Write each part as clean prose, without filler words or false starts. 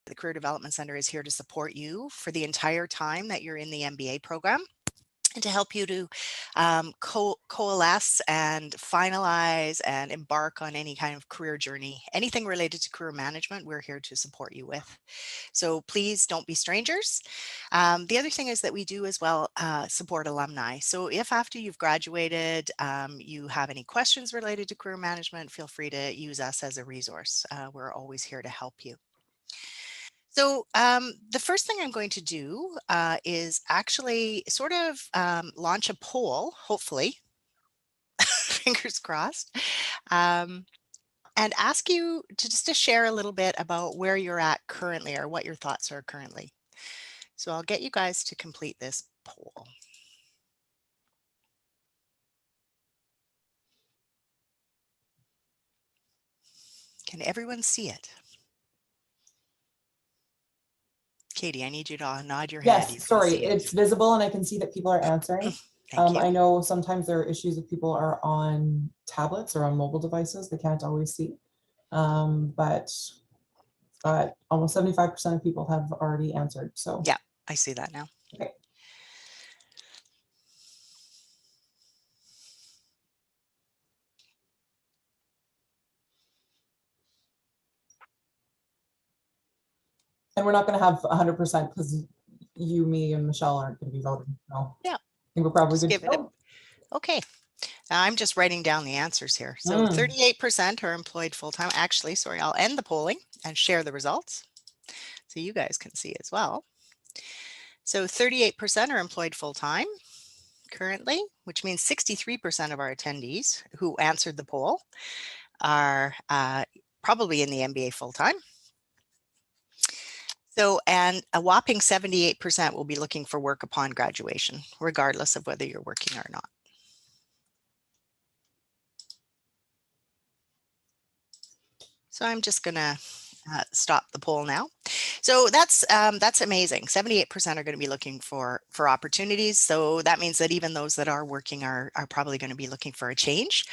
the Career Development Center is here to support you for the entire time that you're in the MBA program, and to help you to coalesce and finalize and embark on any kind of career journey. Anything related to career management, we're here to support you with. So please don't be strangers. The other thing is that we do as well support alumni. So if after you've graduated, you have any questions related to career management, feel free to use us as a resource. We're always here to help you. So the first thing I'm going to do is actually sort of launch a poll, hopefully, fingers crossed, and ask you to just to share a little bit about where you're at currently or what your thoughts are currently. So I'll get you guys to complete this poll. Can everyone see it? Katie, I need you to nod your head. Yes, sorry, it's visible and I can see that people are answering. Thank you. I know sometimes there are issues if people are on tablets or on mobile devices, they can't always see. But almost 75% of people have already answered. So yeah, I see that now. Okay. And we're not going to have 100% because you, me, and Michelle aren't going to be voting. No. Yeah. I think we're probably good to go. Okay. I'm just writing down the answers here. So 38% are employed full-time. Actually, sorry, I'll end the polling and share the results so you guys can see as well. So 38% are employed full-time currently, which means 63% of our attendees who answered the poll are probably in the MBA full-time. So, and a whopping 78% will be looking for work upon graduation, regardless of whether you're working or not. So I'm just going to stop the poll now. So that's amazing. 78% are going to be looking for opportunities. So that means that even those that are working are probably going to be looking for a change,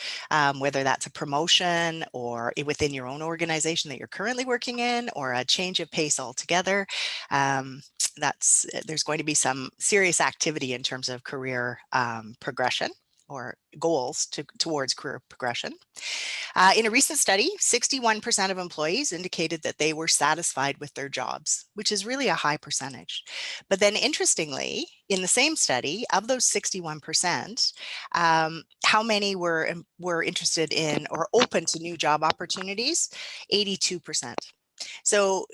whether that's a promotion or within your own organization that you're currently working in, or a change of pace altogether. There's going to be some serious activity in terms of career progression or goals towards career progression. In a recent study, 61% of employees indicated that they were satisfied with their jobs, which is really a high percentage. But then interestingly, in the same study, of those 61%, how many were interested in or open to new job opportunities? 82%. So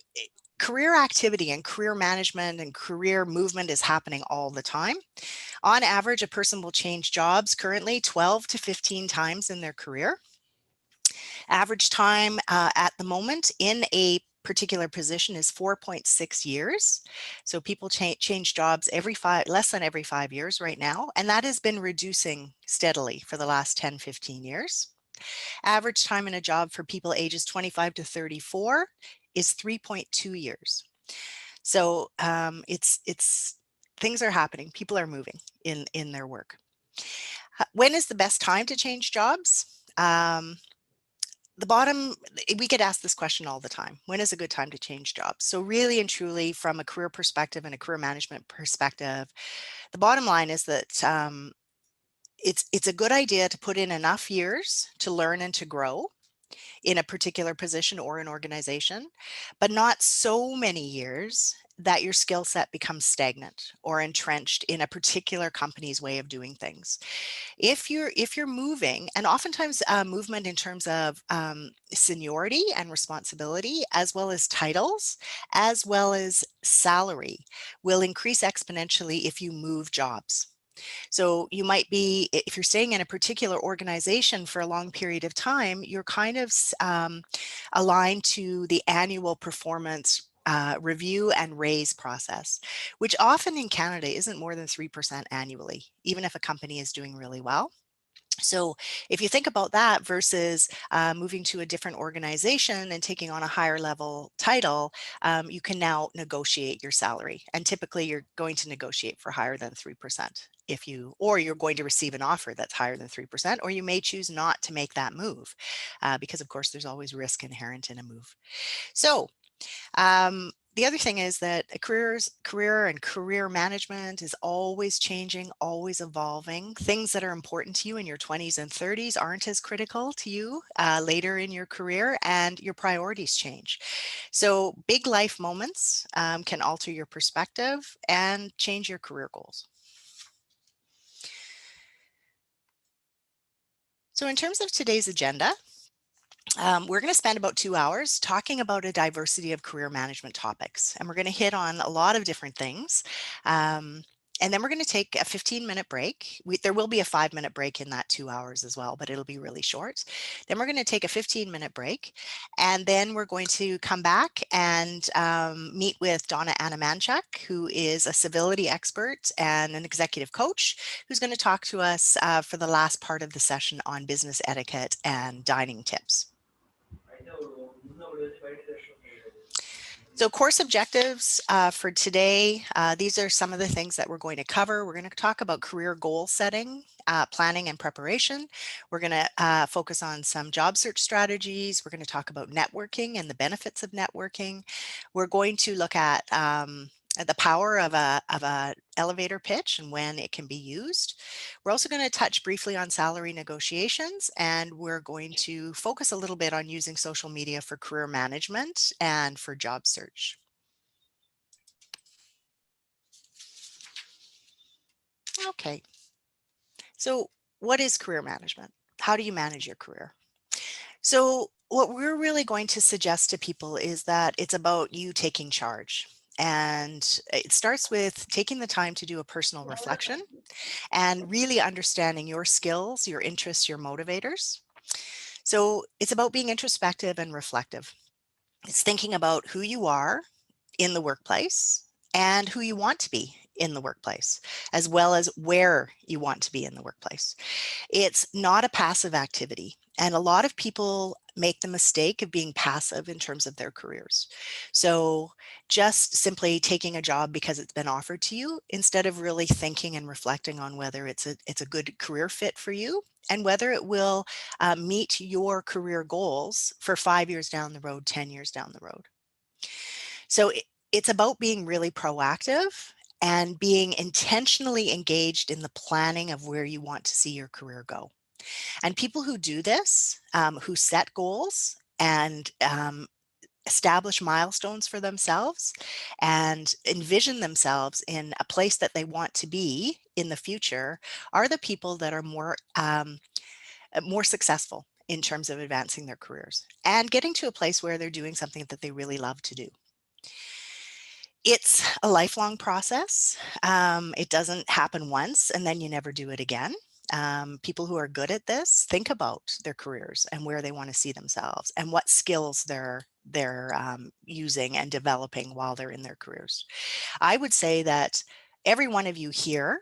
career activity and career management and career movement is happening all the time. On average, a person will change jobs currently 12 to 15 times in their career. Average time at the moment in a particular position is 4.6 years. So people change jobs less than every 5 years right now. And that has been reducing steadily for the last 10, 15 years. Average time in a job for people ages 25 to 34 is 3.2 years. So things are happening. People are moving in their work. When is the best time to change jobs? We get asked this question all the time. When is a good time to change jobs? So really and truly, from a career perspective and a career management perspective, the bottom line is that it's a good idea to put in enough years to learn and to grow in a particular position or an organization, but not so many years that your skill set becomes stagnant or entrenched in a particular company's way of doing things. If you're moving, and oftentimes movement in terms of seniority and responsibility, as well as titles, as well as salary, will increase exponentially if you move jobs. So you might be, if you're staying in a particular organization for a long period of time, you're kind of aligned to the annual performance review and raise process, which often in Canada isn't more than 3% annually, even if a company is doing really well. So if you think about that versus moving to a different organization and taking on a higher level title, you can now negotiate your salary. And typically you're going to negotiate for higher than 3% or you're going to receive an offer that's higher than 3%, or you may choose not to make that move because of course there's always risk inherent in a move. So the other thing is that a career and career management is always changing, always evolving. Things that are important to you in your 20s and 30s aren't as critical to you later in your career, and your priorities change. So big life moments can alter your perspective and change your career goals. So in terms of today's agenda, we're going to spend about 2 hours talking about a diversity of career management topics, and we're going to hit on a lot of different things. Um, and then we're going to take a 15-minute break. There will be a 5-minute break in that 2 hours as well, but it'll be really short. Then we're going to take a 15-minute break, and then we're going to come back and meet with Donna Anamanchuk, who is a civility expert and an executive coach, who's going to talk to us for the last part of the session on business etiquette and dining tips. So course objectives for today, these are some of the things that we're going to cover. We're going to talk about career goal setting, planning and preparation. We're going to focus on some job search strategies. We're going to talk about networking and the benefits of networking. We're going to look at the power of a elevator pitch and when it can be used. We're also going to touch briefly on salary negotiations, and we're going to focus a little bit on using social media for career management and for job search. Okay, so what is career management? How do you manage your career? So what we're really going to suggest to people is that it's about you taking charge. And it starts with taking the time to do a personal reflection and really understanding your skills, your interests, your motivators. So it's about being introspective and reflective. It's thinking about who you are in the workplace and who you want to be in the workplace, as well as where you want to be in the workplace. It's not a passive activity. And a lot of people make the mistake of being passive in terms of their careers. So just simply taking a job because it's been offered to you, instead of really thinking and reflecting on whether it's a good career fit for you and whether it will meet your career goals for 5 years down the road, 10 years down the road. So it's about being really proactive and being intentionally engaged in the planning of where you want to see your career go. And people who do this, who set goals and establish milestones for themselves and envision themselves in a place that they want to be in the future, are the people that are more successful in terms of advancing their careers and getting to a place where they're doing something that they really love to do. It's a lifelong process. It doesn't happen once and then you never do it again. People who are good at this think about their careers and where they want to see themselves and what skills they're using and developing while they're in their careers. I would say that every one of you here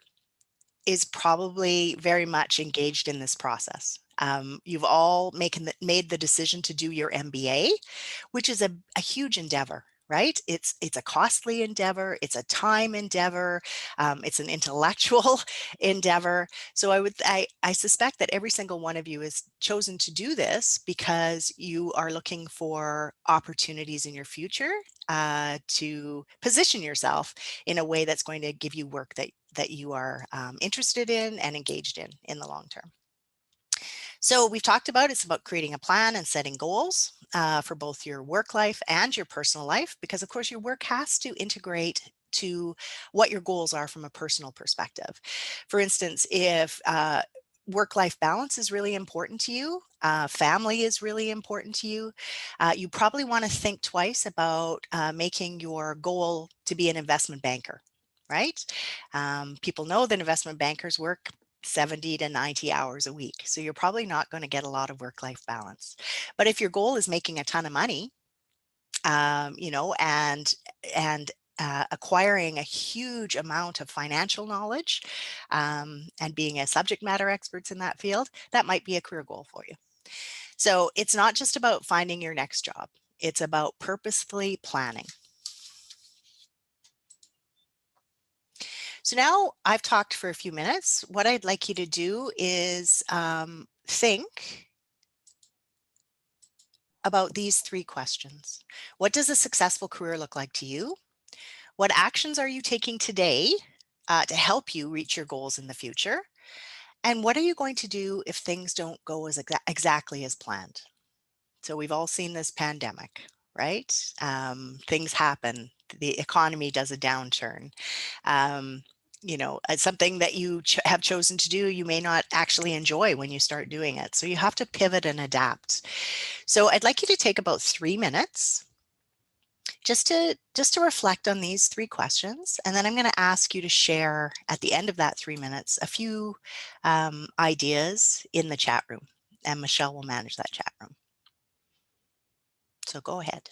is probably very much engaged in this process. You've all made the decision to do your MBA, which is a huge endeavor, right? It's a costly endeavor. It's a time endeavor. It's an intellectual endeavor. So I suspect that every single one of you has chosen to do this because you are looking for opportunities in your future to position yourself in a way that's going to give you work that you are interested in and engaged in the long term. So we've talked about it's about creating a plan and setting goals for both your work life and your personal life, because of course your work has to integrate to what your goals are from a personal perspective. For instance, if work-life balance is really important to you, family is really important to you, you probably want to think twice about making your goal to be an investment banker, right? People know that investment bankers work 70 to 90 hours a week. So you're probably not going to get a lot of work-life balance. But if your goal is making a ton of money, and acquiring a huge amount of financial knowledge and being a subject matter experts in that field, that might be a career goal for you. So it's not just about finding your next job. It's about purposefully planning. So now I've talked for a few minutes. What I'd like you to do is think about these 3 questions. What does a successful career look like to you? What actions are you taking today to help you reach your goals in the future? And what are you going to do if things don't go as exactly as planned? So we've all seen this pandemic, right? Things happen. The economy does a downturn. Um, it's something that you have chosen to do, you may not actually enjoy when you start doing it. So you have to pivot and adapt. So I'd like you to take about 3 minutes just to reflect on these 3 questions, and then I'm going to ask you to share at the end of that 3 minutes a few ideas in the chat room, and Michelle will manage that chat room. So go ahead.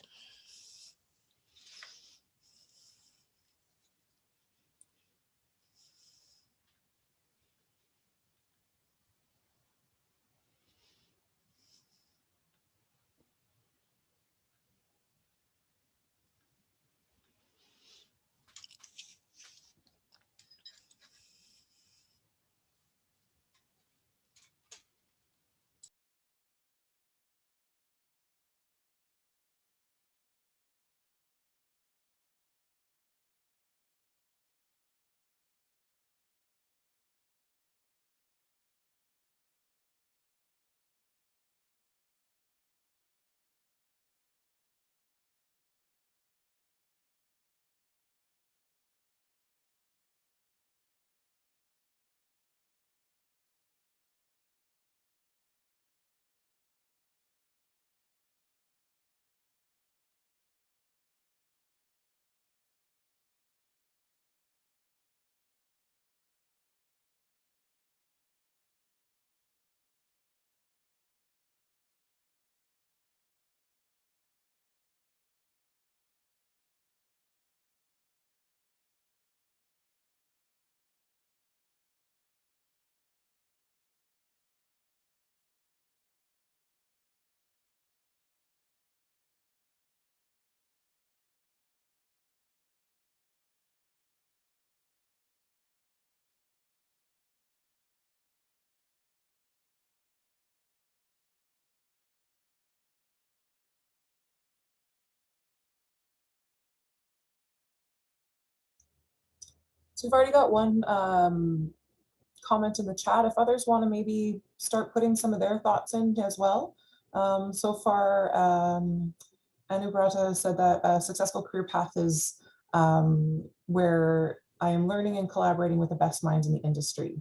So we've already got one comment in the chat. If others want to maybe start putting some of their thoughts in as well. So far, Anubrata said that a successful career path is where I am learning and collaborating with the best minds in the industry.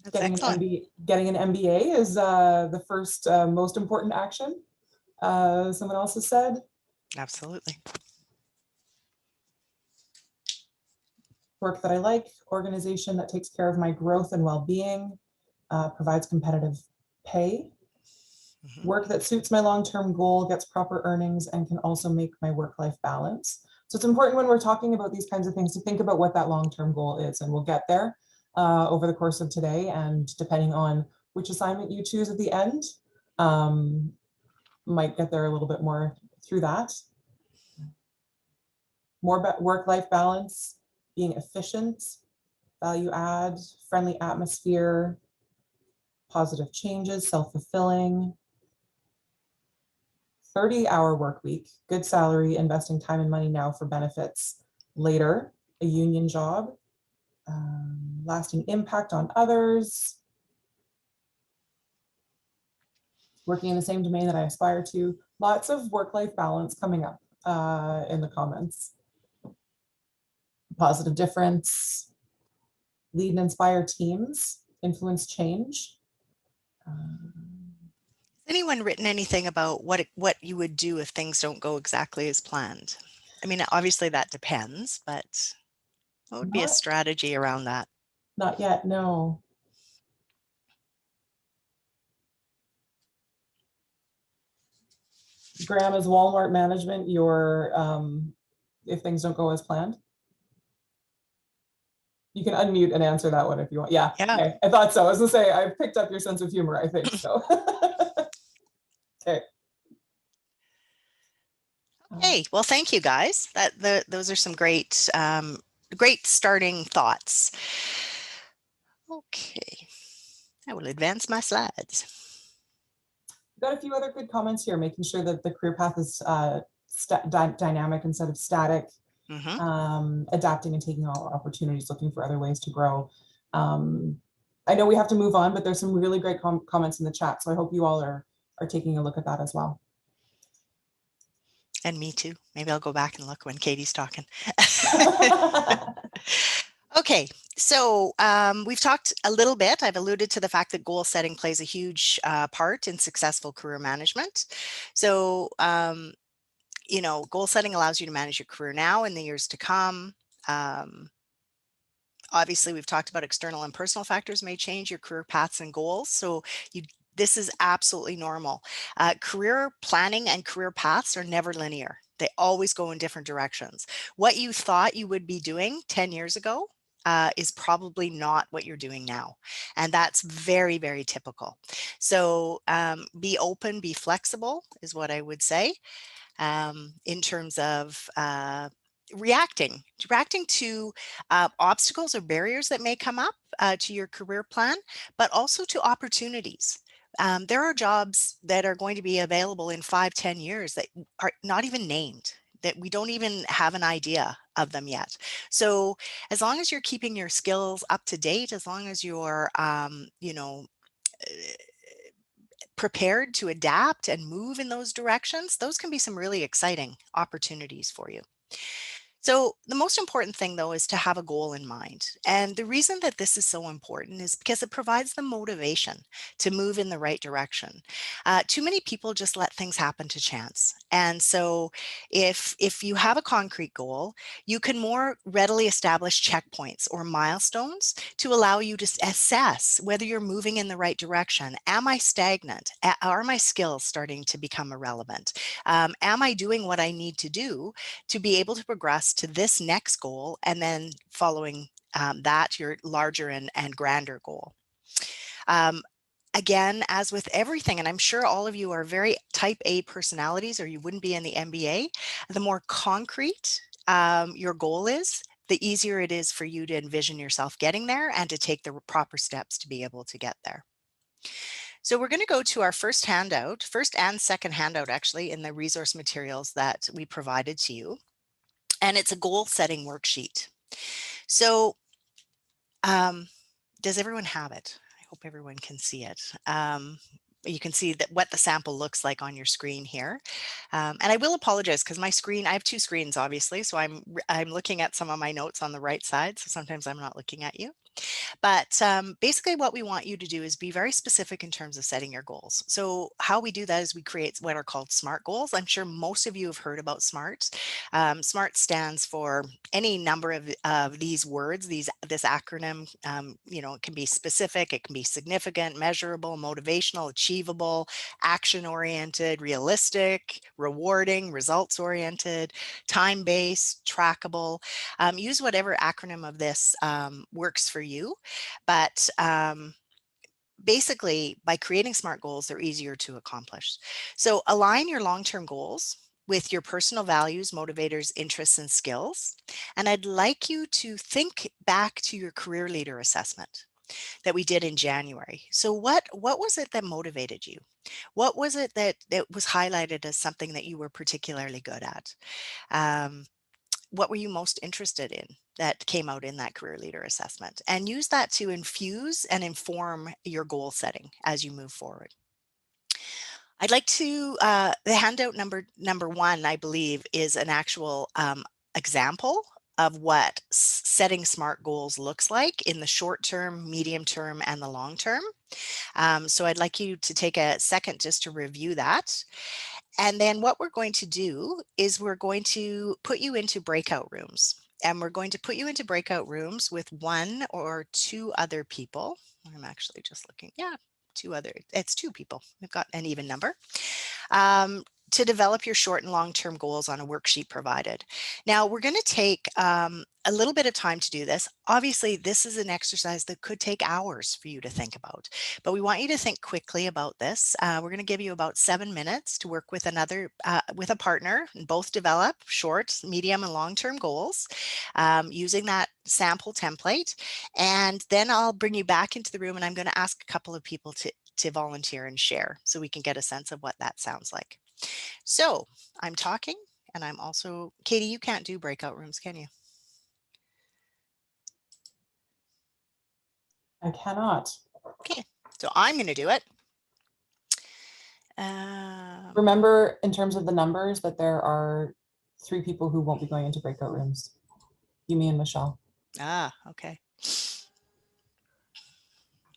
That's excellent. Getting an MBA is the first most important action. Someone else has said. Absolutely. Work that I like, organization that takes care of my growth and well-being, provides competitive pay, work that suits my long-term goal, gets proper earnings, and can also make my work-life balance. So it's important when we're talking about these kinds of things to think about what that long-term goal is, and we'll get there over the course of today. And depending on which assignment you choose at the end, might get there a little bit more through that. More work-life balance, being efficient, value add, friendly atmosphere, positive changes, self-fulfilling, 30-hour work week, good salary, investing time and money now for benefits later, a union job, lasting impact on others, working in the same domain that I aspire to. Lots of work-life balance coming up in the comments. Positive difference, lead and inspire teams, influence change. Has anyone written anything about what you would do if things don't go exactly as planned? I mean, obviously that depends, but what would be a strategy around that? Not yet, no. Graham, is Walmart management your, if things don't go as planned? You can unmute and answer that one if you want. Yeah, Yeah. okay. I thought so. I was gonna say, I picked up your sense of humor, I think so. Okay. Hey, well, thank you guys. Those are some great starting thoughts. Okay, I will advance my slides. got a few other good comments here, making sure that the career path is dynamic instead of static, Mm-hmm. adapting and taking all opportunities, looking for other ways to grow. I know we have to move on, but there's some really great comments in the chat. So I hope you all are taking a look at that as well. And me too. Maybe I'll go back and look when Katie's talking. Okay, so we've talked a little bit. I've alluded to the fact that goal setting plays a huge part in successful career management. So, you know, goal setting allows you to manage your career now and the years to come. Obviously, we've talked about external and personal factors may change your career paths and goals. So this is absolutely normal. Career planning and career paths are never linear. They always go in different directions. What you thought you would be doing 10 years ago is probably not what you're doing now. And that's very, very typical. So be open, be flexible is what I would say in terms of reacting to obstacles or barriers that may come up to your career plan, but also to opportunities. There are jobs that are going to be available in 5, 10 years that are not even named, that we don't even have an idea of them yet. So as long as you're keeping your skills up to date, as long as you're, you know, prepared to adapt and move in those directions, those can be some really exciting opportunities for you. So the most important thing though is to have a goal in mind. And the reason that this is so important is because it provides the motivation to move in the right direction. Too many people just let things happen to chance. And so if you have a concrete goal, you can more readily establish checkpoints or milestones to allow you to assess whether you're moving in the right direction. Am I stagnant? Are my skills starting to become irrelevant? Am I doing what I need to do to be able to progress to this next goal, and then following that, your larger and grander goal. Again, as with everything, and I'm sure all of you are very type A personalities or you wouldn't be in the MBA, the more concrete your goal is, the easier it is for you to envision yourself getting there and to take the proper steps to be able to get there. So we're going to go to our first handout, first and second handout actually, in the resource materials that we provided to you. And it's a goal setting worksheet. So does everyone have it? I hope everyone can see it. You can see that what the sample looks like on your screen here. And I will apologize because my screen, I have two screens obviously, so I'm looking at some of my notes on the right side, so sometimes I'm not looking at you. But basically what we want you to do is be very specific in terms of setting your goals. So how we do that is we create what are called SMART goals. I'm sure most of you have heard about SMART. SMART stands for any number of these words, this acronym. You know, it can be specific, it can be significant, measurable, motivational, achievable, action-oriented, realistic, rewarding, results-oriented, time-based, trackable. Use whatever acronym of this works for you. But basically, by creating SMART goals, they're easier to accomplish. So align your long-term goals with your personal values, motivators, interests, and skills. And I'd like you to think back to your career leader assessment that we did in January. So what was it that motivated you? What was it that was highlighted as something that you were particularly good at? What were you most interested in that came out in that career leader assessment? And use that to infuse and inform your goal setting as you move forward. I'd like to, the handout number one, I believe, is an actual example of what setting SMART goals looks like in the short term, medium term, and the long term. So I'd like you to take a second just to review that. And then what we're going to do is we're going to put you into breakout rooms. And we're going to put you into breakout rooms with one or two other people. I'm actually just looking. Yeah, it's two people. We've got an even number. To develop your short and long-term goals on a worksheet provided. Now, we're going to take a little bit of time to do this. Obviously, this is an exercise that could take hours for you to think about, but we want you to think quickly about this. We're going to give you about 7 minutes to work with with a partner and both develop short, medium, and long-term goals using that sample template. And then I'll bring you back into the room and I'm going to ask a couple of people to volunteer and share so we can get a sense of what that sounds like. So I'm talking, and I'm also, Katie, you can't do breakout rooms, can you? I cannot. Okay, so I'm going to do it. Remember, in terms of the numbers, that there are 3 people who won't be going into breakout rooms. You, me, and Michelle. Okay.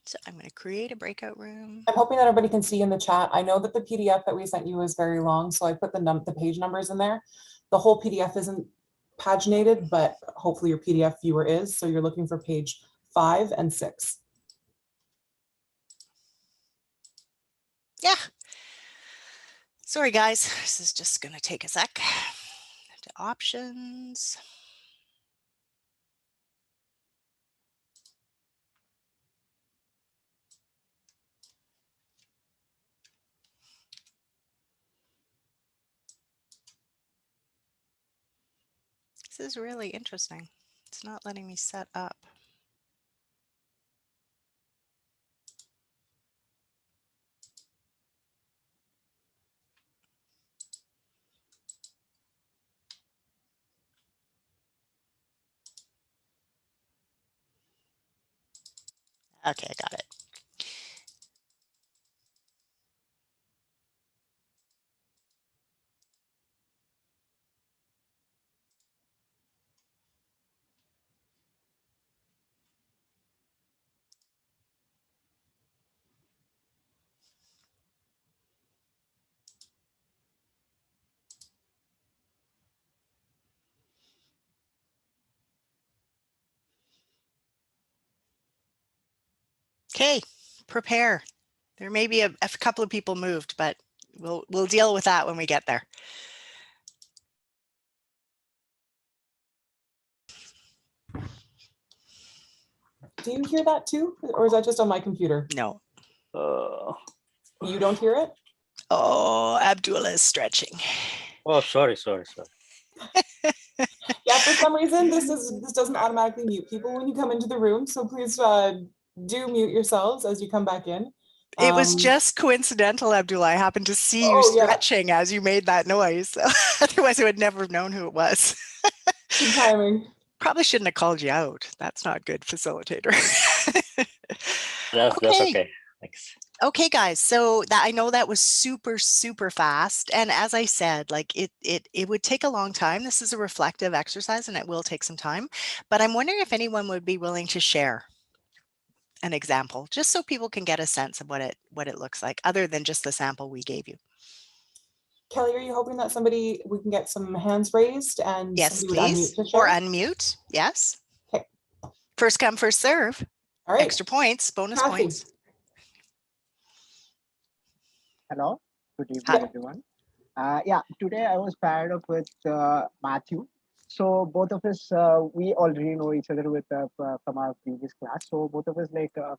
So I'm going to create a breakout room. I'm hoping that everybody can see in the chat. I know that the PDF that we sent you is very long, so I put the page numbers in there. The whole PDF isn't paginated, but hopefully your PDF viewer is. So you're looking for page 5 and 6. Yeah. Sorry, guys. This is just going to take a sec. To options. This is really interesting. It's not letting me set up. Okay, I got it. Okay, prepare. There may be a couple of people moved, but we'll deal with that when we get there. Do you hear that too? Or is that just on my computer? No. You don't hear it? Oh, Abdullah is stretching. Oh, sorry. Yeah, for some reason, this doesn't automatically mute people when you come into the room. So please do mute yourselves as you come back in. It was just coincidental, Abdullah. I happened to see you stretching as you made that noise. So otherwise, I would never have known who it was. Good timing. Probably shouldn't have called you out. That's not good, facilitator. That's okay. Thanks. Okay, guys. So that I know that was super, super fast. And as I said, like it would take a long time. This is a reflective exercise and it will take some time. But I'm wondering if anyone would be willing to share an example, just so people can get a sense of what it looks like, other than just the sample we gave you. Kelly, are you hoping that we can get some hands raised and yes, somebody would please, unmute to share? or unmute? Yes. Okay. First come, first serve. All right. Extra points, bonus Kathy. points. Hello, good evening, everyone. Yeah, today I was paired up with Matthew. So both of us, we already know each other from our previous class. So both of us,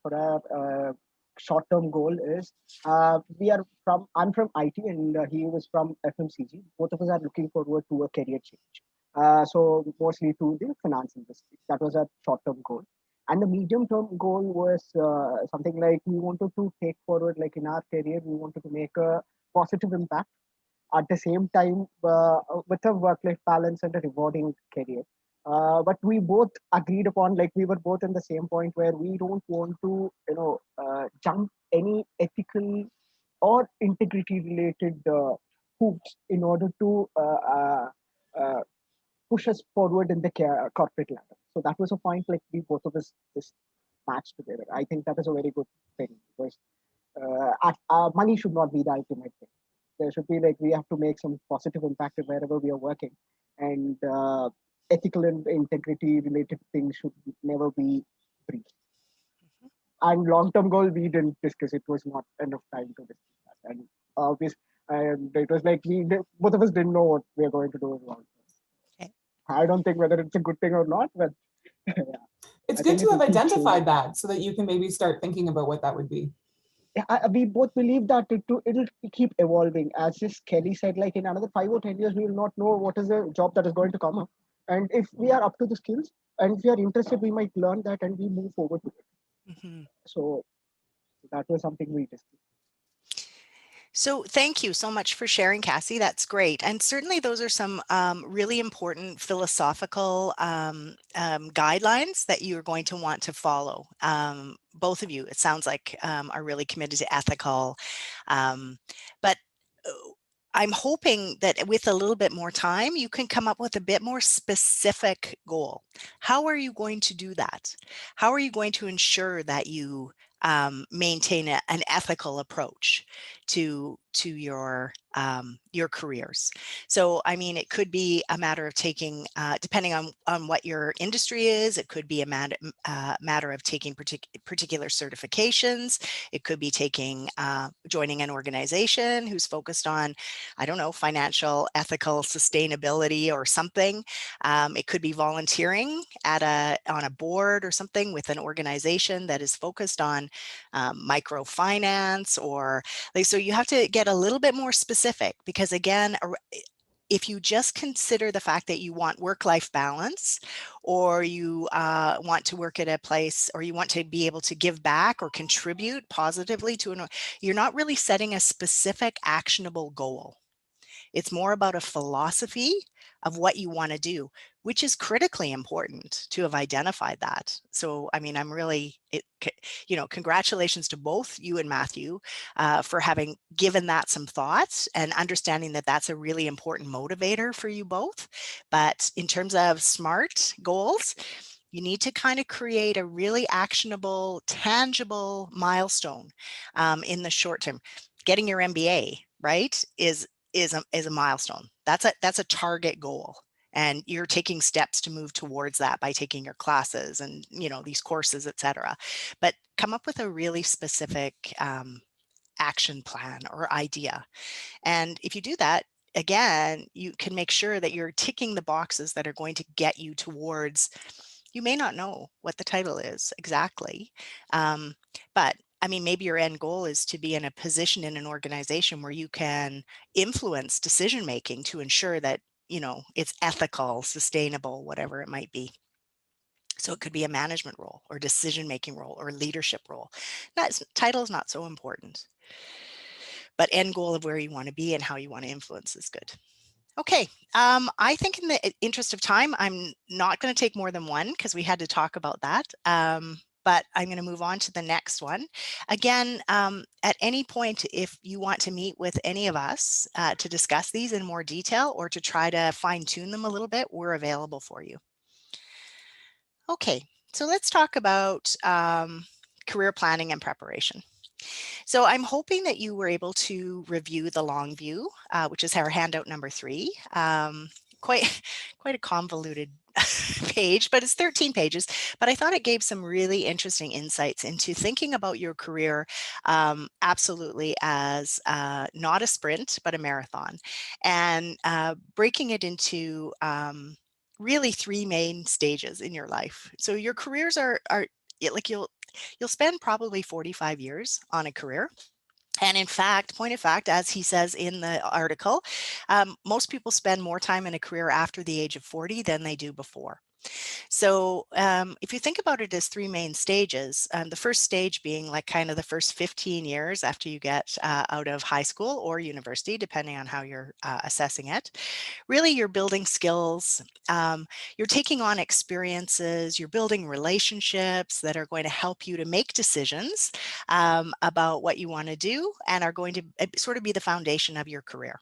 for our short-term goal is, I'm from IT and he was from FMCG. Both of us are looking forward to a career change. So mostly to the finance industry. That was our short-term goal. And the medium-term goal was something like we wanted to take forward, like in our career, we wanted to make a positive impact at the same time with a work-life balance and a rewarding career. But we both agreed upon, like we were both in the same point where we don't want to, jump any ethical or integrity-related hoops in order to uh, push us forward in the corporate ladder. So that was a point like we both of us just matched together. I think that is a very good thing because money should not be the ultimate thing. There should be like we have to make some positive impact wherever we are working, and ethical and integrity related things should never be free. And long-term goal we didn't discuss. It was not enough time to discuss that, and obviously, it was like both of us didn't know what we are going to do in long term. Okay. I don't think whether it's a good thing or not, but yeah. It's good to have identified that so that you can maybe start thinking about what that would be. We both believe that it'll keep evolving. As just Kelly said, like in another 5 or 10 years, we will not know what is the job that is going to come up. And if we are up to the skills and if we are interested, we might learn that and we move forward with it. Mm-hmm. So So that was something we discussed. So thank you so much for sharing, Cassie. That's great. And certainly those are some really important philosophical guidelines that you're going to want to follow. Both of you, it sounds like, are really committed to ethical. But I'm hoping that with a little bit more time, you can come up with a bit more specific goal. How are you going to do that? How are you going to ensure that you maintain an ethical approach to your careers? So, I mean, it could be a matter of taking, depending on what your industry is, it could be a matter of taking particular certifications. It could be taking, joining an organization who's focused on, I don't know, financial, ethical sustainability or something. It could be volunteering on a board or something with an organization that is focused on microfinance, or like, so you have to get a little bit more specific, because again, if you just consider the fact that you want work-life balance, or you want to work at a place, or you want to be able to give back or contribute positively to you're not really setting a specific actionable goal. It's more about a philosophy of what you want to do, which is critically important to have identified that. So, I mean, I'm really, congratulations to both you and Matthew for having given that some thoughts and understanding that that's a really important motivator for you both. But in terms of SMART goals, you need to kind of create a really actionable, tangible milestone in the short term. Getting your MBA, right, is a milestone. That's a target goal, and you're taking steps to move towards that by taking your classes and these courses, etc. But come up with a really specific action plan or idea, and if you do that, again, you can make sure that you're ticking the boxes that are going to get you towards. You may not know what the title is exactly, but I mean, maybe your end goal is to be in a position in an organization where you can influence decision making to ensure that it's ethical, sustainable, whatever it might be. So it could be a management role or decision making role or leadership role. Title is not so important, but end goal of where you want to be and how you want to influence is good. Okay, I think in the interest of time, I'm not going to take more than one because we had to talk about that. But I'm going to move on to the next one. Again, at any point, if you want to meet with any of us to discuss these in more detail or to try to fine tune them a little bit, we're available for you. Okay, so let's talk about career planning and preparation. So I'm hoping that you were able to review the long view, which is our handout number 3. Quite a convoluted page, but it's 13 pages. But I thought it gave some really interesting insights into thinking about your career absolutely as not a sprint, but a marathon, and breaking it into really 3 main stages in your life. So your careers are like you'll spend probably 45 years on a career. And in fact, point of fact, as he says in the article, most people spend more time in a career after the age of 40 than they do before. So if you think about it as 3 main stages, the first stage being like kind of the first 15 years after you get out of high school or university, depending on how you're assessing it. Really, you're building skills, you're taking on experiences, you're building relationships that are going to help you to make decisions about what you want to do and are going to sort of be the foundation of your career.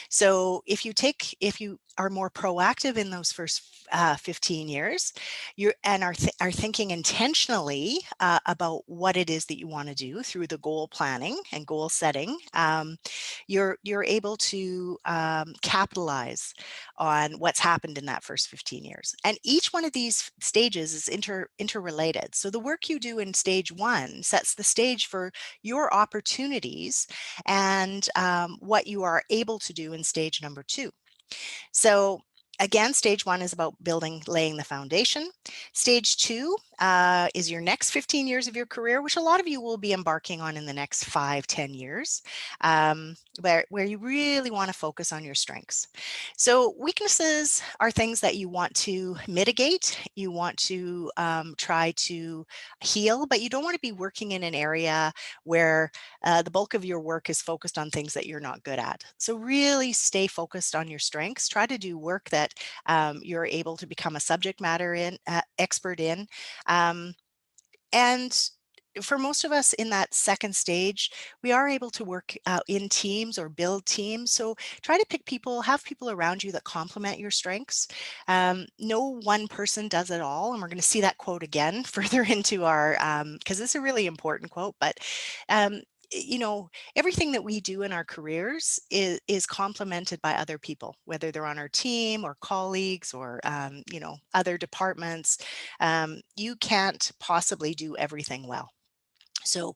So if you are more proactive in those first 15 years, are thinking intentionally about what it is that you want to do through the goal planning and goal setting, you're able to capitalize on what's happened in that first 15 years. And each one of these stages is interrelated. So the work you do in stage 1 sets the stage for your opportunities and what you are able to do in stage number 2. So again, stage 1 is about laying the foundation. Stage 2 is your next 15 years of your career, which a lot of you will be embarking on in the next 5-10 years, where you really want to focus on your strengths. So weaknesses are things that you want to mitigate, you want to try to heal, but you don't want to be working in an area where the bulk of your work is focused on things that you're not good at. So really stay focused on your strengths. Try to do work that you're able to become a subject matter expert in. And for most of us in that second stage, we are able to work in teams or build teams. So try to pick people, have people around you that complement your strengths. No one person does it all. And we're going to see that quote again further into our, because it's a really important quote, but you know, everything that we do in our careers is complemented by other people, whether they're on our team or colleagues or, you know, other departments. You can't possibly do everything well. So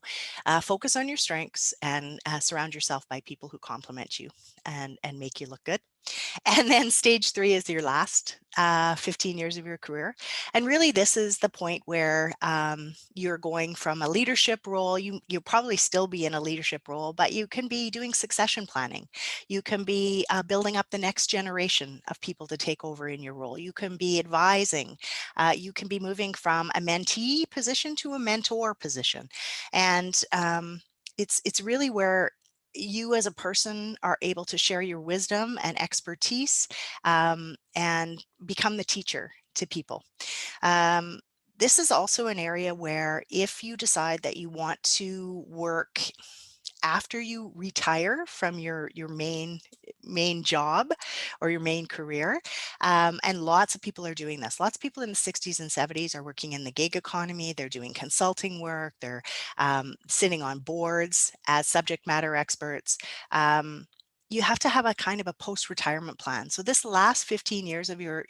focus on your strengths and surround yourself by people who complement you and make you look good. And then stage 3 is your last 15 years of your career. And really, this is the point where you're going from a leadership role. You'll probably still be in a leadership role, but you can be doing succession planning. You can be building up the next generation of people to take over in your role. You can be advising. You can be moving from a mentee position to a mentor position. And it's really where you as a person are able to share your wisdom and expertise and become the teacher to people. This is also an area where if you decide that you want to work after you retire from your main job or your main career, and lots of people are doing this. Lots of people in the 60s and 70s are working in the gig economy. They're doing consulting work. They're sitting on boards as subject matter experts. You have to have a kind of a post-retirement plan. So this last 15 years of your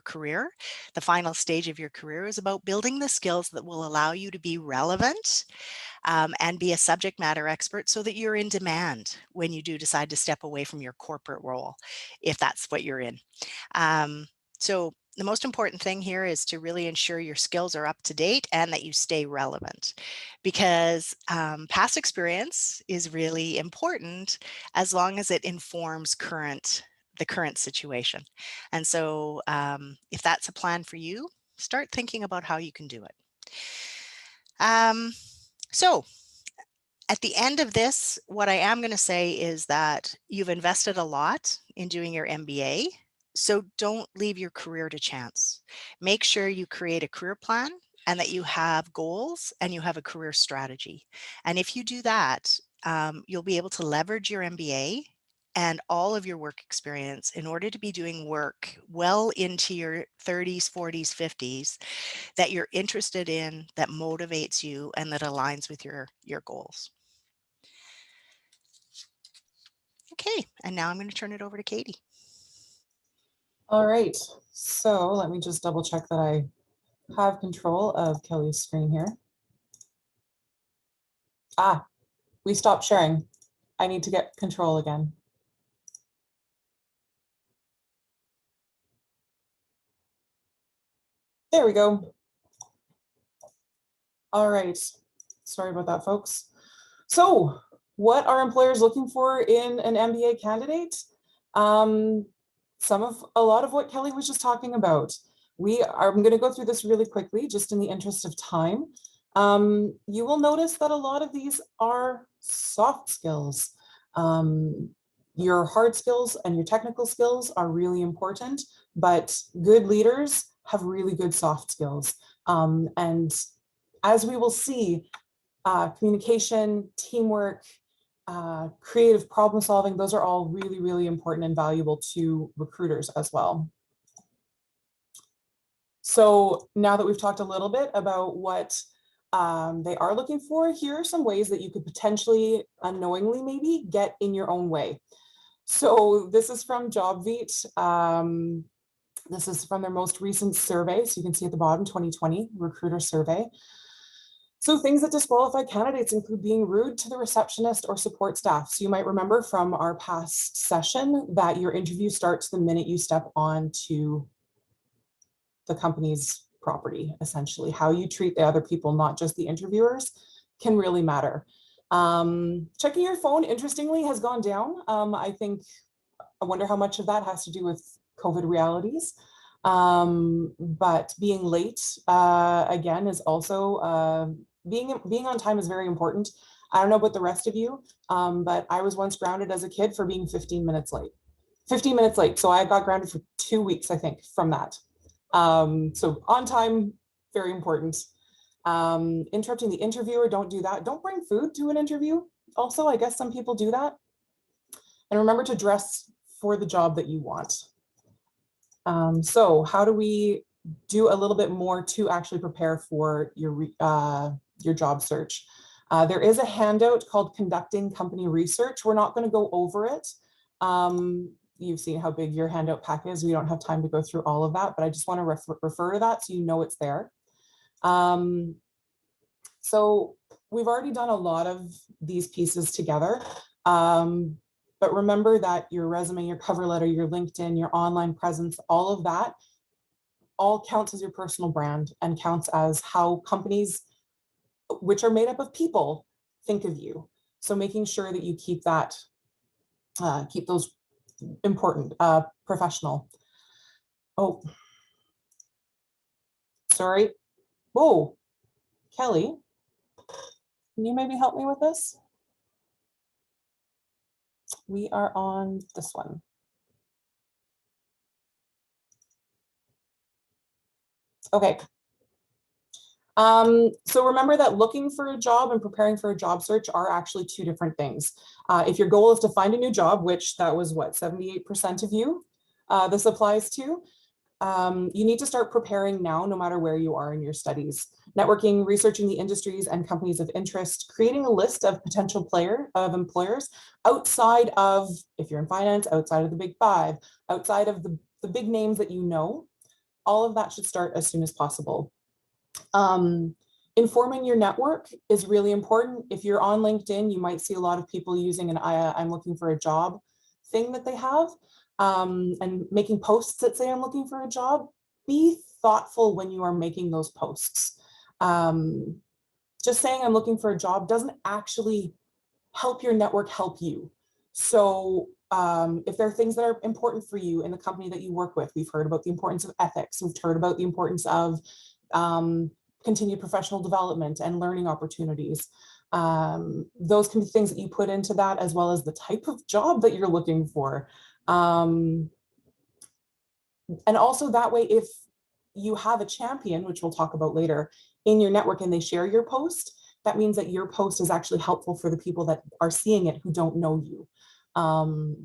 career, the final stage of your career, is about building the skills that will allow you to be relevant and be a subject matter expert so that you're in demand when you do decide to step away from your corporate role, if that's what you're in. So the most important thing here is to really ensure your skills are up to date and that you stay relevant, because past experience is really important as long as it informs the current situation. And so if that's a plan for you, start thinking about how you can do it. So at the end of this, what I am going to say is that you've invested a lot in doing your MBA. So don't leave your career to chance. Make sure you create a career plan and that you have goals and you have a career strategy. And if you do that, you'll be able to leverage your MBA and all of your work experience in order to be doing work well into your 30s, 40s, 50s that you're interested in, that motivates you, and that aligns with your goals. Okay, and now I'm going to turn it over to Katie. All right, so let me just double check that I have control of Kelly's screen here. We stopped sharing. I need to get control again. There we go. All right, sorry about that, folks. So what are employers looking for in an MBA candidate? A lot of what Kelly was just talking about. I'm going to go through this really quickly, just in the interest of time. You will notice that a lot of these are soft skills. Your hard skills and your technical skills are really important, but good leaders have really good soft skills. And as we will see, communication, teamwork, creative problem solving, those are all really, really important and valuable to recruiters as well. So now that we've talked a little bit about what they are looking for, here are some ways that you could potentially unknowingly maybe get in your own way. So this is from JobVeet. This is from their most recent survey. So you can see at the bottom, 2020 recruiter survey. So things that disqualify candidates include being rude to the receptionist or support staff. So you might remember from our past session that your interview starts the minute you step onto the company's property, essentially. How you treat the other people, not just the interviewers, can really matter. Checking your phone, interestingly, has gone down. I wonder how much of that has to do with COVID realities. But being late, again, is also, being on time is very important. I don't know about the rest of you, but I was once grounded as a kid for being 15 minutes late. 15 minutes late. So I got grounded for 2 weeks, I think, from that. So on time, very important. Interrupting the interviewer, don't do that. Don't bring food to an interview. Also, I guess some people do that. And remember to dress for the job that you want. So how do we do a little bit more to actually prepare for your job search? There is a handout called Conducting Company Research. We're not going to go over it. You've seen how big your handout pack is. We don't have time to go through all of that, but I just want to refer to that so you know it's there. So we've already done a lot of these pieces together. But remember that your resume, your cover letter, your LinkedIn, your online presence, all of that all counts as your personal brand and counts as how companies, which are made up of people, think of you. So making sure that you keep that, keep those important, professional. Oh, sorry. Whoa, Kelly, can you maybe help me with this? We are on this one. Okay. So remember that looking for a job and preparing for a job search are actually two different things. If your goal is to find a new job, which that was what, 78% of you this applies to, you need to start preparing now, no matter where you are in your studies. Networking, researching the industries and companies of interest, creating a list of potential employers outside of, if you're in finance, outside of the big five, outside of the big names that you know. All of that should start as soon as possible. Informing your network is really important. If you're on LinkedIn, you might see a lot of people using an I'm looking for a job thing that they have, and making posts that say I'm looking for a job. Be thoughtful when you are making those posts. Just saying I'm looking for a job doesn't actually help your network help you. So if there are things that are important for you in the company that you work with, we've heard about the importance of ethics, we've heard about the importance of continued professional development and learning opportunities. Those can be things that you put into that, as well as the type of job that you're looking for. And also that way, if you have a champion, which we'll talk about later, in your network and they share your post, that means that your post is actually helpful for the people that are seeing it who don't know you.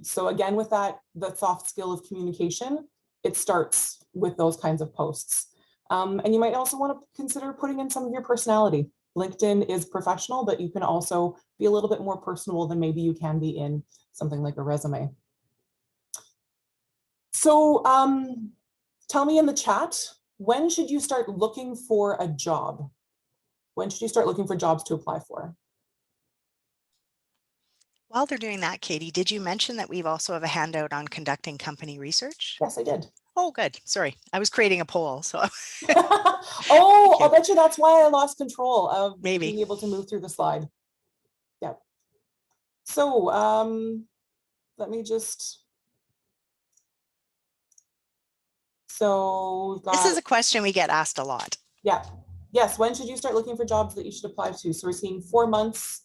So again, with that soft skill of communication, it starts with those kinds of posts. And you might also want to consider putting in some of your personality. LinkedIn is professional, but you can also be a little bit more personal than maybe you can be in something like a resume. So tell me in the chat, when should you start looking for a job? When should you start looking for jobs to apply for? While they're doing that, Katie, did you mention that we've also have a handout on conducting company research? Yes, I did. Oh, good. Sorry, I was creating a poll. So, oh, I'll bet you that's why I lost control of maybe being able to move through the slide. Yeah. So let me just. So this is a question we get asked a lot. Yeah. Yes. When should you start looking for jobs that you should apply to? So we're seeing 4 months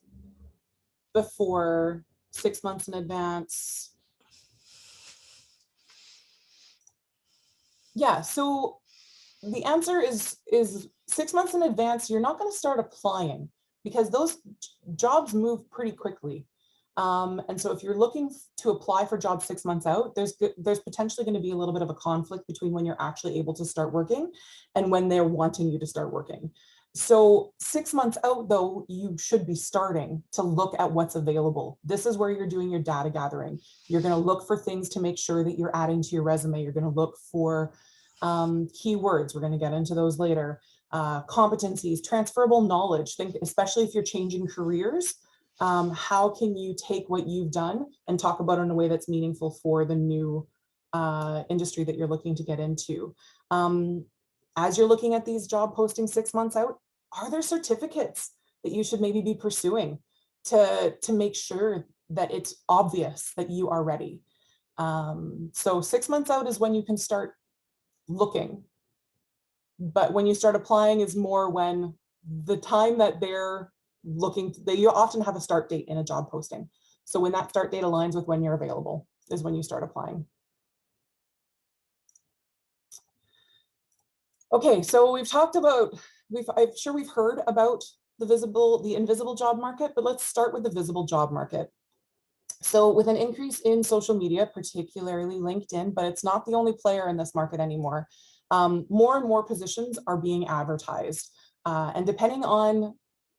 before, 6 months in advance. Yeah. So the answer is 6 months in advance. You're not going to start applying because those jobs move pretty quickly. And so if you're looking to apply for jobs 6 months out, there's potentially going to be a little bit of a conflict between when you're actually able to start working and when they're wanting you to start working. So 6 months out, though, you should be starting to look at what's available. This is where you're doing your data gathering. You're going to look for things to make sure that you're adding to your resume. You're going to look for keywords. We're going to get into those later. Competencies, transferable knowledge. Think, especially if you're changing careers, how can you take what you've done and talk about it in a way that's meaningful for the new industry that you're looking to get into? as you're looking at these job postings 6 months out, are there certificates that you should maybe be pursuing to make sure that it's obvious that you are ready? So 6 months out is when you can start looking. But when you start applying is more when the time that they're looking, you often have a start date in a job posting. So when that start date aligns with when you're available is when you start applying. Okay, so we've talked about, I'm sure we've heard about the invisible job market, but let's start with the visible job market. So with an increase in social media, particularly LinkedIn, but it's not the only player in this market anymore, more and more positions are being advertised. And depending on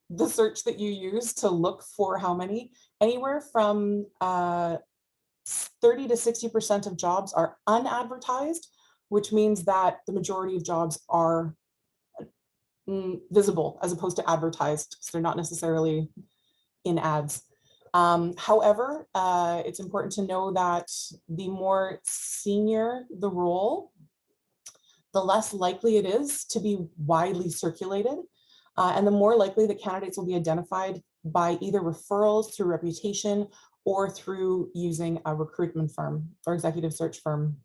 the search that you use to look for how many, anywhere from 30 to 60% of jobs are unadvertised, which means that the majority of jobs are visible as opposed to advertised, because they're not necessarily in ads. However, it's important to know that the more senior the role, the less likely it is to be widely circulated, and the more likely that candidates will be identified by either referrals through reputation or through using a recruitment firm or executive search firm.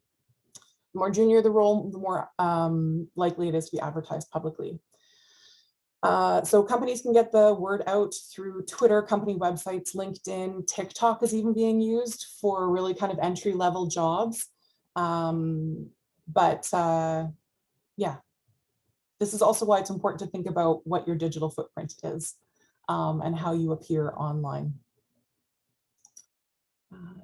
The more junior the role, the more likely it is to be advertised publicly. So companies can get the word out through Twitter, company websites, LinkedIn, TikTok is even being used for really kind of entry-level jobs. Yeah, this is also why it's important to think about what your digital footprint is and how you appear online.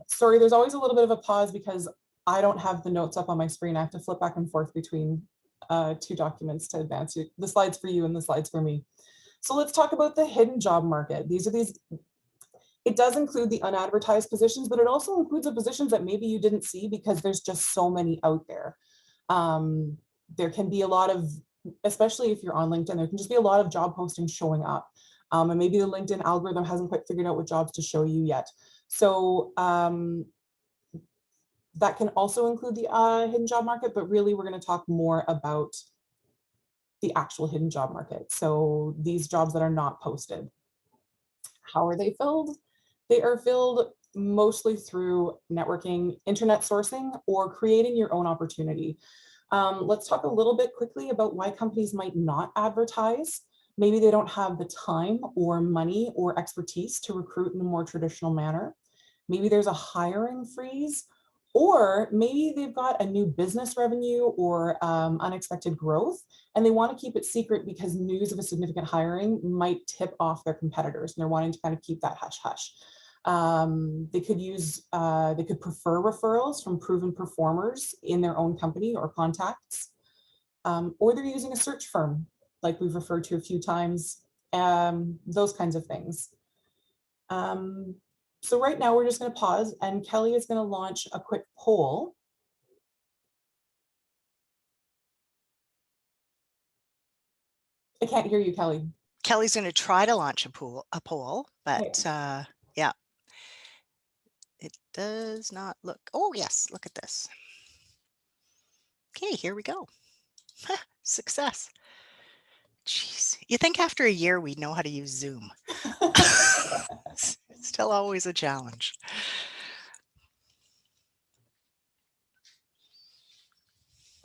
Sorry, there's always a little bit of a pause because I don't have the notes up on my screen. I have to flip back and forth between two documents to advance the slides for you and the slides for me. So let's talk about the hidden job market. It does include the unadvertised positions, but it also includes the positions that maybe you didn't see because there's just so many out there. There can be a lot of, especially if you're on LinkedIn, there can just be a lot of job postings showing up. And maybe the LinkedIn algorithm hasn't quite figured out what jobs to show you yet. So that can also include the hidden job market, but really we're going to talk more about the actual hidden job market. So these jobs that are not posted. How are they filled? They are filled mostly through networking, internet sourcing, or creating your own opportunity. Let's talk a little bit quickly about why companies might not advertise. Maybe they don't have the time or money or expertise to recruit in a more traditional manner. Maybe there's a hiring freeze, or maybe they've got a new business revenue or unexpected growth, and they want to keep it secret because news of a significant hiring might tip off their competitors, and they're wanting to kind of keep that hush hush. They could prefer referrals from proven performers in their own company or contacts, or they're using a search firm, like we've referred to a few times, those kinds of things. So right now we're just going to pause and Kelly is going to launch a quick poll. I can't hear you, Kelly. Kelly's going to try to launch a poll, but yeah, it does not look. Oh yes, look at this. Okay, here we go. Success. Jeez, you think after a year we'd know how to use Zoom. It's still always a challenge.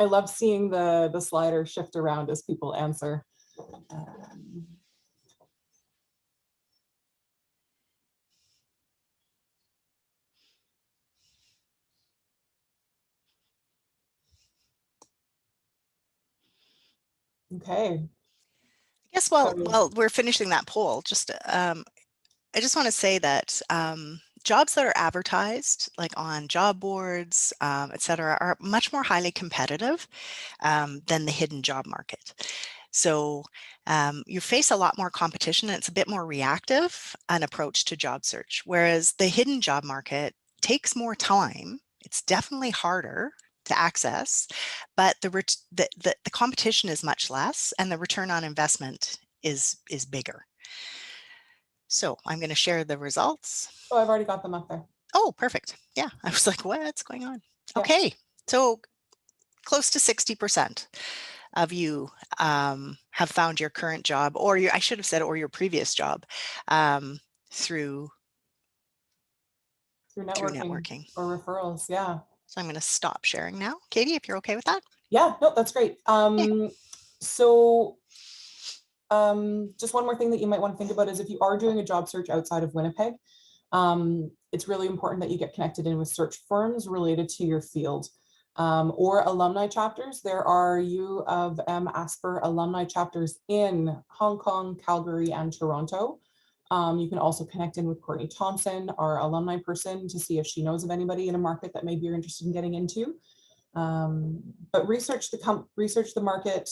I love seeing the slider shift around as people answer. Okay. I guess while we're finishing that poll, just I just want to say that jobs that are advertised, like on job boards, et cetera, are much more highly competitive than the hidden job market. So you face a lot more competition and it's a bit more reactive an approach to job search, whereas the hidden job market takes more time. It's definitely harder to access, but the competition is much less and the return on investment is bigger. So I'm going to share the results. Oh, I've already got them up there. Oh, perfect. Yeah, I was like, what's going on? Yeah. Okay, so close to 60% of you have found your current job, or your, I should have said, or your previous job through networking or referrals? Yeah. So I'm going to stop sharing now. Katie, if you're okay with that. Yeah, no, that's great. So just one more thing that you might want to think about is if you are doing a job search outside of Winnipeg, it's really important that you get connected in with search firms related to your field or alumni chapters. There are U of M Asper alumni chapters in Hong Kong, Calgary, and Toronto. You can also connect in with Courtney Thompson, our alumni person, to see if she knows of anybody in a market that maybe you're interested in getting into. But research the market,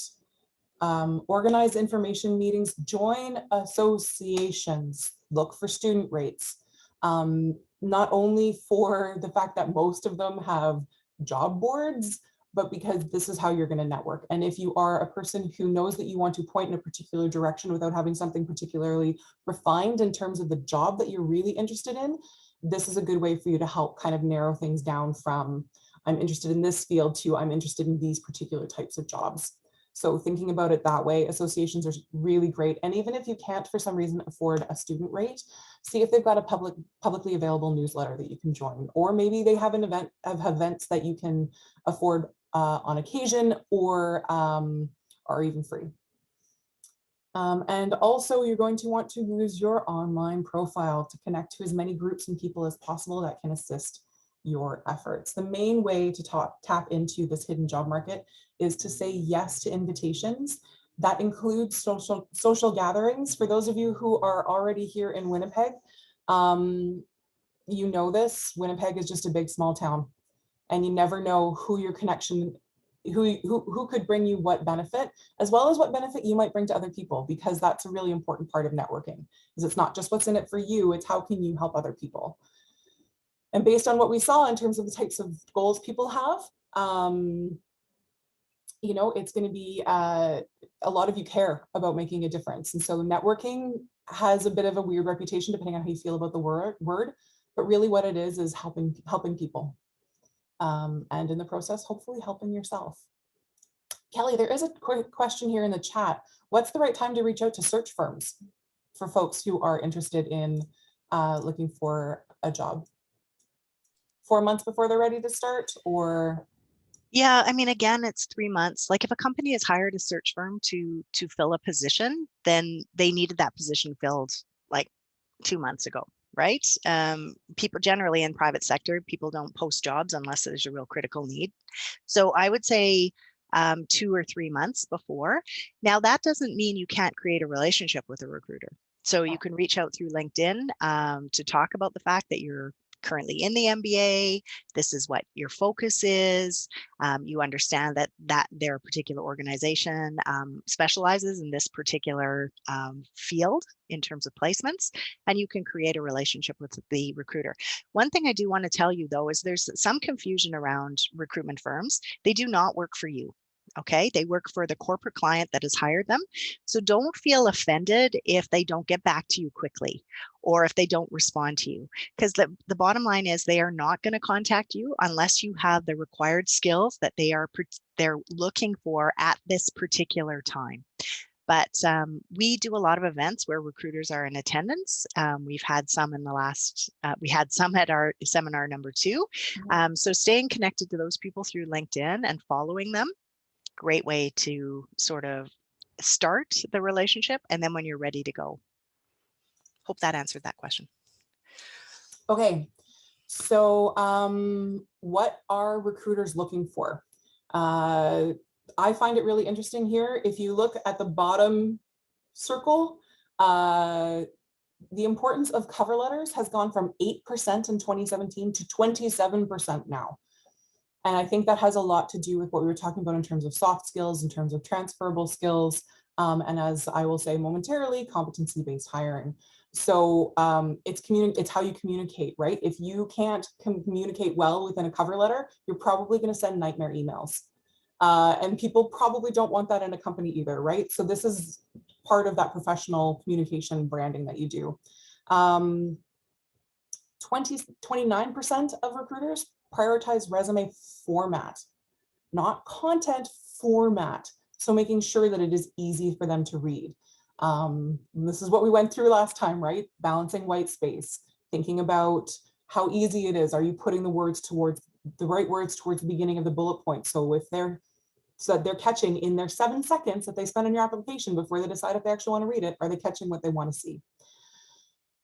organize information meetings, join associations, look for student rates. Not only for the fact that most of them have job boards, but because this is how you're going to network. And if you are a person who knows that you want to point in a particular direction without having something particularly refined in terms of the job that you're really interested in, this is a good way for you to help kind of narrow things down from I'm interested in this field to I'm interested in these particular types of jobs. So thinking about it that way, associations are really great. And even if you can't for some reason afford a student rate, see if they've got a publicly available newsletter that you can join, or maybe they have events that you can afford on occasion or are even free. And also you're going to want to use your online profile to connect to as many groups and people as possible that can assist your efforts. The main way to tap into this hidden job market is to say yes to invitations. That includes social gatherings. For those of you who are already here in Winnipeg, you know this, Winnipeg is just a big small town, and you never know who your connection, who could bring you what benefit, as well as what benefit you might bring to other people, because that's a really important part of networking, is it's not just what's in it for you, it's how can you help other people. And based on what we saw in terms of the types of goals people have, you know, it's going to be a lot of you care about making a difference. And so networking has a bit of a weird reputation depending on how you feel about the word, but really what it is helping people. And in the process, hopefully helping yourself. Kelly, there is a quick question here in the chat. What's the right time to reach out to search firms for folks who are interested in looking for a job? 4 months before they're ready to start, or? Yeah, I mean, again, it's 3 months. Like if a company has hired a search firm to fill a position, then they needed that position filled like 2 months ago, right? People generally in private sector, people don't post jobs unless there's a real critical need. So I would say 2 or 3 months before. Now, that doesn't mean you can't create a relationship with a recruiter. So you can reach out through LinkedIn to talk about the fact that you're currently in the MBA. This is what your focus is. You understand that their particular organization specializes in this particular field in terms of placements, and you can create a relationship with the recruiter. One thing I do want to tell you, though, is there's some confusion around recruitment firms. They do not work for you. Okay, they work for the corporate client that has hired them. So don't feel offended if they don't get back to you quickly or if they don't respond to you, because the bottom line is they are not going to contact you unless you have the required skills that they're looking for at this particular time. But we do a lot of events where recruiters are in attendance. We've had some in the last, we had some at our seminar number 2. So staying connected to those people through LinkedIn and following them, great way to sort of start the relationship, and then when you're ready to go. Hope that answered that question. Okay, so what are recruiters looking for? I find it really interesting here. If you look at the bottom circle, the importance of cover letters has gone from 8% in 2017 to 27% now. And I think that has a lot to do with what we were talking about in terms of soft skills, in terms of transferable skills, and as I will say momentarily, competency-based hiring. So it's how you communicate, right? If you can't communicate well within a cover letter, you're probably going to send nightmare emails. And people probably don't want that in a company either, right? So this is part of that professional communication branding that you do. 29% of recruiters prioritize resume format, not content, format. So making sure that it is easy for them to read. This is what we went through last time, right? Balancing white space, thinking about how easy it is. Are you putting the words towards the right words towards the beginning of the bullet point? So if they're catching in their 7 seconds that they spend on your application before they decide if they actually want to read it, are they catching what they want to see?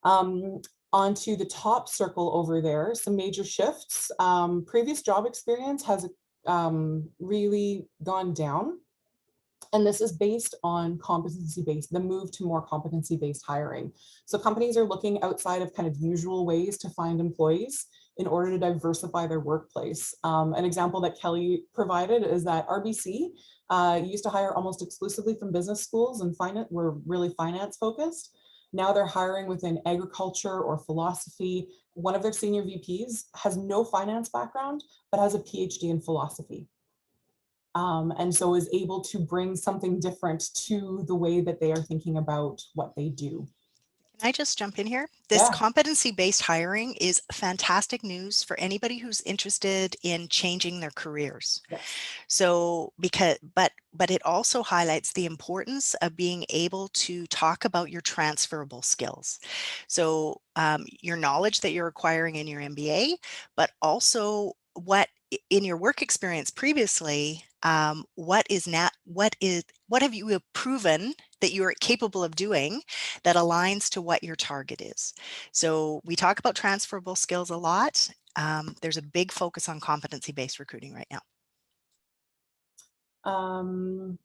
Onto the top circle over there, some major shifts. Previous job experience has really gone down. And this is based on competency-based, the move to more competency-based hiring. So companies are looking outside of kind of usual ways to find employees in order to diversify their workplace. An example that Kelly provided is that RBC used to hire almost exclusively from business schools and were really finance focused. Now they're hiring within agriculture or philosophy. One of their senior VPs has no finance background, but has a PhD in philosophy. And so is able to bring something different to the way that they are thinking about what they do. Can I just jump in here? This competency-based hiring is fantastic news for anybody who's interested in changing their careers. Yes. So but it also highlights the importance of being able to talk about your transferable skills. So your knowledge that you're acquiring in your MBA, but also what in your work experience previously, what have you proven that you are capable of doing that aligns to what your target is. So we talk about transferable skills a lot. There's a big focus on competency-based recruiting right now.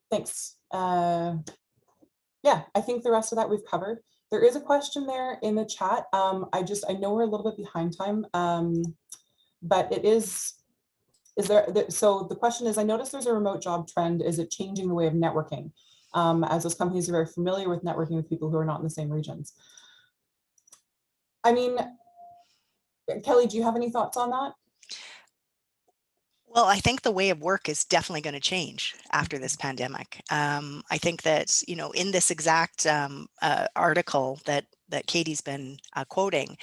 Thanks. Yeah, I think the rest of that we've covered. There is a question there in the chat. I know we're a little bit behind time, but it is there, so the question is, I noticed there's a remote job trend. Is it changing the way of networking? As those companies are very familiar with networking with people who are not in the same regions. I mean, Kelly, do you have any thoughts on that? Well, I think the way of work is definitely going to change after this pandemic. I think that, you know, in this exact article that Katie's been quoting,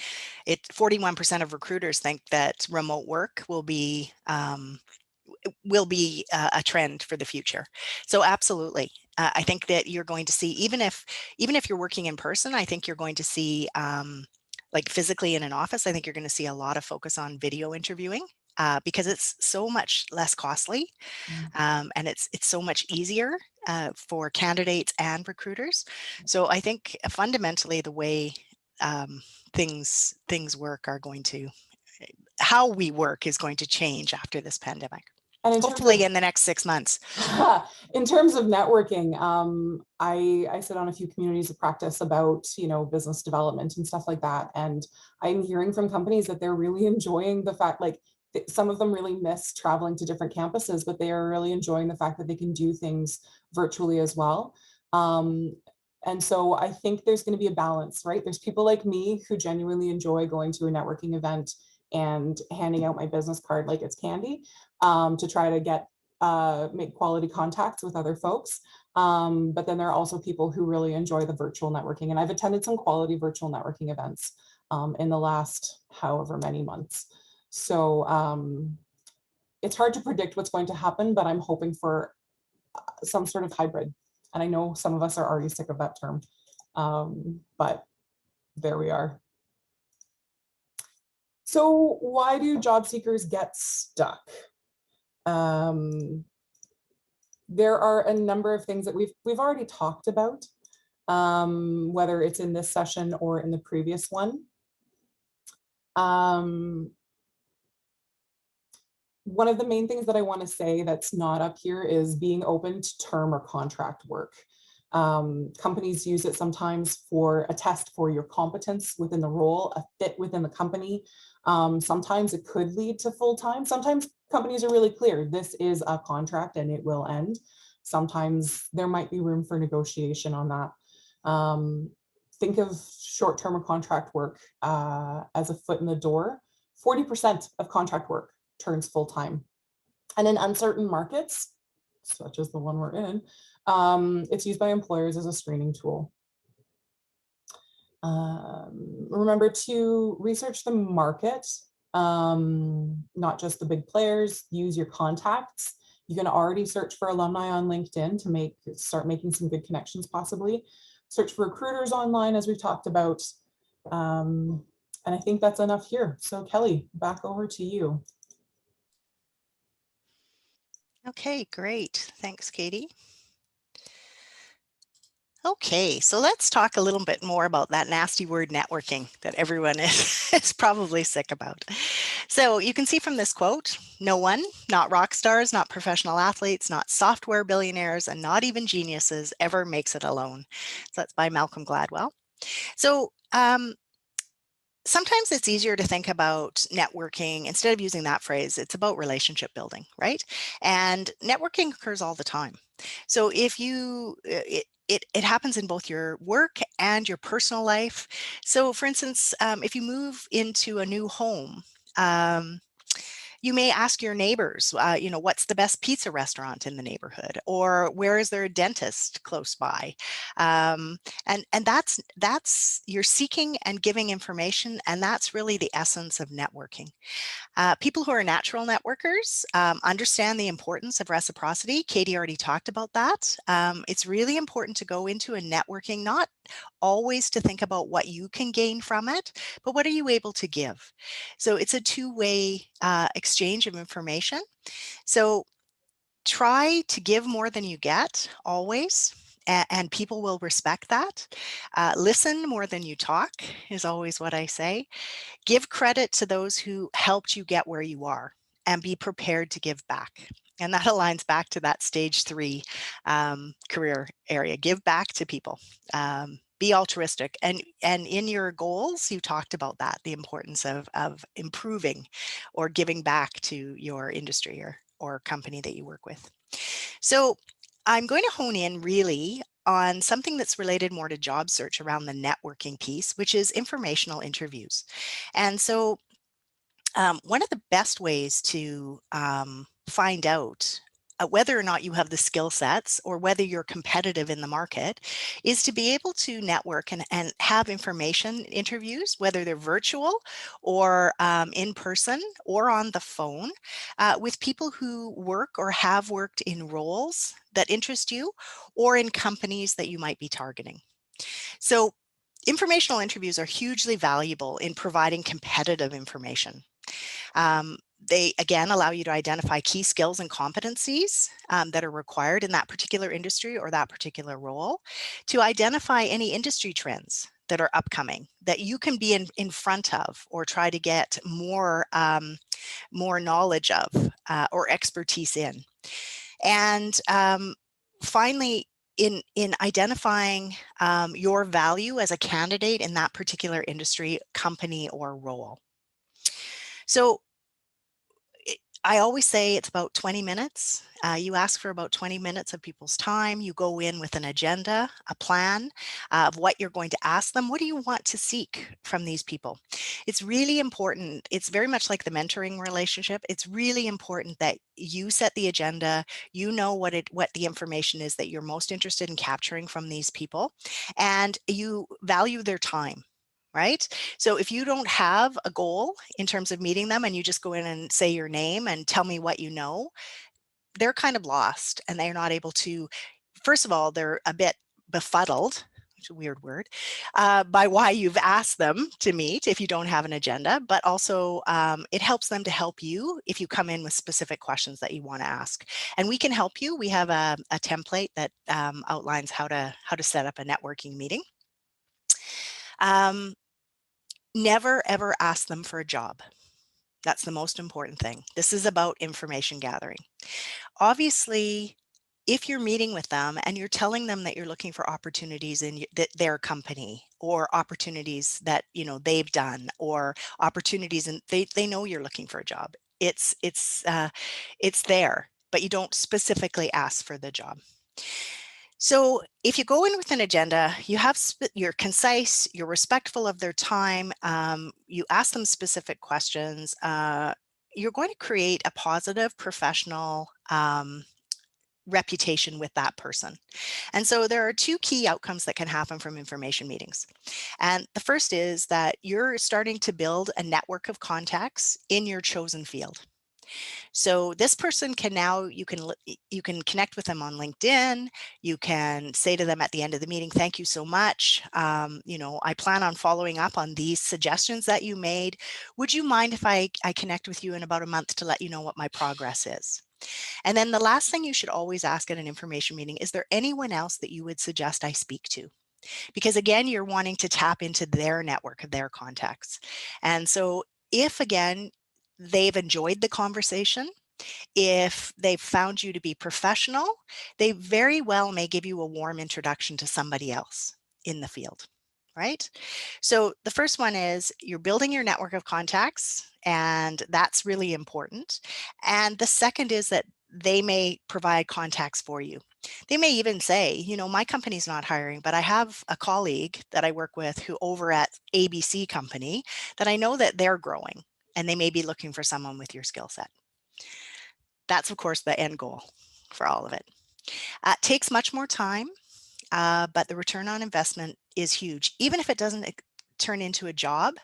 41% of recruiters think that remote work will be a trend for the future. So absolutely. I think that you're going to see, even if you're working in person, I think you're going to see like physically in an office, I think you're going to see a lot of focus on video interviewing. Because it's so much less costly, and it's so much easier for candidates and recruiters. So I think fundamentally the way things work are going to, how we work is going to change after this pandemic. And hopefully in the next 6 months. In terms of networking, I sit on a few communities of practice about, you know, business development and stuff like that. And I'm hearing from companies that they're really enjoying the fact, like, some of them really miss traveling to different campuses, but they are really enjoying the fact that they can do things virtually as well. And so I think there's going to be a balance, right? There's people like me who genuinely enjoy going to a networking event and handing out my business card like it's candy, to try to get make quality contacts with other folks. But then there are also people who really enjoy the virtual networking. And I've attended some quality virtual networking events in the last however many months. So it's hard to predict what's going to happen, but I'm hoping for some sort of hybrid. And I know some of us are already sick of that term, but there we are. So why do job seekers get stuck? There are a number of things that we've already talked about, whether it's in this session or in the previous one. One of the main things that I want to say that's not up here is being open to term or contract work. Companies use it sometimes for a test for your competence within the role, a fit within the company. Sometimes it could lead to full-time. Sometimes companies are really clear, this is a contract and it will end. Sometimes there might be room for negotiation on that. Think of short-term or contract work as a foot in the door. 40% of contract work turns full-time. And in uncertain markets, such as the one we're in, it's used by employers as a screening tool. Remember to research the market, not just the big players. Use your contacts. You can already search for alumni on LinkedIn to start making some good connections possibly. Search for recruiters online, as we've talked about. And I think that's enough here. So Kelly, back over to you. Okay, great. Thanks, Katie. Okay, so let's talk a little bit more about that nasty word networking that everyone is probably sick about. So you can see from this quote, no one, not rock stars, not professional athletes, not software billionaires, and not even geniuses ever makes it alone. So that's by Malcolm Gladwell. So sometimes it's easier to think about networking instead of using that phrase. It's about relationship building, right? And networking occurs all the time. So if you, it happens in both your work and your personal life. So for instance, if you move into a new home, you may ask your neighbors, what's the best pizza restaurant in the neighborhood, or where is there a dentist close by? And that's you're seeking and giving information, and that's really the essence of networking. People who are natural networkers understand the importance of reciprocity. Katie already talked about that. It's really important to go into a networking, not always to think about what you can gain from it, but what are you able to give? So it's a two-way exchange of information. So try to give more than you get always, and people will respect that. Listen more than you talk is always what I say. Give credit to those who helped you get where you are, and be prepared to give back. And that aligns back to that stage 3 career area. Give back to people. Be altruistic. And in your goals, you talked about that, the importance of improving or giving back to your industry or company that you work with. So I'm going to hone in really on something that's related more to job search around the networking piece, which is informational interviews. And so one of the best ways to find out whether or not you have the skill sets or whether you're competitive in the market is to be able to network and have information interviews, whether they're virtual or in person or on the phone, with people who work or have worked in roles that interest you or in companies that you might be targeting. So informational interviews are hugely valuable in providing competitive information. They, again, allow you to identify key skills and competencies that are required in that particular industry or that particular role, to identify any industry trends that are upcoming that you can be in front of or try to get more knowledge of or expertise in. And finally, in identifying your value as a candidate in that particular industry, company, or role. So I always say it's about 20 minutes. You ask for about 20 minutes of people's time. You go in with an agenda, a plan of what you're going to ask them. What do you want to seek from these people? It's really important. It's very much like the mentoring relationship. It's really important that you set the agenda. You know what the information is that you're most interested in capturing from these people, and you value their time. Right? So if you don't have a goal in terms of meeting them and you just go in and say your name and tell me what you know, they're kind of lost, and they're not able to, first of all, they're a bit befuddled, which is a weird word, by why you've asked them to meet if you don't have an agenda, but also it helps them to help you if you come in with specific questions that you want to ask. And we can help you. We have a template that outlines how to set up a networking meeting. Never, ever ask them for a job. That's the most important thing. This is about information gathering. Obviously, if you're meeting with them and you're telling them that you're looking for opportunities in their company, or opportunities that they've done, or opportunities, and they know you're looking for a job, it's there, but you don't specifically ask for the job. So if you go in with an agenda, you're concise, you're respectful of their time, you ask them specific questions, you're going to create a positive professional reputation with that person. And so there are two key outcomes that can happen from information meetings. And the first is that you're starting to build a network of contacts in your chosen field. So this person can now, you can connect with them on LinkedIn. You can say to them at the end of the meeting, thank you so much. I plan on following up on these suggestions that you made. Would you mind if I connect with you in about a month to let you know what my progress is? And then the last thing you should always ask at an information meeting, is there anyone else that you would suggest I speak to? Because again, you're wanting to tap into their network of their contacts. And so if again, they've enjoyed the conversation, if they've found you to be professional, they very well may give you a warm introduction to somebody else in the field, right? So the first one is you're building your network of contacts, and that's really important. And the second is that they may provide contacts for you. They may even say, my company's not hiring, but I have a colleague that I work with who over at ABC company that I know that they're growing, and they may be looking for someone with your skill set. That's, of course, the end goal for all of it. It takes much more time, but the return on investment is huge. Even if it doesn't turn into a job,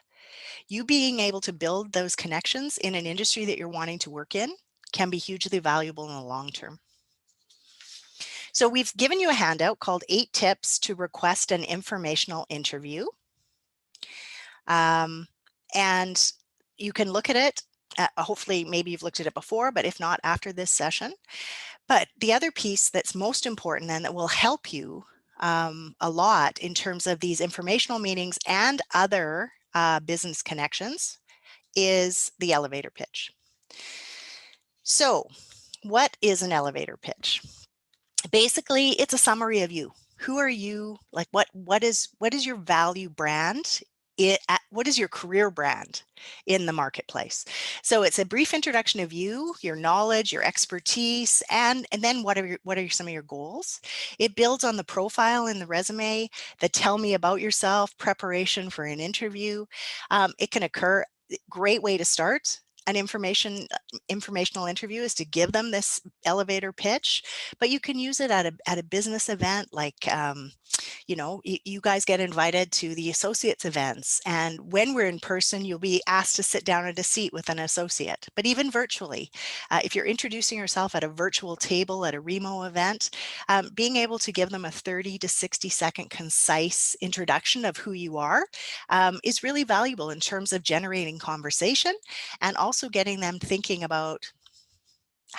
you being able to build those connections in an industry that you're wanting to work in can be hugely valuable in the long term. So we've given you a handout called 8 Tips to Request an Informational Interview. And you can look at it. Hopefully, maybe you've looked at it before, but if not, after this session. But the other piece that's most important and that will help you a lot in terms of these informational meetings and other business connections is the elevator pitch. So what is an elevator pitch? Basically, it's a summary of you. Who are you? Like what is your value brand? What is your career brand in the marketplace? So it's a brief introduction of you, your knowledge, your expertise, and then what are some of your goals? It builds on the profile in the resume, the tell me about yourself, preparation for an interview. It can occur. Great way to start an informational interview is to give them this elevator pitch, but you can use it at a business event like you guys get invited to the associates events, and when we're in person, you'll be asked to sit down at a seat with an associate. But even virtually, if you're introducing yourself at a virtual table at a Remo event, being able to give them a 30 to 60 second concise introduction of who you are is really valuable in terms of generating conversation and also getting them thinking about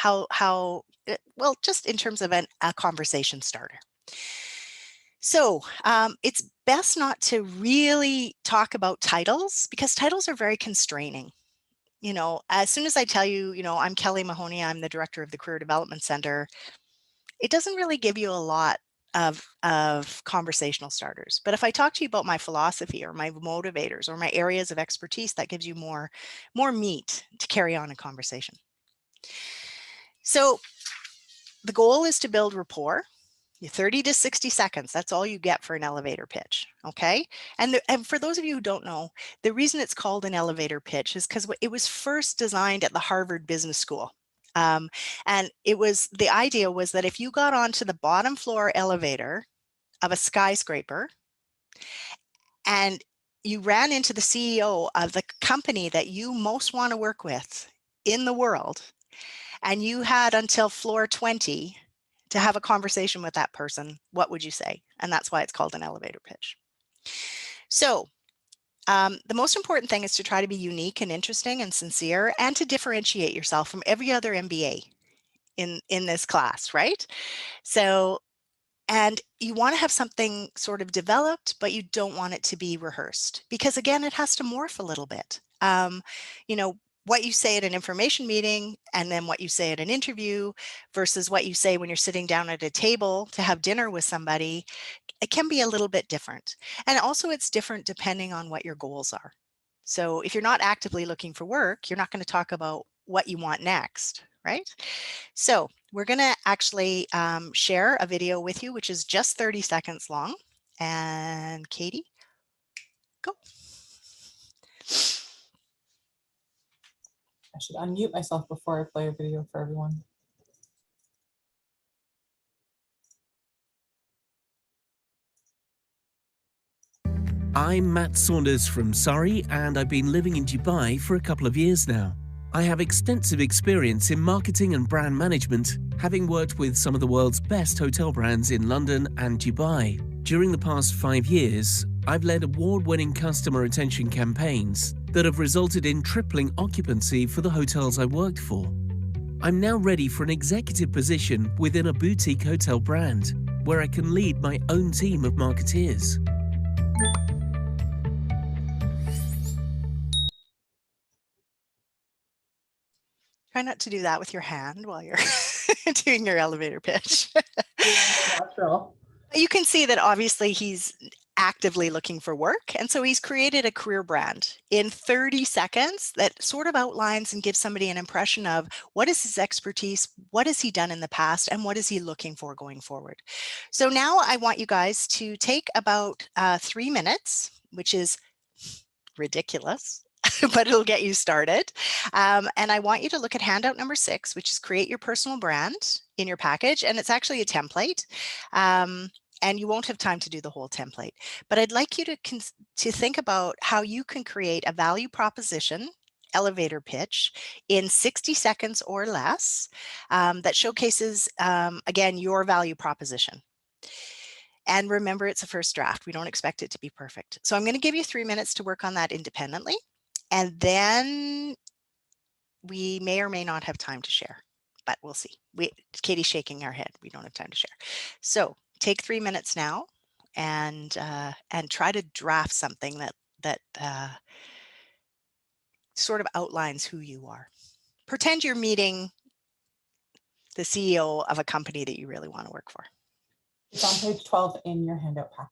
well, just in terms of a conversation starter. So it's best not to really talk about titles because titles are very constraining. As soon as I tell you, I'm Kelly Mahoney, I'm the director of the Career Development Center, it doesn't really give you a lot of conversational starters. But if I talk to you about my philosophy or my motivators or my areas of expertise, that gives you more meat to carry on a conversation. So the goal is to build rapport. 30 to 60 seconds, that's all you get for an elevator pitch, okay? And for those of you who don't know, the reason it's called an elevator pitch is because it was first designed at the Harvard Business School. And the idea was that if you got onto the bottom floor elevator of a skyscraper and you ran into the CEO of the company that you most want to work with in the world, and you had until floor 20 to have a conversation with that person, what would you say? And that's why it's called an elevator pitch. So the most important thing is to try to be unique and interesting and sincere and to differentiate yourself from every other MBA in this class, right? So, and you want to have something sort of developed, but you don't want it to be rehearsed because again, it has to morph a little bit. What you say at an information meeting and then what you say at an interview versus what you say when you're sitting down at a table to have dinner with somebody, it can be a little bit different. And also it's different depending on what your goals are. So if you're not actively looking for work, you're not going to talk about what you want next, right? So we're going to actually share a video with you, which is just 30 seconds long. And Katie, go. I should unmute myself before I play a video for everyone. I'm Matt Saunders from Surrey, and I've been living in Dubai for a couple of years now. I have extensive experience in marketing and brand management, having worked with some of the world's best hotel brands in London and Dubai. During the past 5 years, I've led award-winning customer retention campaigns that have resulted in tripling occupancy for the hotels I worked for. I'm now ready for an executive position within a boutique hotel brand, where I can lead my own team of marketeers. Try not to do that with your hand while you're doing your elevator pitch. Natural. You can see that obviously he's actively looking for work. And so he's created a career brand in 30 seconds that sort of outlines and gives somebody an impression of what is his expertise, what has he done in the past, and what is he looking for going forward. So now I want you guys to take about 3 minutes, which is ridiculous, but it'll get you started. And I want you to look at handout number 6, which is create your personal brand in your package. And it's actually a template. And you won't have time to do the whole template, but I'd like you to think about how you can create a value proposition elevator pitch in 60 seconds or less that showcases, again, your value proposition. And remember, it's a first draft. We don't expect it to be perfect. So I'm going to give you 3 minutes to work on that independently. And then we may or may not have time to share, but we'll see. Katie's shaking her head. We don't have time to share. So take 3 minutes now and try to draft something that sort of outlines who you are. Pretend you're meeting the CEO of a company that you really want to work for. It's on page 12 in your handout pack.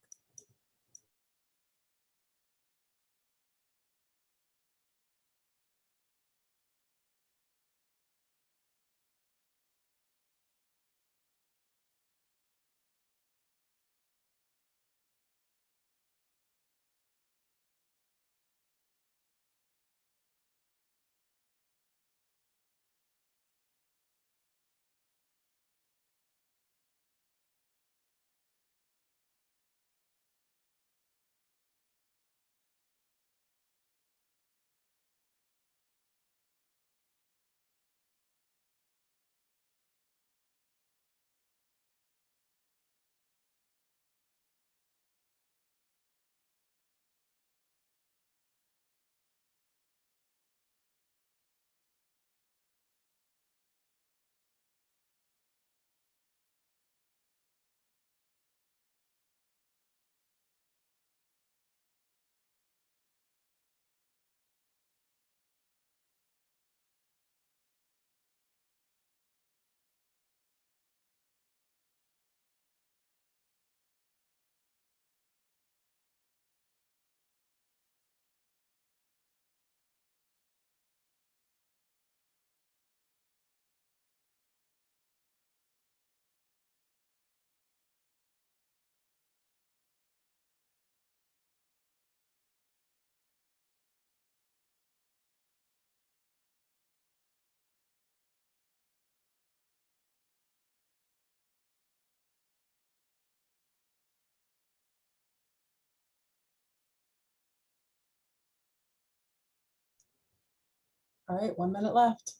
All right, 1 minute left.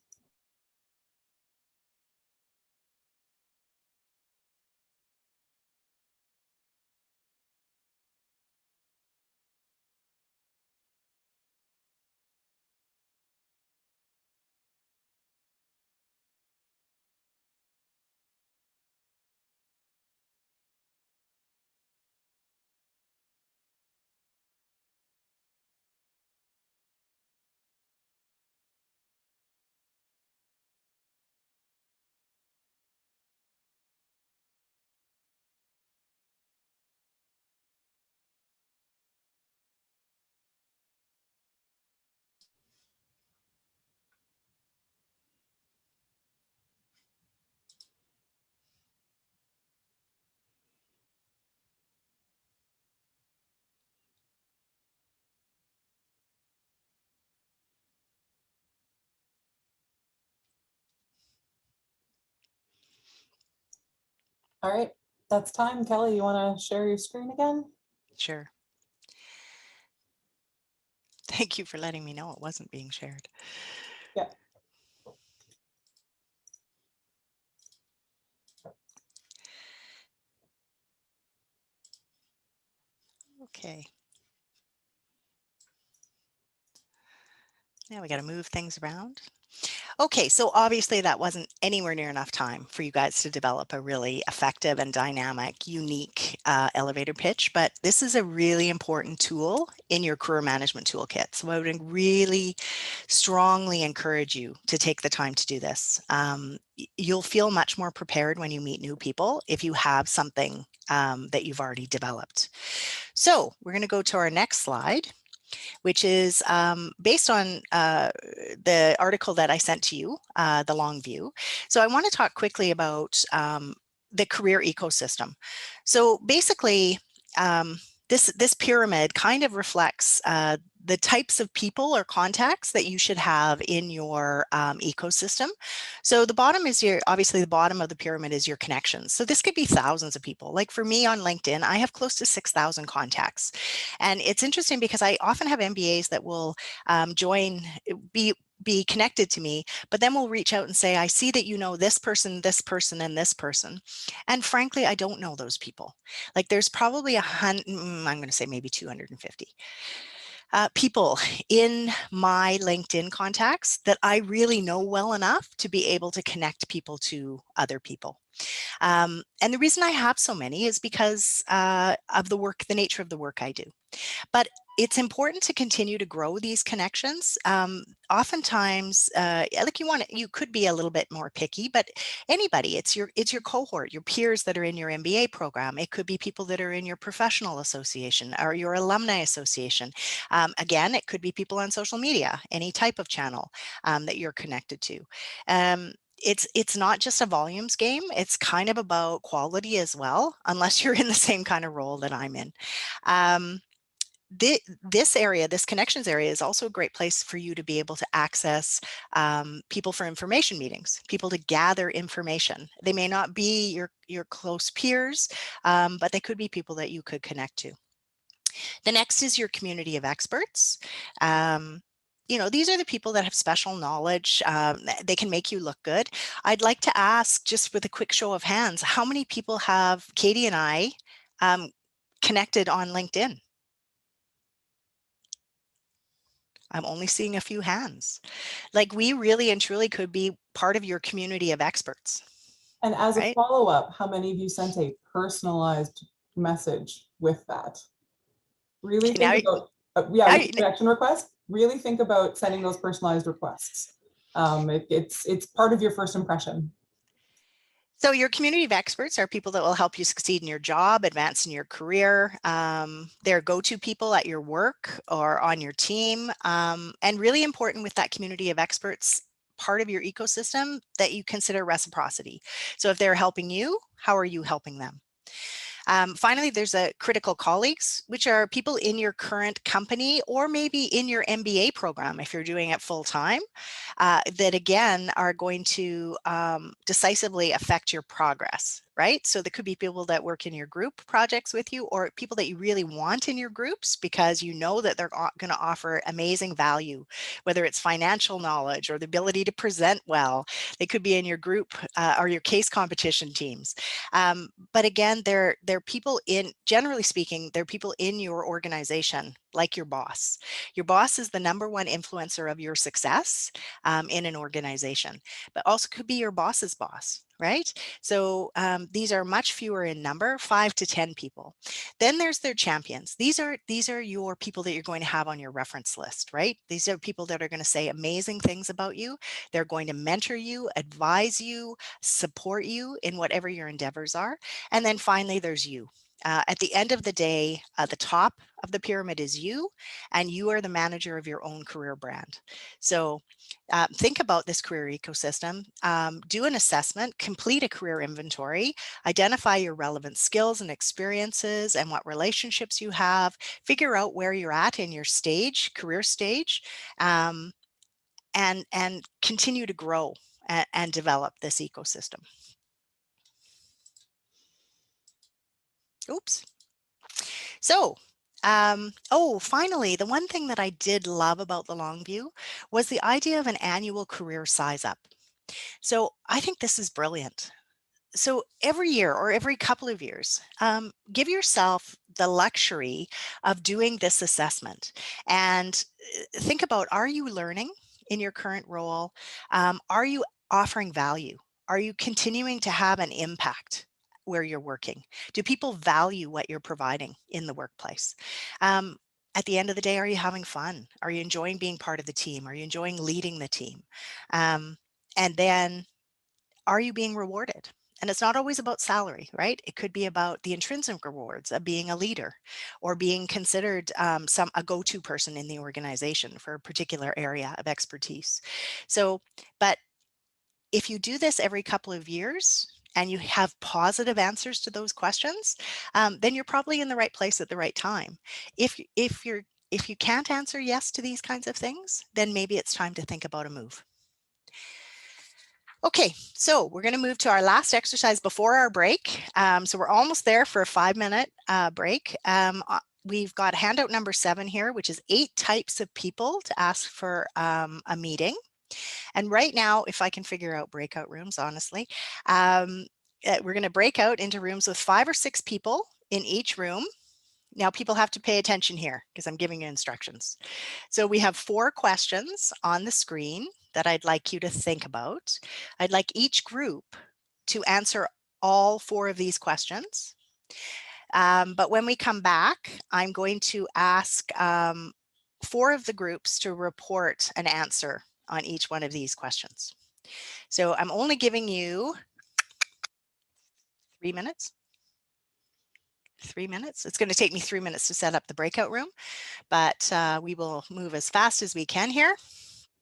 All right, that's time. Kelly, you want to share your screen again? Sure. Thank you for letting me know it wasn't being shared. Yeah. Okay. Now we got to move things around. Okay, so obviously that wasn't anywhere near enough time for you guys to develop a really effective and dynamic, unique elevator pitch, but this is a really important tool in your career management toolkit. So I would really strongly encourage you to take the time to do this. You'll feel much more prepared when you meet new people if you have something that you've already developed. So we're going to go to our next slide, which is based on the article that I sent to you, the long view. So I want to talk quickly about the career ecosystem. So basically, this pyramid kind of reflects the types of people or contacts that you should have in your ecosystem. So the bottom is obviously the bottom of the pyramid is your connections. So this could be thousands of people. Like for me on LinkedIn, I have close to 6,000 contacts. And it's interesting because I often have MBAs that will be connected to me, but then we'll reach out and say, I see that you know this person, and this person. And frankly, I don't know those people. Like there's probably I'm going to say maybe 250 people in my LinkedIn contacts that I really know well enough to be able to connect people to other people. And the reason I have so many is because of the nature of the work I do. But it's important to continue to grow these connections. Oftentimes, like you could be a little bit more picky, but anybody, it's your cohort, your peers that are in your MBA program. It could be people that are in your professional association or your alumni association. Again, it could be people on social media, any type of channel that you're connected to. It's not just a volumes game. It's kind of about quality as well, unless you're in the same kind of role that I'm in. This connections area is also a great place for you to be able to access people for information meetings, people to gather information. They may not be your close peers, but they could be people that you could connect to. The next is your community of experts. These are the people that have special knowledge. They can make you look good. I'd like to ask, just with a quick show of hands, how many people have Katie and I connected on LinkedIn? I'm only seeing a few hands. Like we really and truly could be part of your community of experts. And as a right? follow-up, how many of you sent a personalized message with that? Really Okay, think about, with now the connection request, really think about sending those personalized requests. It's part of your first impression. So your community of experts are people that will help you succeed in your job, advance in your career. They're go-to people at your work or on your team. And really important with that community of experts, part of your ecosystem, that you consider reciprocity. So if they're helping you, how are you helping them? Finally, there's a critical colleagues, which are people in your current company or maybe in your MBA program if you're doing it full time, that again are going to decisively affect your progress, right? So there could be people that work in your group projects with you, or people that you really want in your groups because you know that they're going to offer amazing value, whether it's financial knowledge or the ability to present well. They could be in your group or your case competition teams. But again, they're people generally speaking, they're people in your organization, like your boss. Your boss is the #1 influencer of your success in an organization, but also could be your boss's boss, right? So these are much fewer in number, 5 to 10 people. Then there's their champions. These are your people that you're going to have on your reference list, right? These are people that are going to say amazing things about you. They're going to mentor you, advise you, support you in whatever your endeavors are. And then finally, there's you. At the end of the day, the top of the pyramid is you, and you are the manager of your own career brand. So think about this career ecosystem, do an assessment, complete a career inventory, identify your relevant skills and experiences and what relationships you have, figure out where you're at in your career stage, and continue to grow and develop this ecosystem. Oops. So, finally, the one thing that I did love about the long view was the idea of an annual career size up. So I think this is brilliant. So every year or every couple of years, give yourself the luxury of doing this assessment and think about, are you learning in your current role? Are you offering value? Are you continuing to have an impact where you're working? Do people value what you're providing in the workplace? At the end of the day, are you having fun? Are you enjoying being part of the team? Are you enjoying leading the team? And then, are you being rewarded? And it's not always about salary, right? It could be about the intrinsic rewards of being a leader or being considered a go-to person in the organization for a particular area of expertise. So, but if you do this every couple of years and you have positive answers to those questions, then you're probably in the right place at the right time. If you can't answer yes to these kinds of things, then maybe it's time to think about a move. Okay, so we're going to move to our last exercise before our break. So we're almost there for a 5-minute break. We've got handout number 7 here, which is 8 types of people to ask for a meeting. And right now, if I can figure out breakout rooms, honestly, we're going to break out into rooms with 5 or 6 people in each room. Now, people have to pay attention here because I'm giving you instructions. So we have 4 questions on the screen that I'd like you to think about. I'd like each group to answer all 4 of these questions. But when we come back, I'm going to ask 4 of the groups to report an answer on each one of these questions. So I'm only giving you 3 minutes. 3 minutes. It's going to take me 3 minutes to set up the breakout room, but we will move as fast as we can here.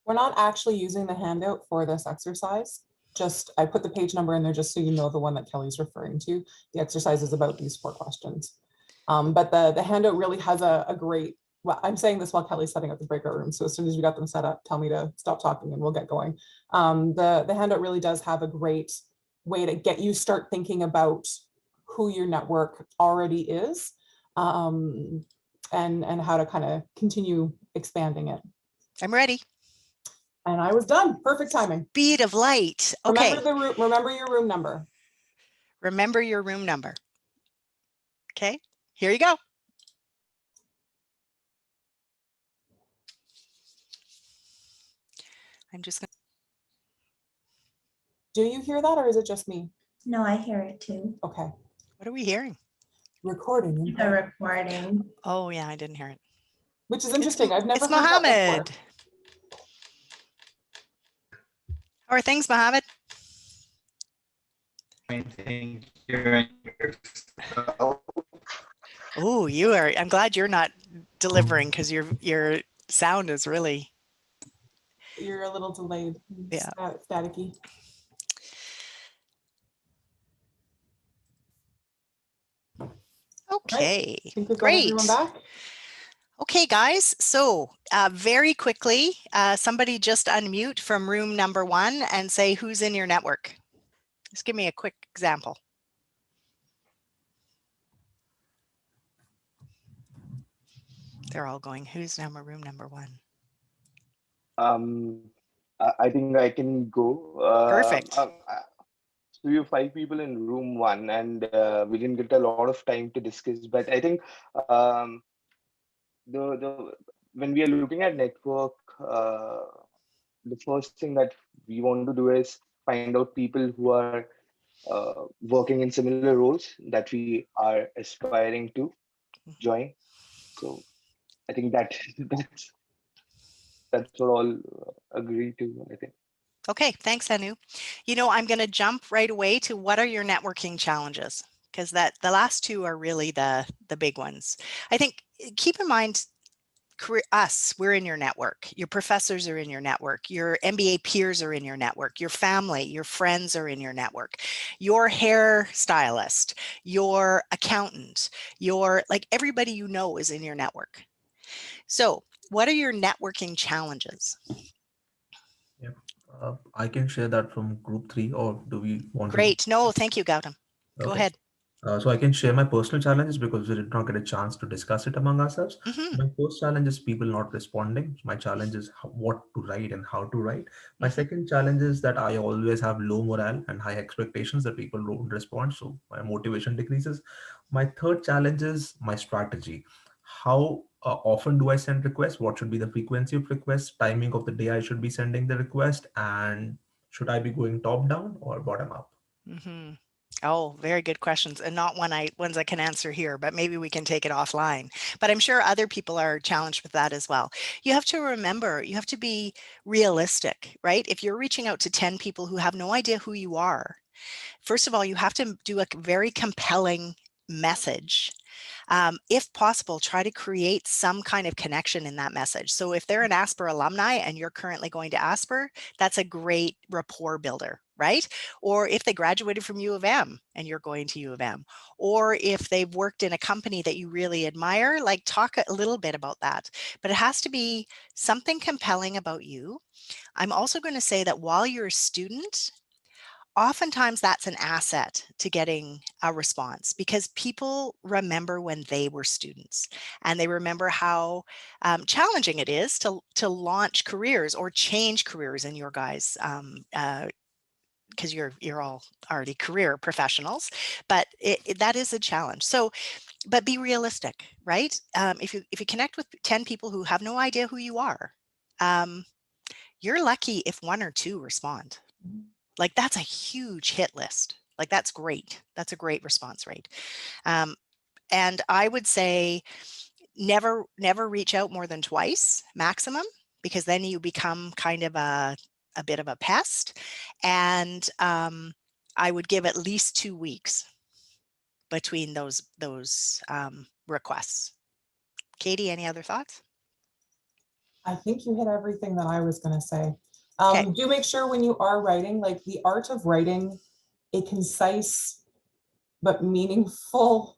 We're not actually using the handout for this exercise. Just, I put the page number in there just so you know the one that Kelly's referring to. The exercise is about these 4 questions. But the handout really has a great, well, I'm saying this while Kelly's setting up the breakout room. So as soon as we got them set up, tell me to stop talking and we'll get going. The handout really does have a great way to get you start thinking about who your network already is, and how to kind of continue expanding it. I'm ready. And I was done. Perfect timing. Speed of light. Okay. Remember your room number. Remember your room number. Okay, here you go. I'm just going to. Do you hear that or is it just me? No, I hear it too. Okay. What are we hearing? Recording. The recording. Oh yeah, I didn't hear it. Which is interesting. I've never It's heard that Mohammed. before. How are things, Mohammed? I think you're Oh, you are. I'm glad you're not delivering because your sound is really. You're a little delayed. Yeah. Staticky. Okay, I think we've got great. everyone back. Okay, guys, so very quickly, somebody just unmute from room number 1 and say who's in your network. Just give me a quick example. They're all going, who's room number 1? I think I can go. Perfect. So we have 5 people in room 1 and we didn't get a lot of time to discuss, but I think when we are looking at network, the first thing that we want to do is find out people who are working in similar roles that we are aspiring to join. So I think that's what all agree to, I think. Okay, thanks, Anu. You know, I'm going to jump right away to what are your networking challenges? Because the last 2 are really the big ones. I think keep in mind, we're in your network. Your professors are in your network. Your MBA peers are in your network. Your family, your friends are in your network. Your hairstylist, your accountant, everybody you know is in your network. So what are your networking challenges? I can share that from group 3, or do we want Great. No, thank you, Gautam. Go ahead. So I can share my personal challenges because we did not get a chance to discuss it among ourselves. Hmm. My first challenge is people not responding. My challenge is what to write and how to write. My Hmm. second challenge is that I always have low morale and high expectations that people don't respond. So my motivation decreases. My third challenge is my strategy. How often do I send requests? What should be the frequency of requests? Timing of the day I should be sending the request? And should I be going top down or bottom up? Hmm. Oh, very good questions, and not ones I can answer here, but maybe we can take it offline. But I'm sure other people are challenged with that as well. You have to remember, you have to be realistic, right? If you're reaching out to 10 people who have no idea who you are, first of all, you have to do a very compelling message. If possible, try to create some kind of connection in that message. So if they're an Asper alumni and you're currently going to Asper, that's a great rapport builder, right? Or if they graduated from U of M and you're going to U of M, or if they've worked in a company that you really admire, like talk a little bit about that. But it has to be something compelling about you. I'm also going to say that while you're a student, oftentimes that's an asset to getting a response because people remember when they were students and they remember how challenging it is to launch careers or change careers in your guys because you're all already career professionals, but that is a challenge. So but be realistic, right? If you connect with 10 people who have no idea who you are, um, you're lucky if one or two respond. Like, that's a huge hit list. Like, that's great. That's a great response rate. Um, and I would say never reach out more than twice maximum, because then you become kind of a bit of a pest. And I would give at least 2 weeks between those requests. Katie, any other thoughts? I think you hit everything that I was going to say. Okay. Do make sure when you are writing, like the art of writing a concise but meaningful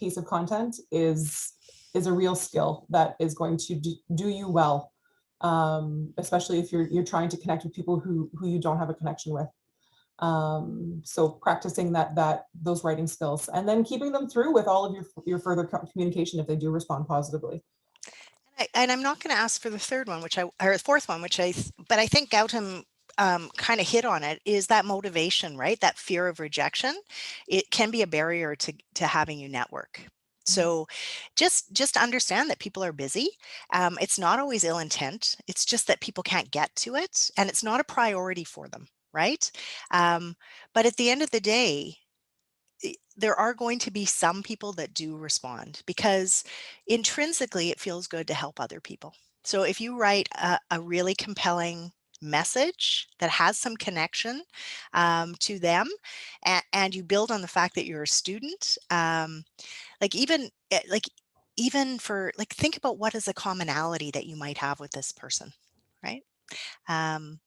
piece of content is a real skill that is going to do you well, especially if you're trying to connect with people who you don't have a connection with. So practicing those writing skills and then keeping them through with all of your further communication if they do respond positively. And I'm not going to ask for the third one, or the fourth one, but I think Gautam kind of hit on it, is that motivation, right? That fear of rejection. It can be a barrier to having you network. So just understand that people are busy. It's not always ill intent. It's just that people can't get to it, and it's not a priority for them, right? But at the end of the day, there are going to be some people that do respond because intrinsically it feels good to help other people. So if you write a really compelling message that has some connection to them, and you build on the fact that you're a student, like even like even for like think about what is a commonality that you might have with this person, right? Um,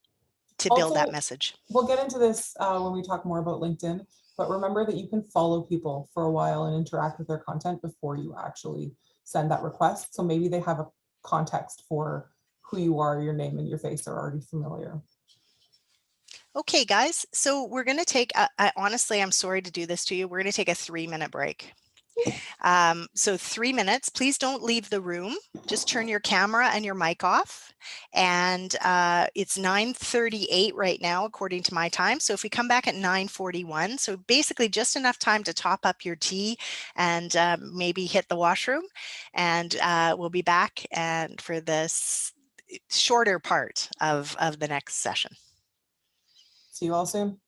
to build that Also, message. we'll get into this when we talk more about LinkedIn, but remember that you can follow people for a while and interact with their content before you actually send that request. So maybe they have a context for who you are, your name and your face are already familiar. Okay, guys, so we're going to take, honestly, I'm sorry to do this to you. We're going to take a 3-minute break. So 3 minutes, please don't leave the room. Just turn your camera and your mic off. And it's 9:38 right now, according to my time. So if we come back at 9:41, so basically just enough time to top up your tea and maybe hit the washroom. And we'll be back and for this shorter part of the next session. See you all soon.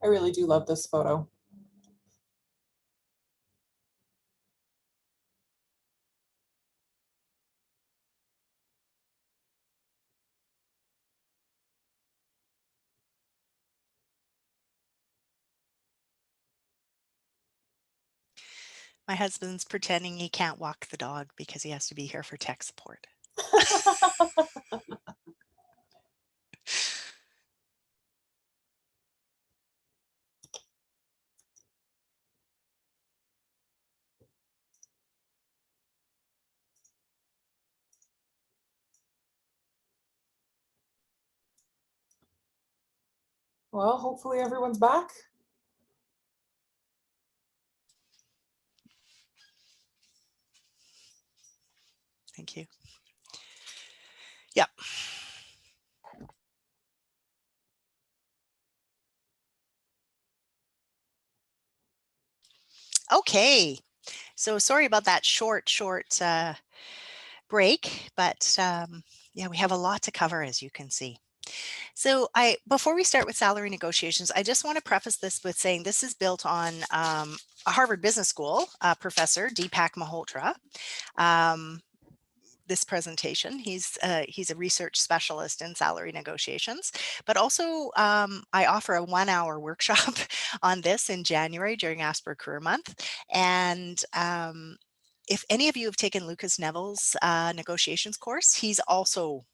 I really do love this photo. My husband's pretending he can't walk the dog because he has to be here for tech support. Well, hopefully everyone's back. Thank you. Yep. Okay. So sorry about that short break, but yeah, we have a lot to cover, as you can see. So before we start with salary negotiations, I just want to preface this with saying this is built on a Harvard Business School professor, Deepak Malhotra. This presentation. He's a research specialist in salary negotiations, but also I offer a 1-hour workshop on this in January during Asper Career Month. And if any of you have taken Lucas Neville's negotiations course, he's also,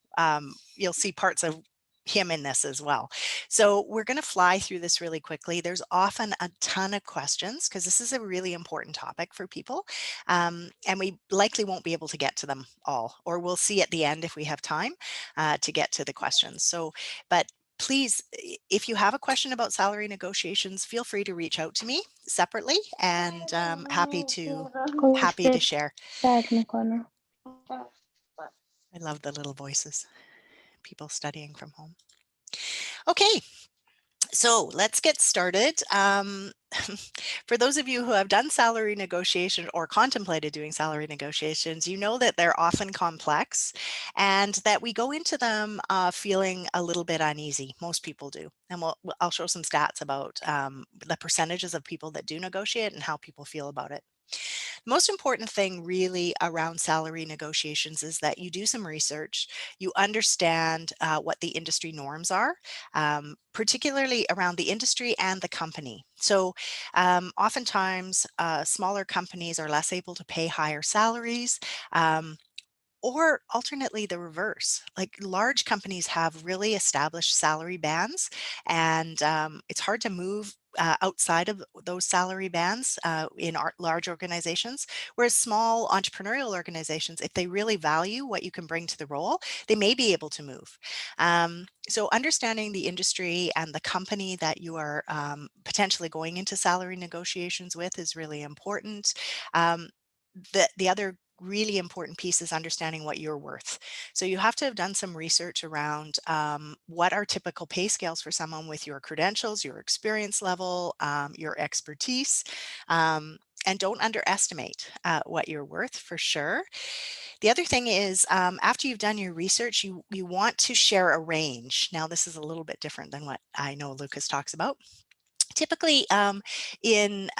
you'll see parts of him in this as well. So we're going to fly through this really quickly. There's often a ton of questions because this is a really important topic for people. And we likely won't be able to get to them all, or we'll see at the end if we have time to get to the questions. So, but please, if you have a question about salary negotiations, feel free to reach out to me separately, and happy to share. I love the little voices, people studying from home. Okay, so let's get started. For those of you who have done salary negotiation or contemplated doing salary negotiations, you know that they're often complex and that we go into them feeling a little bit uneasy. Most people do. And I'll show some stats about the percentages of people that do negotiate and how people feel about it. The most important thing really around salary negotiations is that you do some research, you understand what the industry norms are, particularly around the industry and the company. So oftentimes smaller companies are less able to pay higher salaries. Or alternately, the reverse. Like large companies have really established salary bands, and it's hard to move outside of those salary bands in large organizations. Whereas small entrepreneurial organizations, if they really value what you can bring to the role, they may be able to move. So understanding the industry and the company that you are potentially going into salary negotiations with is really important. The other really important piece is understanding what you're worth. So you have to have done some research around what are typical pay scales for someone with your credentials, your experience level, your expertise, and don't underestimate what you're worth for sure. The other thing is after you've done your research, you want to share a range. Now, this is a little bit different than what I know Lucas talks about. Typically in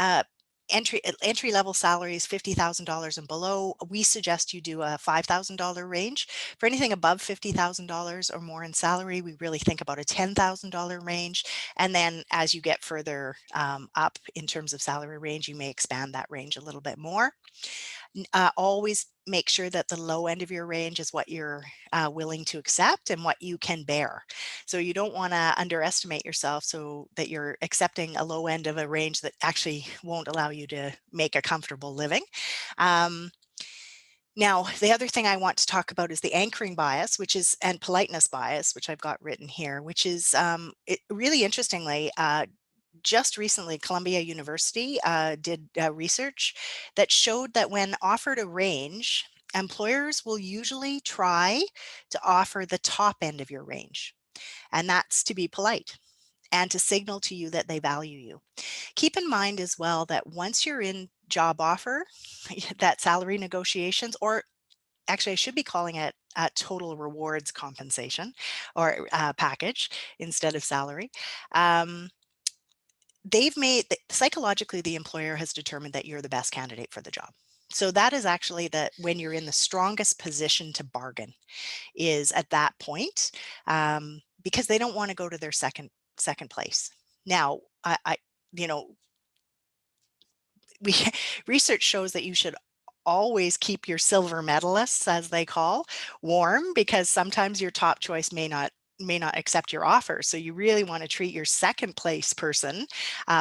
entry level salaries, $50,000 and below, we suggest you do a $5,000 range. For anything above $50,000 or more in salary, we really think about a $10,000 range. And then as you get further up in terms of salary range, you may expand that range a little bit more. Always make sure that the low end of your range is what you're willing to accept and what you can bear. So you don't want to underestimate yourself so that you're accepting a low end of a range that actually won't allow you to make a comfortable living. Now, the other thing I want to talk about is the anchoring bias, and politeness bias, which I've got written here, which is really interestingly, just recently, Columbia University did research that showed that when offered a range, employers will usually try to offer the top end of your range. And that's to be polite and to signal to you that they value you. Keep in mind as well that once you're in job offer, that salary negotiations, or actually I should be calling it total rewards compensation or package instead of salary. they've made psychologically, the employer has determined that you're the best candidate for the job. So that is actually when you're in the strongest position to bargain is at that point, because they don't want to go to their second place. Now, I you know, we research shows that you should always keep your silver medalists, as they call, warm, because sometimes your top choice may not accept your offer. So you really want to treat your second place person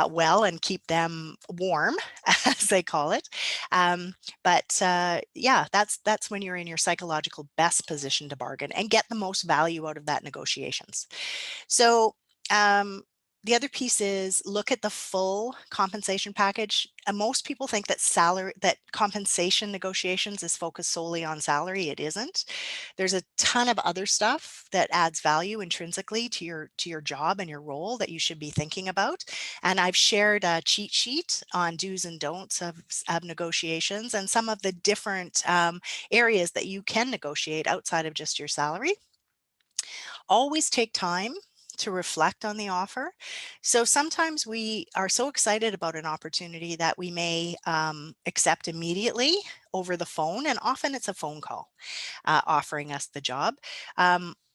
well and keep them warm, as they call it. Yeah, that's when you're in your psychological best position to bargain and get the most value out of that negotiations. So the other piece is look at the full compensation package. Most people think that compensation negotiations is focused solely on salary. It isn't. There's a ton of other stuff that adds value intrinsically to your job and your role that you should be thinking about. And I've shared a cheat sheet on do's and don'ts of negotiations and some of the different areas that you can negotiate outside of just your salary. Always take time to reflect on the offer. So sometimes we are so excited about an opportunity that we may accept immediately over the phone, and often it's a phone call offering us the job.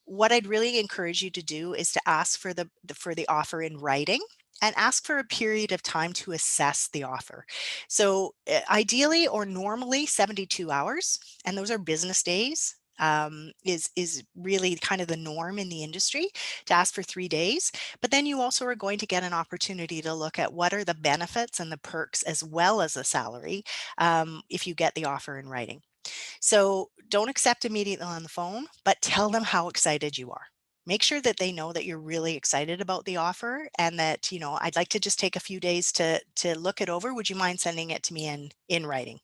What I'd really encourage you to do is to ask for the offer in writing and ask for a period of time to assess the offer. So ideally or normally 72 hours, and those are business days. Is really kind of the norm in the industry to ask for 3 days. But then you also are going to get an opportunity to look at what are the benefits and the perks as well as the salary if you get the offer in writing. So don't accept immediately on the phone, but tell them how excited you are. Make sure that they know that you're really excited about the offer and that, I'd like to just take a few days to look it over. Would you mind sending it to me in writing?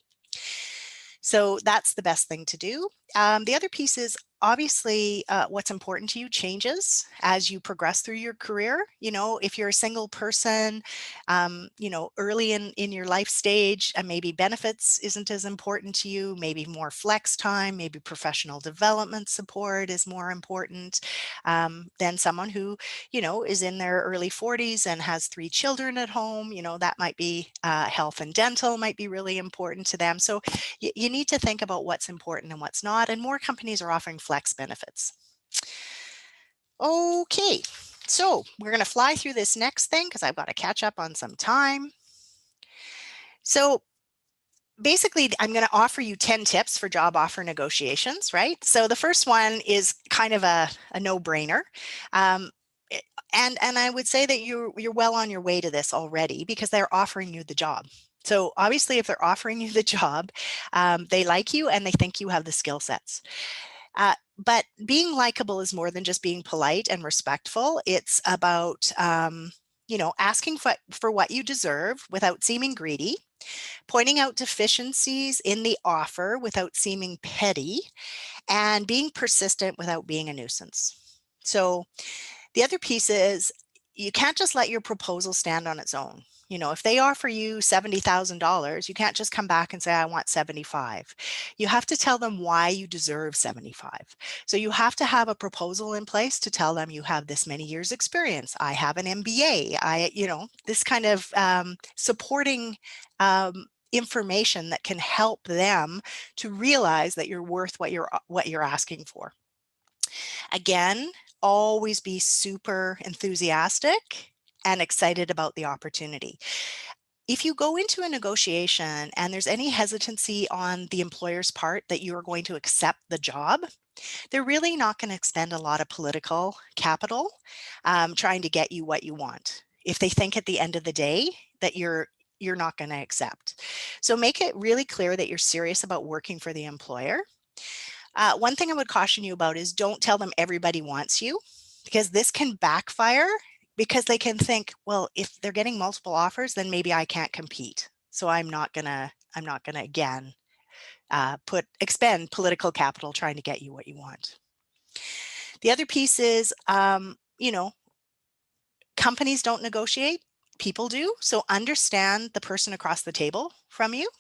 So that's the best thing to do. The other piece is obviously what's important to you changes as you progress through your career. If you're a single person, early in your life stage, maybe benefits isn't as important to you, maybe more flex time, maybe professional development support is more important than someone who, is in their early 40s and has 3 children at home. That might be health and dental might be really important to them. So you need to think about what's important and what's not, and more companies are offering flex benefits. Okay, so we're going to fly through this next thing because I've got to catch up on some time. So basically, I'm going to offer you 10 tips for job offer negotiations, right? So the first one is kind of a no-brainer. And I would say that you're well on your way to this already because they're offering you the job. So obviously, if they're offering you the job, they like you and they think you have the skill sets. But being likable is more than just being polite and respectful. It's about, asking for what you deserve without seeming greedy, pointing out deficiencies in the offer without seeming petty, and being persistent without being a nuisance. So the other piece is you can't just let your proposal stand on its own. If they offer you $70,000, you can't just come back and say, I want 75. You have to tell them why you deserve 75. So you have to have a proposal in place to tell them you have this many years experience. I have an MBA. This kind of supporting information that can help them to realize that you're worth what you're asking for. Again, always be super enthusiastic and excited about the opportunity. If you go into a negotiation and there's any hesitancy on the employer's part that you are going to accept the job, they're really not going to expend a lot of political capital trying to get you what you want if they think at the end of the day that you're not going to accept. So make it really clear that you're serious about working for the employer. One thing I would caution you about is don't tell them everybody wants you, because this can backfire because they can think, well, if they're getting multiple offers, then maybe I can't compete. So I'm not gonna again expend political capital trying to get you what you want. The other piece is, companies don't negotiate, people do. So understand the person across the table from you.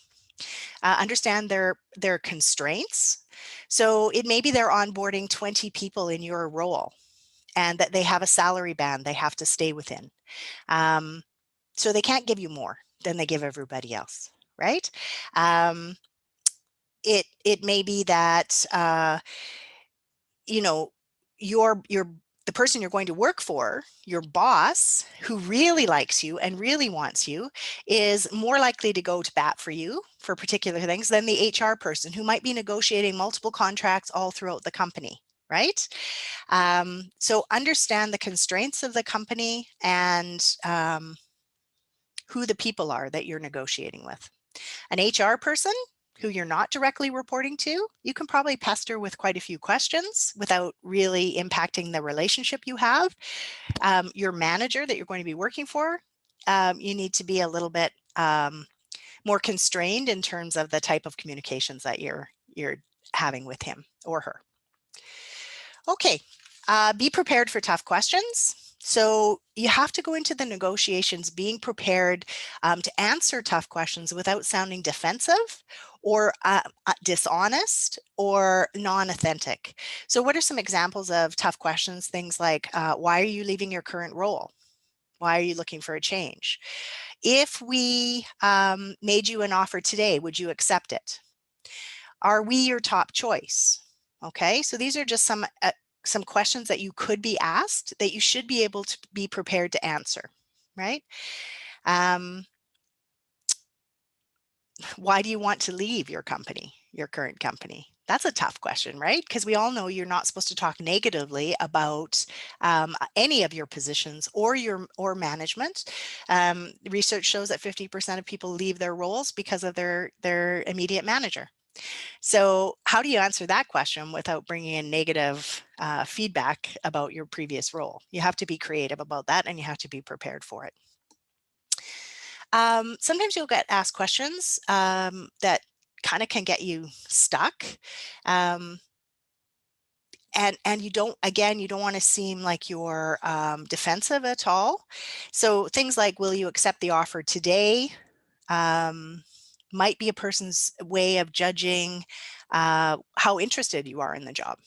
Understand their constraints. So it may be they're onboarding 20 people in your role and that they have a salary band they have to stay within. So they can't give you more than they give everybody else, right? It may be that you know, the person you're going to work for, your boss, who really likes you and really wants you, is more likely to go to bat for you for particular things than the HR person who might be negotiating multiple contracts all throughout the company, right? So understand the constraints of the company and who the people are that you're negotiating with. An HR person who you're not directly reporting to, you can probably pester with quite a few questions without really impacting the relationship you have. Your manager that you're going to be working for, you need to be a little bit more constrained in terms of the type of communications that you're having with him or her. Okay, be prepared for tough questions. So you have to go into the negotiations being prepared to answer tough questions without sounding defensive or dishonest or non-authentic. So what are some examples of tough questions? Things like, why are you leaving your current role? Why are you looking for a change? If we made you an offer today, would you accept it? Are we your top choice? Okay, so these are just some questions that you could be asked that you should be able to be prepared to answer, right? Why do you want to leave your company, your current company? That's a tough question, right? Because we all know you're not supposed to talk negatively about any of your positions or management. Research shows that 50% of people leave their roles because of their immediate manager. So how do you answer that question without bringing in negative feedback about your previous role? You have to be creative about that and you have to be prepared for it. Sometimes you'll get asked questions that kind of can get you stuck. And you don't want to seem like you're defensive at all. So things like, will you accept the offer today? Might be a person's way of judging how interested you are in the job,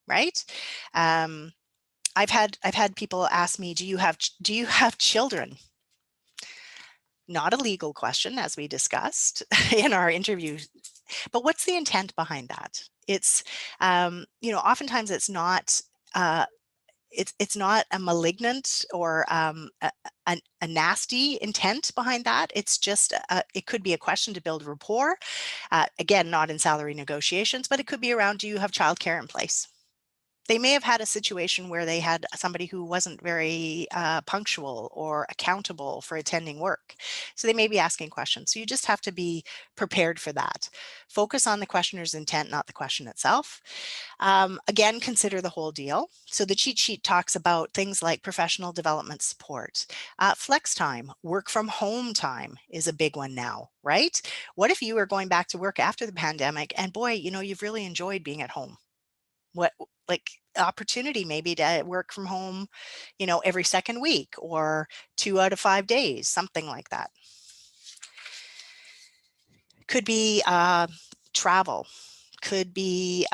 right? I've had people ask me, do you have children? Not a legal question, as we discussed in our interview, but what's the intent behind that? It's oftentimes it's not it's not a malignant or a nasty intent behind that. It's just it could be a question to build rapport. Again, not in salary negotiations, but it could be around, do you have childcare in place? They may have had a situation where they had somebody who wasn't very punctual or accountable for attending work. So they may be asking questions. So you just have to be prepared for that. Focus on the questioner's intent, not the question itself. Again, consider the whole deal. So the cheat sheet talks about things like professional development support, flex time, work from home time is a big one now, right? What if you were going back to work after the pandemic and boy, you've really enjoyed being at home? What, like, opportunity maybe to work from home, every second week or 2 out of 5 days, something like that. Could be travel, could be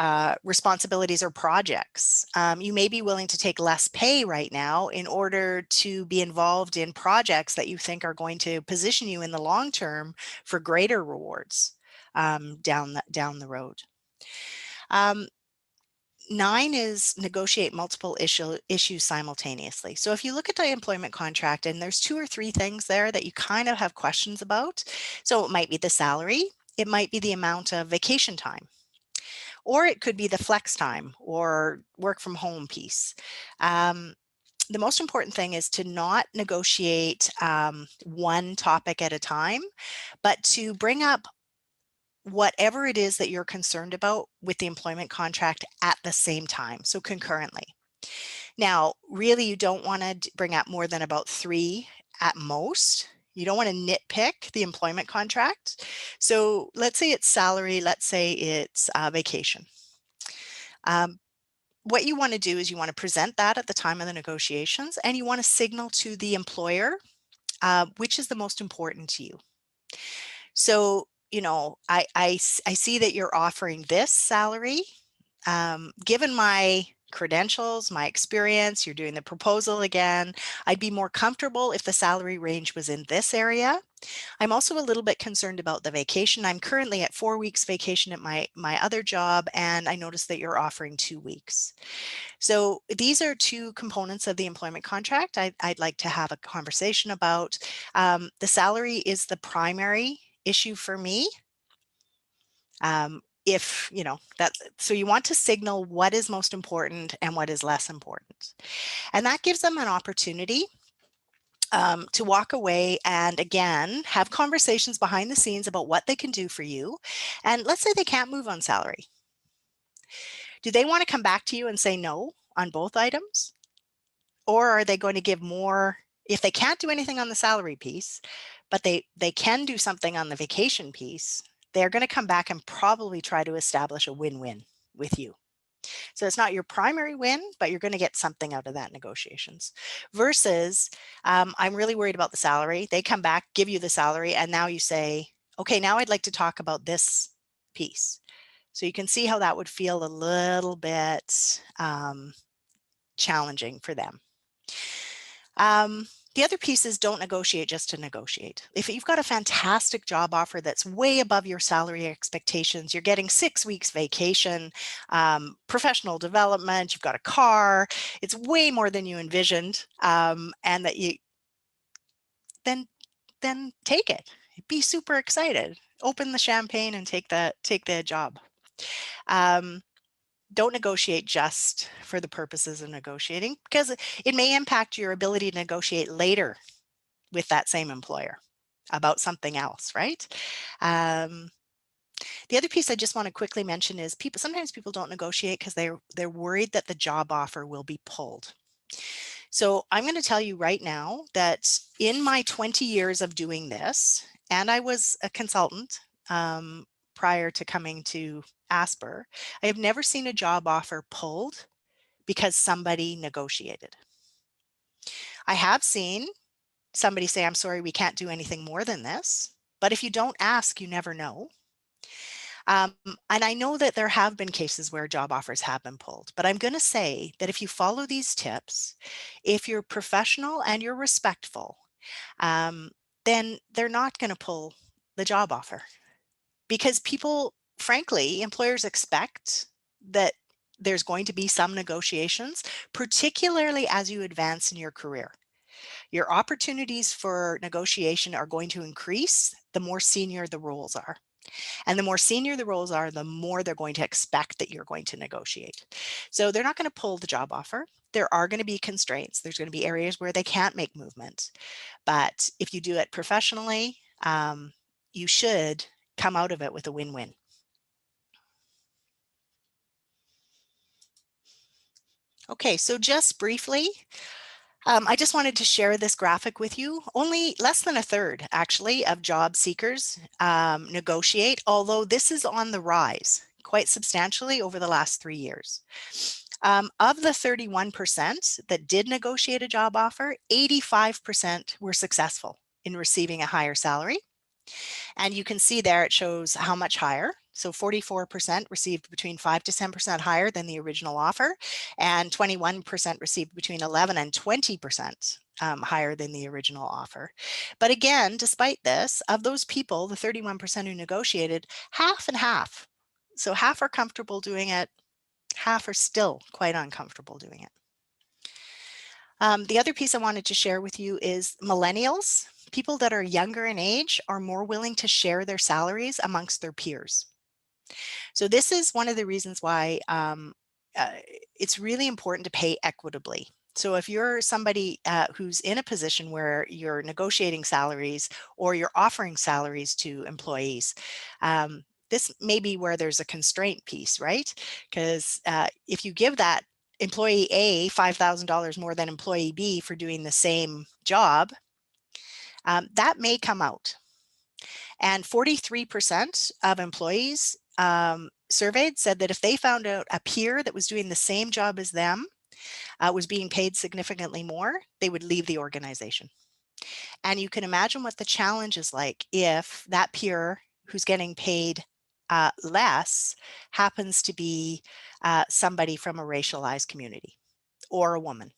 responsibilities or projects. You may be willing to take less pay right now in order to be involved in projects that you think are going to position you in the long term for greater rewards down the road. 9 is negotiate multiple issues simultaneously. So if you look at the employment contract and there's 2 or 3 things there that you kind of have questions about, so it might be the salary, it might be the amount of vacation time, or it could be the flex time or work from home piece. The most important thing is to not negotiate one topic at a time, but to bring up whatever it is that you're concerned about with the employment contract at the same time, so concurrently. Now, really, you don't want to bring up more than about 3 at most. You don't want to nitpick the employment contract. So let's say it's salary, let's say it's vacation. What you want to do is you want to present that at the time of the negotiations, and you want to signal to the employer which is the most important to you. So, I see that you're offering this salary. Given my credentials, my experience, you're doing the proposal again. I'd be more comfortable if the salary range was in this area. I'm also a little bit concerned about the vacation. I'm currently at 4 weeks vacation at my other job, and I noticed that you're offering 2 weeks. So these are two components of the employment contract I'd like to have a conversation about. The salary is the primary issue for me. If you know that, so you want to signal what is most important and what is less important, and that gives them an opportunity to walk away and again have conversations behind the scenes about what they can do for you. And let's say they can't move on salary. Do they want to come back to you and say no on both items, or are they going to give more if they can't do anything on the salary piece, but they can do something on the vacation piece? They're going to come back and probably try to establish a win-win with you. So it's not your primary win, but you're going to get something out of that negotiations. Versus, I'm really worried about the salary. They come back, give you the salary, and now you say, okay, now I'd like to talk about this piece. So you can see how that would feel a little bit challenging for them. The other piece is don't negotiate just to negotiate. If you've got a fantastic job offer that's way above your salary expectations, you're getting 6 weeks vacation, professional development, you've got a car, it's way more than you envisioned, and that you then take it. Be super excited. Open the champagne and take the job. Don't negotiate just for the purposes of negotiating, because it may impact your ability to negotiate later with that same employer about something else, right? The other piece I just want to quickly mention is sometimes people don't negotiate because they're worried that the job offer will be pulled. So I'm going to tell you right now that in my 20 years of doing this, and I was a consultant prior to coming to Asper, I have never seen a job offer pulled because somebody negotiated. I have seen somebody say, I'm sorry, we can't do anything more than this. But if you don't ask, you never know. And I know that there have been cases where job offers have been pulled, but I'm going to say that if you follow these tips, if you're professional and you're respectful, then they're not going to pull the job offer, because people, frankly, employers expect that there's going to be some negotiations, particularly as you advance in your career. Your opportunities for negotiation are going to increase the more senior the roles are. And the more senior the roles are, the more they're going to expect that you're going to negotiate. So they're not going to pull the job offer. There are going to be constraints. There's going to be areas where they can't make movement. But if you do it professionally, you should come out of it with a win-win. Okay, so just briefly, I just wanted to share this graphic with you. Only less than a third, actually, of job seekers negotiate, although this is on the rise quite substantially over the last 3 years. Of the 31% that did negotiate a job offer, 85% were successful in receiving a higher salary. And you can see there it shows how much higher. So 44% received between 5 to 10% higher than the original offer, and 21% received between 11 and 20% higher than the original offer. But again, despite this, of those people, the 31% who negotiated, half and half. So half are comfortable doing it, half are still quite uncomfortable doing it. The other piece I wanted to share with you is millennials. People that are younger in age are more willing to share their salaries amongst their peers. So this is one of the reasons why it's really important to pay equitably. So if you're somebody who's in a position where you're negotiating salaries or you're offering salaries to employees, this may be where there's a constraint piece, right? Because if you give that employee A $5,000 more than employee B for doing the same job, that may come out. And 43% of employees surveyed said that if they found out a peer that was doing the same job as them was being paid significantly more, they would leave the organization. And you can imagine what the challenge is like if that peer who's getting paid less happens to be somebody from a racialized community or a woman,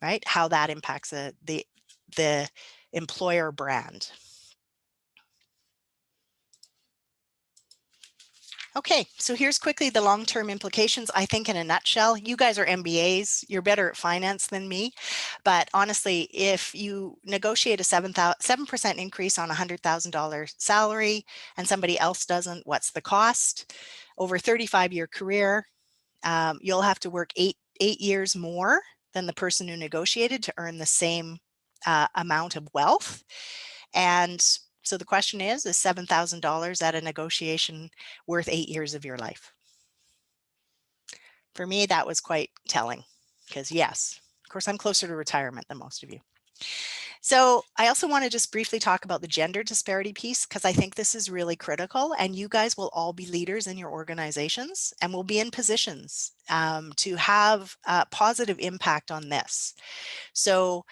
right? How that impacts the employer brand. Okay, so here's quickly the long-term implications, I think, in a nutshell. You guys are MBAs, you're better at finance than me, but honestly, if you negotiate a 7% increase on a $100,000 salary and somebody else doesn't, what's the cost? Over a 35-year career, you'll have to work eight years more than the person who negotiated to earn the same amount of wealth. And so the question is $7,000 at a negotiation worth 8 years of your life? For me, that was quite telling because yes, of course, I'm closer to retirement than most of you. So I also want to just briefly talk about the gender disparity piece because I think this is really critical, and you guys will all be leaders in your organizations and will be in positions to have a positive impact on this. So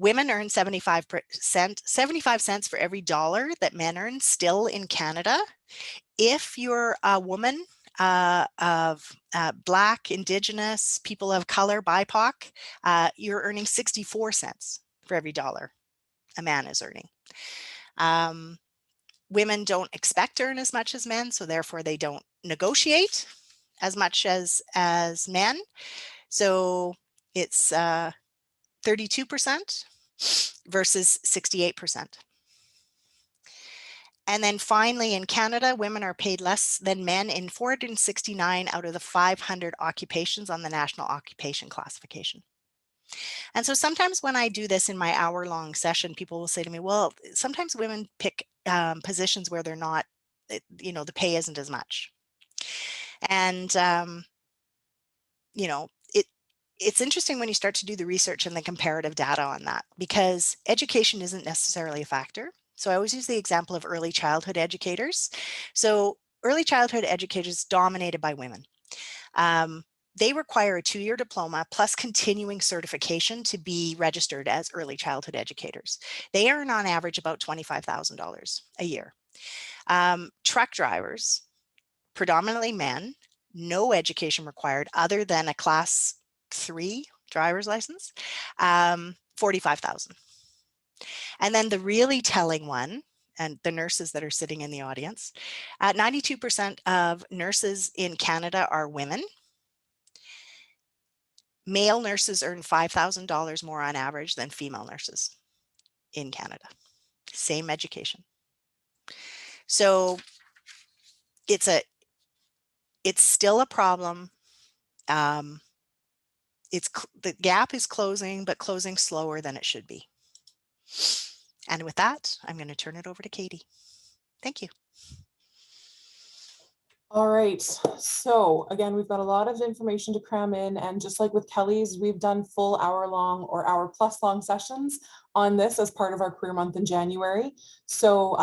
women earn 75 cents for every dollar that men earn still in Canada. If you're a woman of Black, Indigenous, people of color, BIPOC, you're earning 64 cents for every dollar a man is earning. Women don't expect to earn as much as men, so therefore they don't negotiate as much as men. So it's 32% versus 68%. And then finally, in Canada, women are paid less than men in 469 out of the 500 occupations on the National Occupation Classification. And so sometimes when I do this in my hour-long session, people will say to me, well, sometimes women pick positions where they're not, you know, the pay isn't as much. And, you know, it's interesting when you start to do the research and the comparative data on that, because education isn't necessarily a factor. So I always use the example of early childhood educators. So early childhood educators dominated by women. They require a 2-year diploma plus continuing certification to be registered as early childhood educators. They earn on average about $25,000 a year. Truck drivers, predominantly men, no education required other than a class 3 driver's license, 45,000. And then the really telling one, and the nurses that are sitting in the audience, 92% of nurses in Canada are women. Male nurses earn $5,000 more on average than female nurses in Canada. Same education. So it's still a problem. The gap is closing, but closing slower than it should be. And with that, I'm going to turn it over to Katie. Thank you. All right, so again, we've got a lot of information to cram in, and just like with Kelly's, we've done full hour-long or hour-plus-long sessions on this as part of our career month in January. So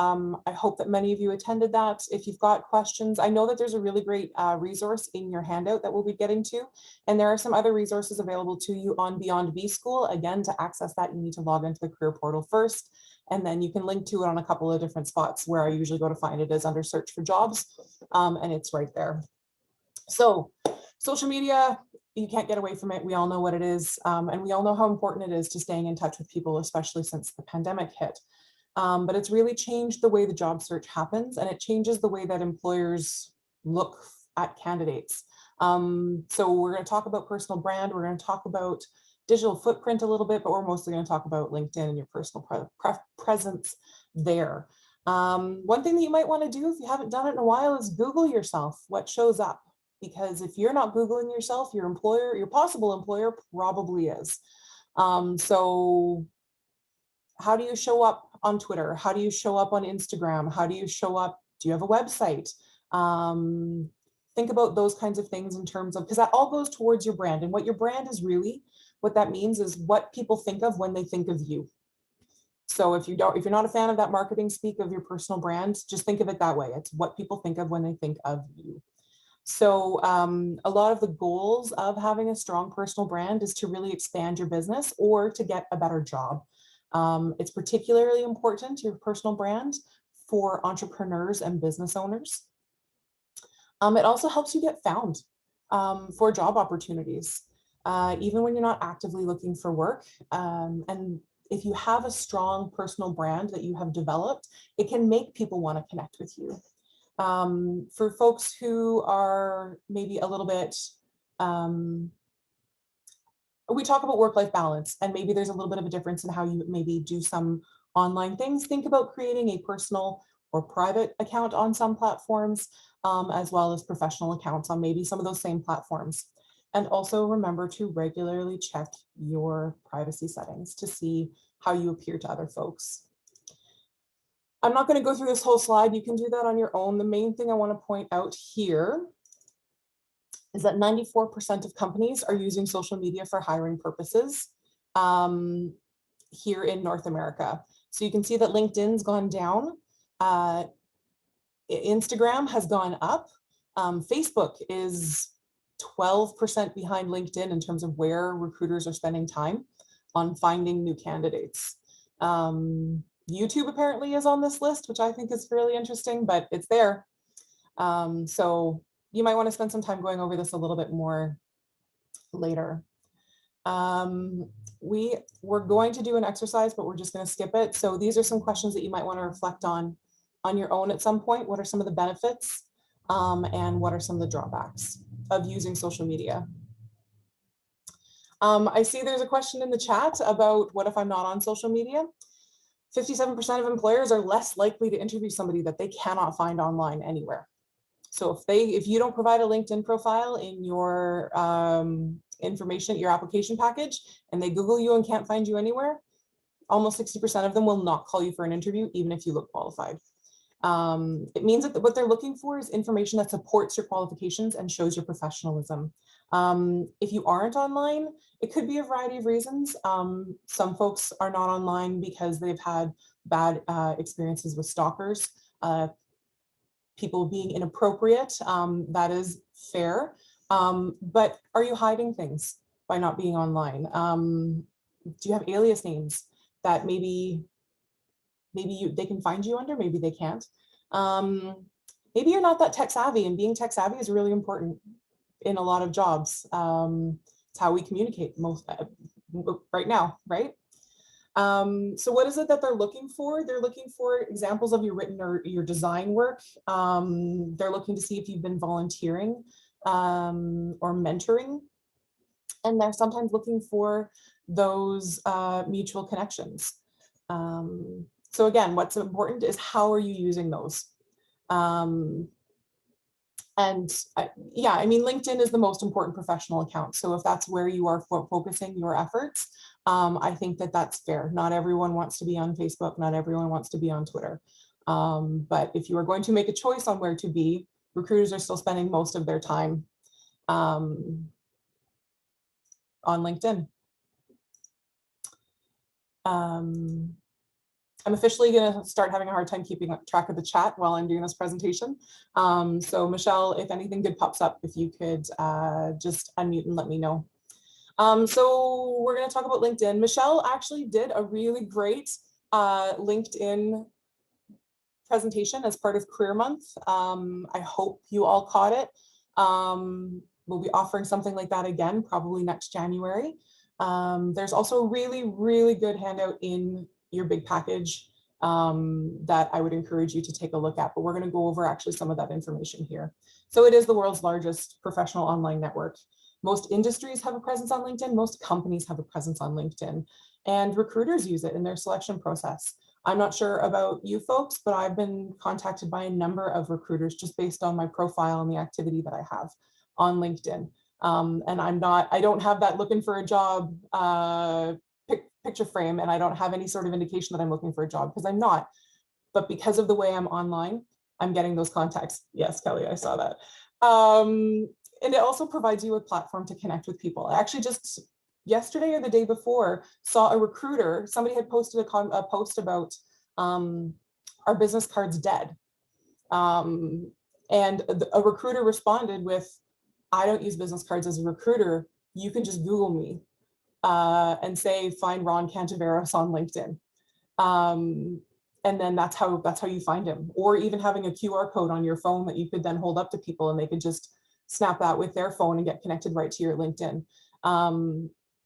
I hope that many of you attended that. If you've got questions, I know that there's a really great resource in your handout that we'll be getting to, and there are some other resources available to you on Beyond B School. Again, to access that, you need to log into the career portal first, and then you can link to it on a couple of different spots. Where I usually go to find it is under search for jobs, and it's right there. So social media, you can't get away from it. We all know what it is, and we all know how important it is to staying in touch with people, especially since the pandemic hit. But it's really changed the way the job search happens, and it changes the way that employers look at candidates. So we're going to talk about personal brand. We're going to talk about digital footprint a little bit, but we're mostly going to talk about LinkedIn and your personal presence there. One thing that you might want to do if you haven't done it in a while is Google yourself what shows up, because if you're not Googling yourself, your employer, your possible employer probably is. So how do you show up on Twitter? How do you show up on Instagram? How do you show up? Do you have a website? Think about those kinds of things in terms of, because that all goes towards your brand, and what your brand is really, what that means is what people think of when they think of you. So if you're not a fan of that marketing speak of your personal brand, just think of it that way. It's what people think of when they think of you. So a lot of the goals of having a strong personal brand is to really expand your business or to get a better job. It's particularly important, your personal brand, for entrepreneurs and business owners. It also helps you get found for job opportunities, even when you're not actively looking for work. And if you have a strong personal brand that you have developed, it can make people want to connect with you. For folks who are maybe a little bit, we talk about work-life balance, and maybe there's a little bit of a difference in how you maybe do some online things. Think about creating a personal or private account on some platforms, as well as professional accounts on maybe some of those same platforms. And also remember to regularly check your privacy settings to see how you appear to other folks. I'm not going to go through this whole slide. You can do that on your own. The main thing I want to point out here is that 94% of companies are using social media for hiring purposes here in North America. So you can see that LinkedIn's gone down. Instagram has gone up. Facebook is 12% behind LinkedIn in terms of where recruiters are spending time on finding new candidates. YouTube apparently is on this list, which I think is really interesting, but it's there. So you might want to spend some time going over this a little bit more later. We're going to do an exercise, but we're just going to skip it. So these are some questions that you might want to reflect on your own at some point. What are some of the benefits and what are some of the drawbacks of using social media? I see there's a question in the chat about what if I'm not on social media? 57% of employers are less likely to interview somebody that they cannot find online anywhere. So if you don't provide a LinkedIn profile in your information, your application package, and they Google you and can't find you anywhere, almost 60% of them will not call you for an interview, even if you look qualified. It means that what they're looking for is information that supports your qualifications and shows your professionalism. If you aren't online, it could be a variety of reasons. Some folks are not online because they've had bad experiences with stalkers, people being inappropriate. That is fair. But are you hiding things by not being online? Do you have alias names that maybe they can find you under, maybe they can't? Maybe you're not that tech savvy, and being tech savvy is really important in a lot of jobs. It's how we communicate most right now, right? So what is it that they're looking for? They're looking for examples of your written or your design work. They're looking to see if you've been volunteering or mentoring. And they're sometimes looking for those mutual connections. So again, what's important is how are you using those? Yeah, I mean, LinkedIn is the most important professional account. So if that's where you are focusing your efforts, I think that that's fair. Not everyone wants to be on Facebook. Not everyone wants to be on Twitter. But if you are going to make a choice on where to be, recruiters are still spending most of their time on LinkedIn. I'm officially going to start having a hard time keeping track of the chat while I'm doing this presentation. So Michelle, if anything good pops up, if you could just unmute and let me know. So we're going to talk about LinkedIn. Michelle actually did a really great LinkedIn presentation as part of Career Month. I hope you all caught it. We'll be offering something like that again, probably next January. There's also a really, really good handout in your big package that I would encourage you to take a look at, but we're going to go over actually some of that information here. So it is the world's largest professional online network. Most industries have a presence on LinkedIn. Most companies have a presence on LinkedIn, and recruiters use it in their selection process. I'm not sure about you folks, but I've been contacted by a number of recruiters just based on my profile and the activity that I have on LinkedIn. And I don't have that looking for a job picture frame, and I don't have any sort of indication that I'm looking for a job because I'm not. But because of the way I'm online, I'm getting those contacts. Yes, Kelly, I saw that. And it also provides you a platform to connect with people. I actually just yesterday or the day before saw a recruiter, somebody had posted a post about our business cards dead. And a recruiter responded with, I don't use business cards as a recruiter. You can just Google me and say, find Ron Cantaveros on LinkedIn. and then that's how you find him. Or even having a QR code on your phone that you could then hold up to people and they could just snap that with their phone and get connected right to your LinkedIn.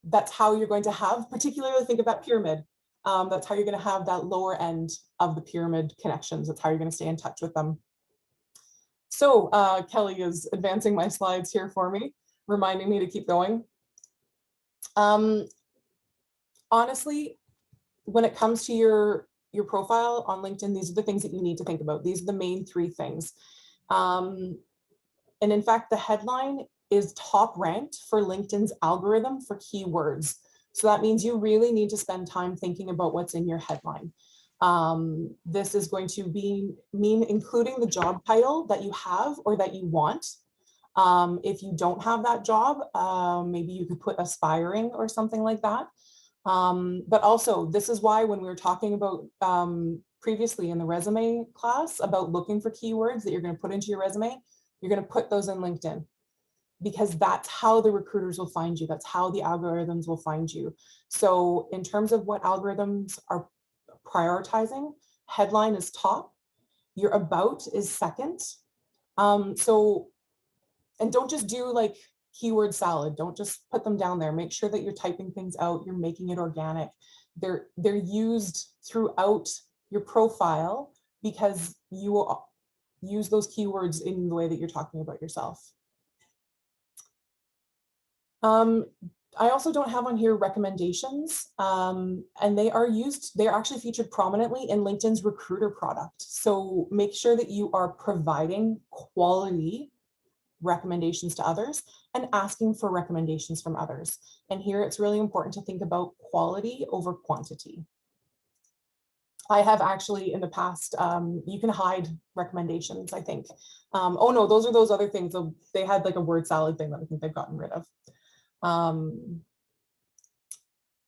That's how you're going to have, particularly think of that pyramid. That's how you're going to have that lower end of the pyramid connections. That's how you're going to stay in touch with them. So Kelly is advancing my slides here for me, reminding me to keep going. Honestly, when it comes to your profile on LinkedIn, these are the things that you need to think about. These are the main three things. And in fact, the headline is top ranked for LinkedIn's algorithm for keywords. So that means you really need to spend time thinking about what's in your headline. This is going to mean including the job title that you have or that you want. If you don't have that job, maybe you could put aspiring or something like that. But also, this is why when we were talking about previously in the resume class about looking for keywords that you're going to put into your resume, you're going to put those in LinkedIn, because that's how the recruiters will find you. That's how the algorithms will find you. So in terms of what algorithms are prioritizing, headline is top, your about is second. And don't just do like keyword salad. Don't just put them down there. Make sure that you're typing things out. You're making it organic. They're used throughout your profile because you will use those keywords in the way that you're talking about yourself. I also don't have on here recommendations, and they're actually featured prominently in LinkedIn's recruiter product. So make sure that you are providing quality recommendations to others and asking for recommendations from others. And here it's really important to think about quality over quantity. I have actually in the past, you can hide recommendations, I think. Oh no, those are those other things. They had like a word salad thing that I think they've gotten rid of.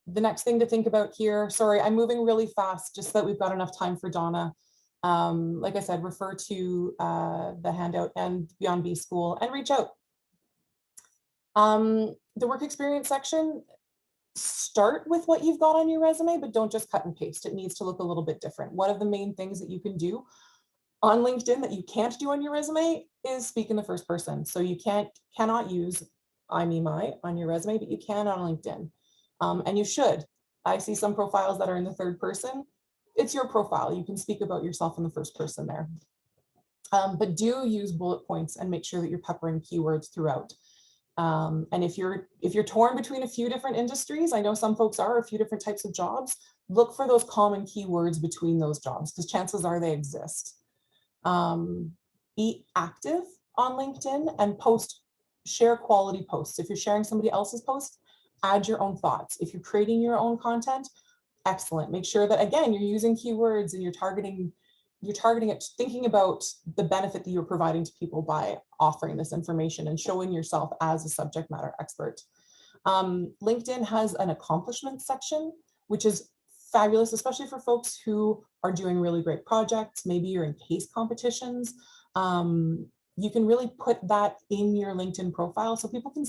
The next thing to think about here, sorry, I'm moving really fast just so that we've got enough time for Donna. Like I said, refer to the handout and Beyond B School and reach out. The work experience section, start with what you've got on your resume, but don't just cut and paste. It needs to look a little bit different. One of the main things that you can do on LinkedIn that you can't do on your resume is speak in the first person. So you cannot use I, me, my on your resume, but you can on LinkedIn. And you should. I see some profiles that are in the third person. It's your profile. You can speak about yourself in the first person there. But do use bullet points and make sure that you're peppering keywords throughout. And if you're torn between a few different industries, I know some folks are, a few different types of jobs, look for those common keywords between those jobs because chances are they exist. Be active on LinkedIn and share quality posts. If you're sharing somebody else's post, add your own thoughts. If you're creating your own content, excellent. Make sure that, again, you're using keywords and you're targeting it, thinking about the benefit that you're providing to people by offering this information and showing yourself as a subject matter expert. LinkedIn has an accomplishments section, which is fabulous, especially for folks who are doing really great projects. Maybe you're in case competitions. You can really put that in your LinkedIn profile so people can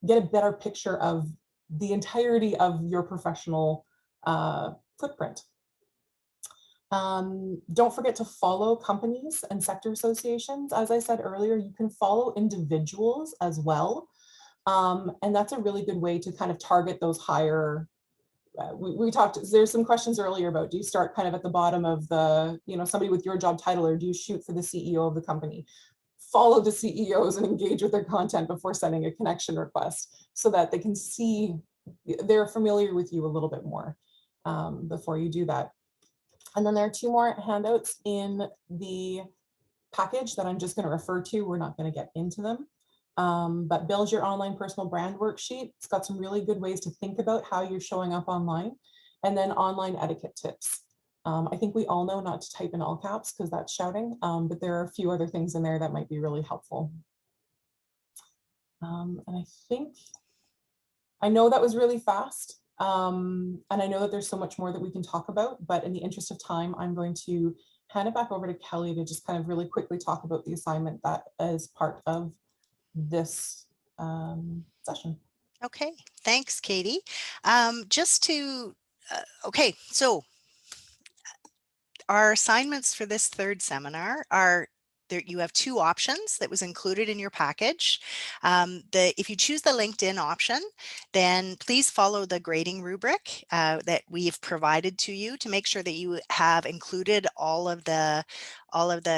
get a better picture of the entirety of your professional footprint. Don't forget to follow companies and sector associations. As I said earlier, you can follow individuals as well. And that's a really good way to kind of target those higher, we talked, there's some questions earlier about, do you start kind of at the bottom of the, somebody with your job title, or do you shoot for the CEO of the company? Follow the CEOs and engage with their content before sending a connection request so that they can see, they're familiar with you a little bit more before you do that. And then there are two more handouts in the package that I'm just going to refer to. We're not going to get into them. But Build Your Online Personal Brand worksheet. It's got some really good ways to think about how you're showing up online. And then online etiquette tips. I think we all know not to type in all caps because that's shouting, but there are a few other things in there that might be really helpful. And I know that was really fast. And I know that there's so much more that we can talk about, but in the interest of time, I'm going to hand it back over to Kelly to just kind of really quickly talk about the assignment that is part of this session. Okay, thanks, Katie. Okay, so our assignments for this third seminar are there. You have two options that was included in your package. If you choose the LinkedIn option, then please follow the grading rubric that we've provided to you to make sure that you have included all of the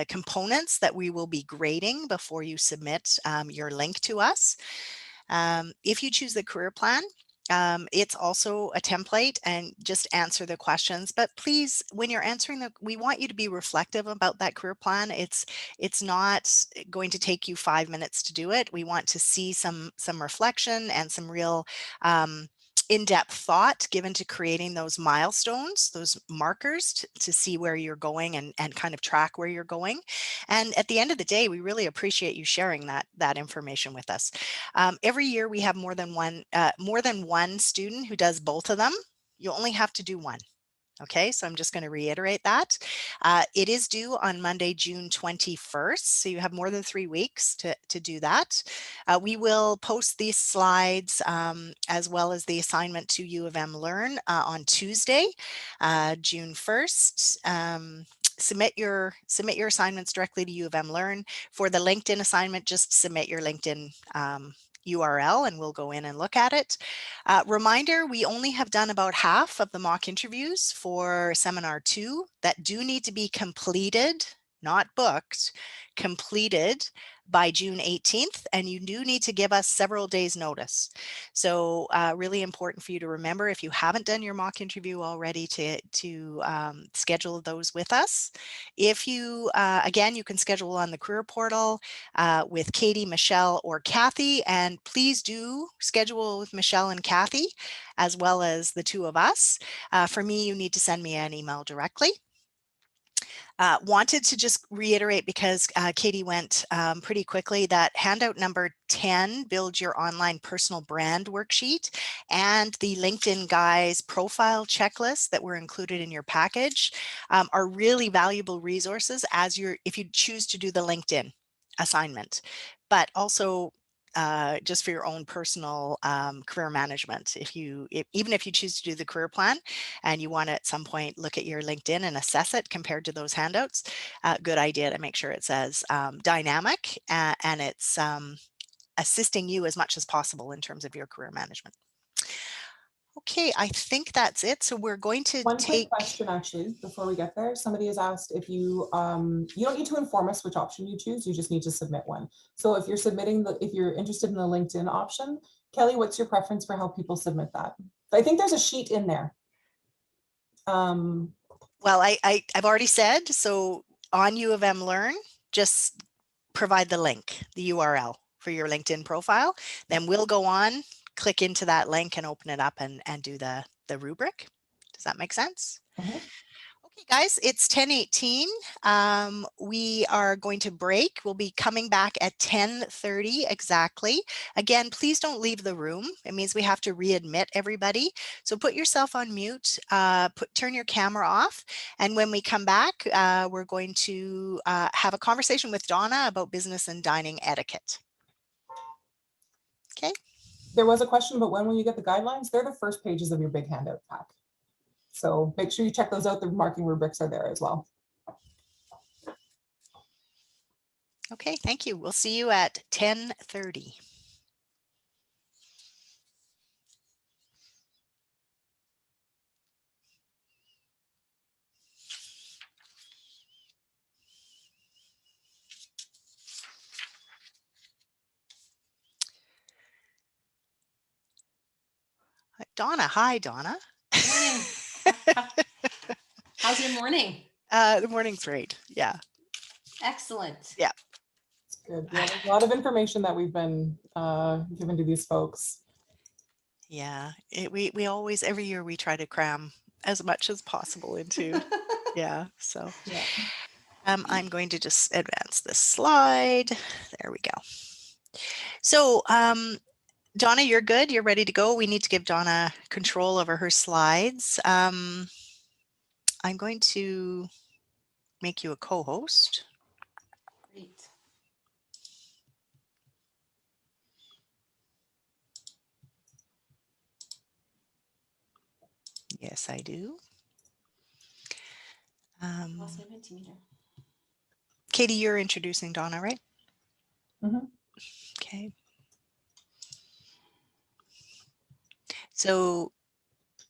components that we will be grading before you submit your link to us. If you choose the career plan, it's also a template and just answer the questions. But please, when you're answering we want you to be reflective about that career plan. It's not going to take you 5 minutes to do it. We want to see some reflection and some real in-depth thought given to creating those milestones, those markers to see where you're going and kind of track where you're going. And at the end of the day, we really appreciate you sharing that information with us. Every year we have more than one student who does both of them. You only have to do one. Okay, so I'm just going to reiterate that. It is due on Monday, June 21st, so you have more than 3 weeks to do that. We will post these slides as well as the assignment to U of M Learn on Tuesday, June 1st. Submit your assignments directly to U of M Learn. For the LinkedIn assignment, just submit your LinkedIn URL and we'll go in and look at it. Reminder, we only have done about half of the mock interviews for Seminar 2 that do need to be completed, not booked, completed by June 18th, and you do need to give us several days notice. So really important for you to remember, if you haven't done your mock interview already, to schedule those with us. If you, again, you can schedule on the career portal with Katie, Michelle, or Kathy, and please do schedule with Michelle and Kathy, as well as the two of us. For me, you need to send me an email directly. Wanted to just reiterate, because Katie went pretty quickly, that handout number 10, Build Your Online Personal Brand worksheet, and the LinkedIn Guys profile checklist that were included in your package are really valuable resources if you choose to do the LinkedIn assignment, but also just for your own personal career management. Even if you choose to do the career plan and you want to at some point look at your LinkedIn and assess it compared to those handouts, good idea to make sure it says dynamic and it's assisting you as much as possible in terms of your career management. Okay, I think that's it. So we're going to One quick question, actually, before we get there. Somebody has asked if you don't need to inform us which option you choose. You just need to submit one. So if you're if you're interested in the LinkedIn option, Kelly, what's your preference for how people submit that? I think there's a sheet in there. Well, I've already said, so on U of M Learn, just provide the link, the URL for your LinkedIn profile. Then we'll go on, click into that link and open it up and do the rubric. Does that make sense? Mm-hmm. Okay, guys, it's 10:18. We are going to break. We'll be coming back at 10:30 exactly. Again, please don't leave the room. It means we have to readmit everybody. So put yourself on mute, turn your camera off. And when we come back, we're going to have a conversation with Donna about business and dining etiquette. Okay. There was a question about when will you get the guidelines? They're the first pages of your big handout pack. So make sure you check those out. The marking rubrics are there as well. Okay, thank you. We'll see you at 10:30. Donna, hi, Donna. Morning. How's your morning? The morning's great. Yeah. Excellent. Yeah. It's good. Yeah, there's a lot of information that we've been given to these folks. Yeah. We always, every year we try to cram as much as possible into, yeah. So Yeah. I'm going to just advance this slide. There we go. So Donna, you're good. You're ready to go. We need to give Donna control over her slides. I'm going to make you a co-host. Great. Yes, I do. Lost my Mentimeter. Katie, you're introducing Donna, right? Mhm. Okay. So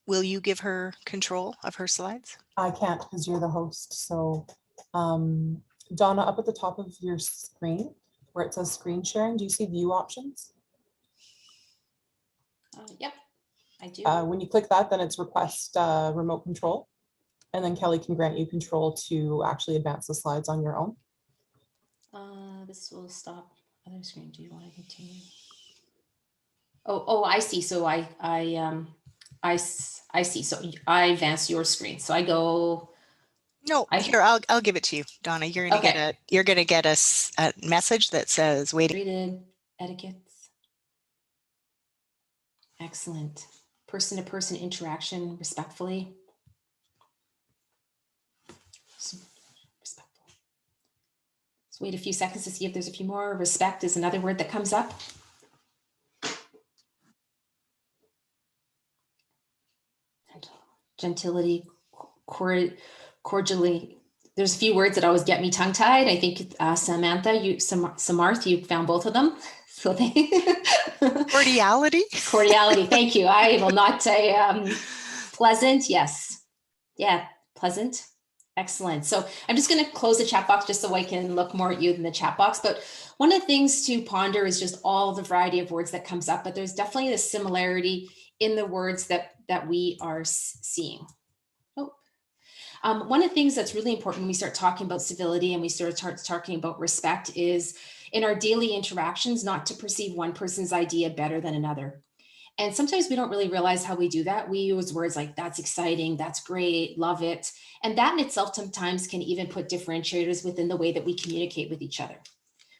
will you give her control of her slides? I can't because you're the host. So Donna, up at the top of your screen where it says screen sharing, do you see view options? Yep, I do. When you click that, then it's request remote control. And then Kelly can grant you control to actually advance the slides on your own. This will stop other screen. Do you want to continue? Oh, I see. So I see. So I advance your screen. So I go. No, here, I'll give it to you, Donna. You're gonna Okay. get a message that says waiting. Treated etiquettes. Excellent. Person-to-person interaction respectfully. Respectful. Let's wait a few seconds to see if there's a few more. Respect is another word that comes up. Gentility, cordially. There's a few words that always get me tongue-tied. I think Samantha, Samarth, you found both of them. So Cordiality. Cordiality. Thank you. I will not say pleasant. Yes. Yeah. Pleasant. Excellent. So I'm just going to close the chat box just so I can look more at you than the chat box. But one of the things to ponder is just all the variety of words that comes up. But there's definitely a similarity in the words that we are seeing. One of the things that's really important when we start talking about civility and we start talking about respect is in our daily interactions, not to perceive one person's idea better than another. And sometimes we don't really realize how we do that. We use words like, that's exciting, that's great, love it. And that in itself sometimes can even put differentiators within the way that we communicate with each other.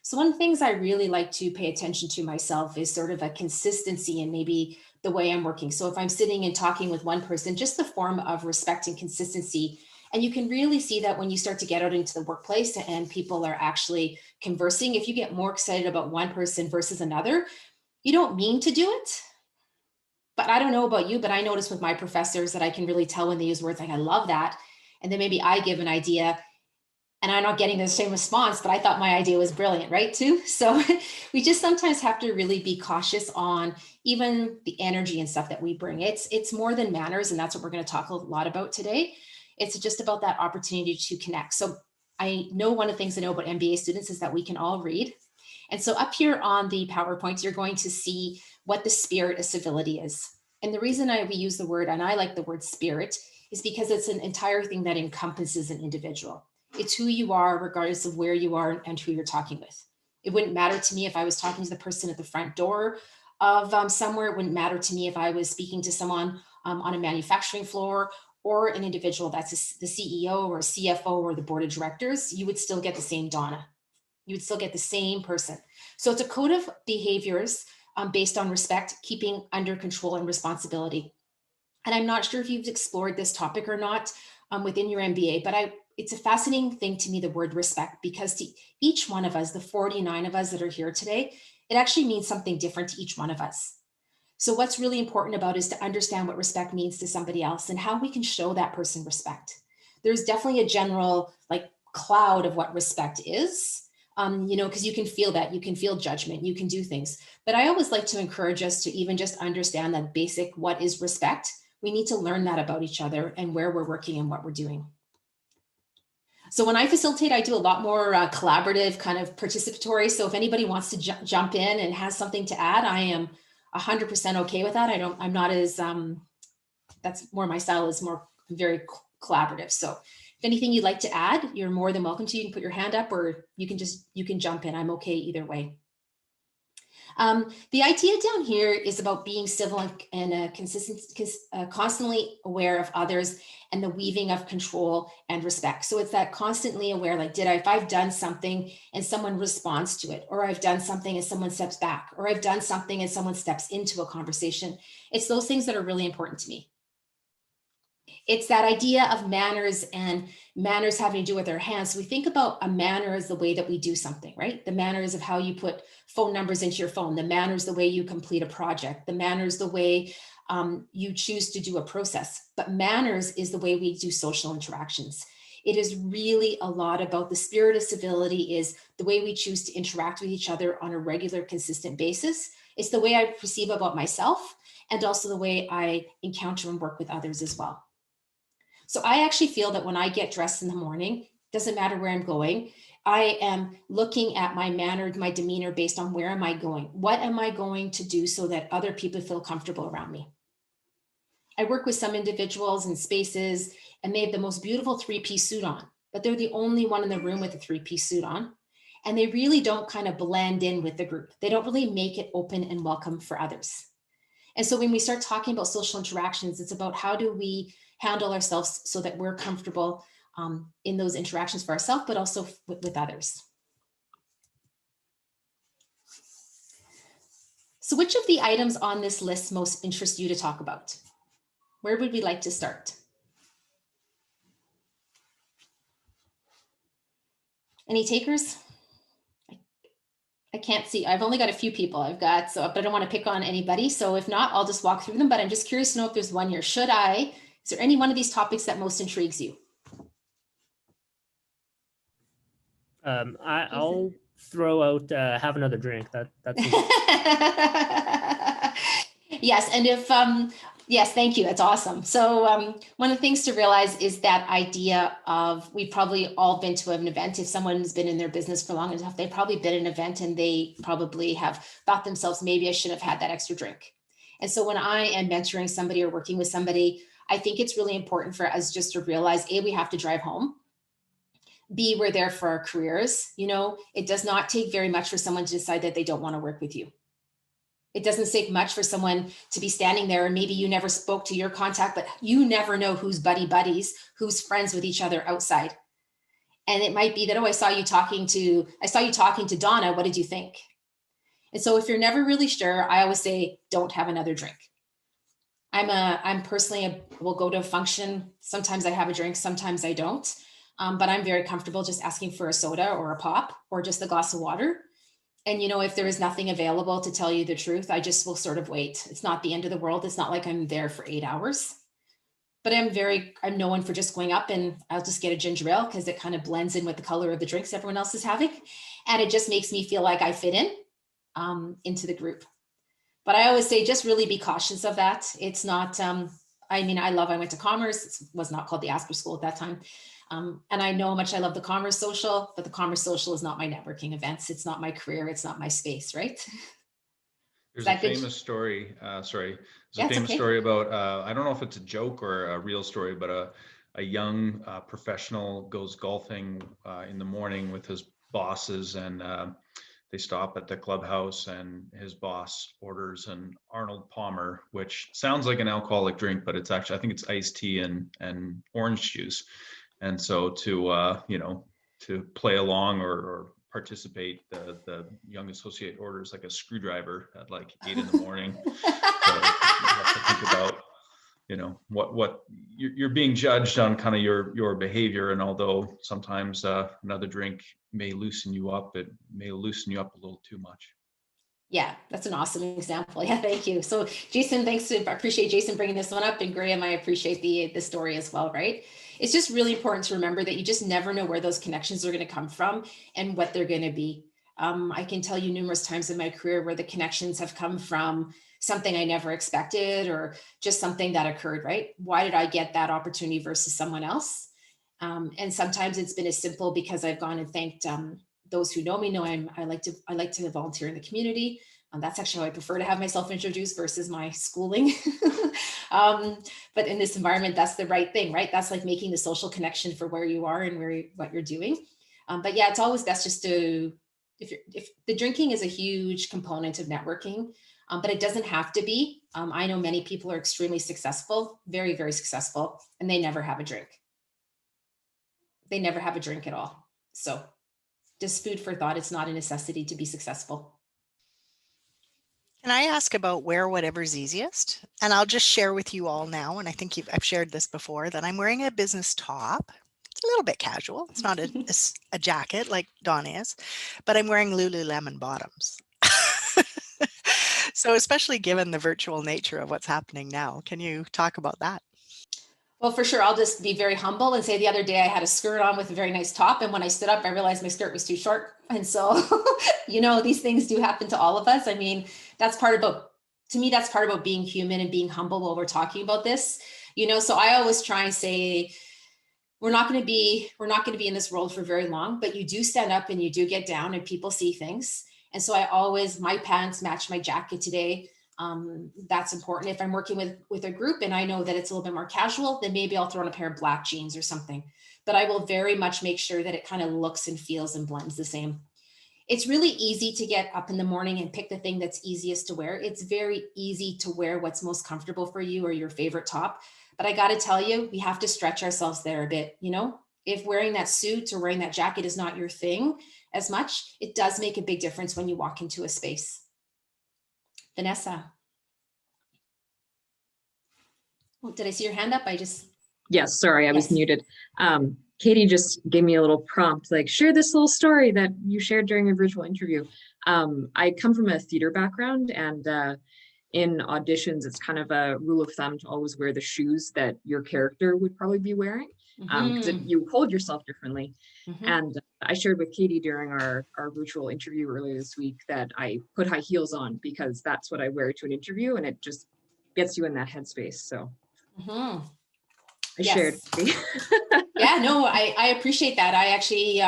So one of the things I really like to pay attention to myself is sort of a consistency in maybe the way I'm working. So if I'm sitting and talking with one person, just the form of respect and consistency. And you can really see that when you start to get out into the workplace and people are actually conversing. If you get more excited about one person versus another, you don't mean to do it. But I don't know about you, but I notice with my professors that I can really tell when they use words like, I love that. And then maybe I give an idea and I'm not getting the same response, but I thought my idea was brilliant, right? Too. So we just sometimes have to really be cautious on even the energy and stuff that we bring. It's more than manners. And that's what we're going to talk a lot about today. It's just about that opportunity to connect. So I know one of the things I know about MBA students is that we can all read. And so up here on the PowerPoint, you're going to see what the spirit of civility is. And the reason we use the word, and I like the word spirit, is because it's an entire thing that encompasses an individual. It's who you are, regardless of where you are and who you're talking with. It wouldn't matter to me if I was talking to the person at the front door of somewhere. It wouldn't matter to me if I was speaking to someone on a manufacturing floor or an individual that's the CEO or CFO or the board of directors. You would still get the same Donna. You would still get the same person. So it's a code of behaviors based on respect, keeping under control and responsibility. And I'm not sure if you've explored this topic or not within your MBA, but it's a fascinating thing to me, the word respect, because to each one of us, the 49 of us that are here today, it actually means something different to each one of us. So what's really important about is to understand what respect means to somebody else and how we can show that person respect. There's definitely a general like cloud of what respect is, because you can feel that, you can feel judgment, you can do things. But I always like to encourage us to even just understand that basic, what is respect? We need to learn that about each other and where we're working and what we're doing. So when I facilitate, I do a lot more collaborative, kind of participatory. So if anybody wants to jump in and has something to add, I am 100% okay with that. I'm not as, that's more my style, is more very collaborative. So if anything you'd like to add, you're more than welcome to. You can put your hand up or you can jump in. I'm okay either way. The idea down here is about being civil and constantly aware of others and the weaving of control and respect. So it's that constantly aware, like, if I've done something and someone responds to it, or I've done something and someone steps back, or I've done something and someone steps into a conversation. It's those things that are really important to me. It's that idea of manners and manners having to do with our hands. So we think about a manner as the way that we do something, right? The manners of how you put phone numbers into your phone. The manners the way you complete a project. The manners the way you choose to do a process. But manners is the way we do social interactions. It is really a lot about the spirit of civility is the way we choose to interact with each other on a regular, consistent basis. It's the way I perceive about myself and also the way I encounter and work with others as well. So I actually feel that when I get dressed in the morning, doesn't matter where I'm going, I am looking at my manner, my demeanor based on where am I going? What am I going to do so that other people feel comfortable around me? I work with some individuals in spaces and they have the most beautiful three-piece suit on, but they're the only one in the room with a three-piece suit on. And they really don't kind of blend in with the group. They don't really make it open and welcome for others. And so when we start talking about social interactions, it's about how do we handle ourselves so that we're comfortable in those interactions for ourselves, but also with others. So which of the items on this list most interest you to talk about? Where would we like to start? Any takers? I can't see. I've only got a few people I've got, so, but I don't want to pick on anybody. So if not, I'll just walk through them, but I'm just curious to know if there's one here. Is there any one of these topics that most intrigues you? I'll throw out have another drink. That's Yes, and if yes, thank you. That's awesome. So one of the things to realize is that idea of we've probably all been to an event. If someone's been in their business for long enough, they've probably been at an event and they probably have thought themselves, maybe I should have had that extra drink. And so when I am mentoring somebody or working with somebody, I think it's really important for us just to realize, A, we have to drive home. B, we're there for our careers. You know, it does not take very much for someone to decide that they don't want to work with you. It doesn't take much for someone to be standing there and maybe you never spoke to your contact, but you never know who's buddies, who's friends with each other outside. And it might be that, oh, I saw you talking to Donna. What did you think? And so if you're never really sure, I always say, don't have another drink. I'm personally, will go to a function. Sometimes I have a drink, sometimes I don't. But I'm very comfortable just asking for a soda or a pop or just a glass of water. And, you know, if there is nothing available, to tell you the truth, I just will sort of wait. It's not the end of the world. It's not like I'm there for 8 hours, but I'm known for just going up and I'll just get a ginger ale because it kind of blends in with the color of the drinks everyone else is having. And it just makes me feel like I fit in into the group. But I always say, just really be cautious of that. It's not, I went to commerce. It was not called the Asper School at that time. And I know how much I love the Commerce Social, but the Commerce Social is not my networking events. It's not my career. It's not my space, right? There's a famous story, story about, I don't know if it's a joke or a real story, but a young professional goes golfing in the morning with his bosses and they stop at the clubhouse and his boss orders an Arnold Palmer, which sounds like an alcoholic drink, but it's actually, I think it's iced tea and orange juice. And so to play along or participate, the young associate orders like a screwdriver at like 8 in the morning. So you have to think about, you know, what you're being judged on kind of your behavior. And although sometimes another drink may loosen you up, it may loosen you up a little too much. Yeah, that's an awesome example. Yeah, thank you. So Jason, I appreciate Jason bringing this one up, and Graham, I appreciate the story as well, right? It's just really important to remember that you just never know where those connections are going to come from and what they're going to be. I can tell you numerous times in my career where the connections have come from something I never expected or just something that occurred, right? Why did I get that opportunity versus someone else? And sometimes it's been as simple because I've gone and thanked those who know me know I like to volunteer in the community. That's actually how I prefer to have myself introduced versus my schooling. But in this environment, that's the right thing, right? That's like making the social connection for where you are and what you're doing. But yeah, it's always best just to, if the drinking is a huge component of networking, but it doesn't have to be. I know many people are extremely successful, very, very successful, and they never have a drink. They never have a drink at all. So just food for thought. It's not a necessity to be successful. Can I ask about wear whatever's easiest? And I'll just share with you all now, and I think I've shared this before, that I'm wearing a business top. It's a little bit casual. It's not a jacket like Dawn is, but I'm wearing Lululemon bottoms. So especially given the virtual nature of what's happening now, can you talk about that? Well, for sure. I'll just be very humble and say the other day I had a skirt on with a very nice top. And when I stood up, I realized my skirt was too short. And so, these things do happen to all of us. I mean, to me, that's part about being human and being humble while we're talking about this. So I always try and say, we're not going to be in this world for very long, but you do stand up and you do get down and people see things. And so my pants match my jacket today. That's important. If I'm working with a group and I know that it's a little bit more casual, then maybe I'll throw on a pair of black jeans or something, but I will very much make sure that it kind of looks and feels and blends the same. It's really easy to get up in the morning and pick the thing that's easiest to wear. It's very easy to wear what's most comfortable for you or your favorite top. But I got to tell you, we have to stretch ourselves there a bit. If wearing that suit or wearing that jacket is not your thing as much, it does make a big difference when you walk into a space. Vanessa. Oh, did I see your hand up? Yes, sorry, I was muted. Katie just gave me a little prompt, like share this little story that you shared during a virtual interview. I come from a theater background, and in auditions, it's kind of a rule of thumb to always wear the shoes that your character would probably be wearing, because you hold yourself differently. And I shared with Katie during our virtual interview earlier this week that I put high heels on because that's what I wear to an interview, and it just gets you in that headspace. So I shared. Yeah, no, I appreciate that. I actually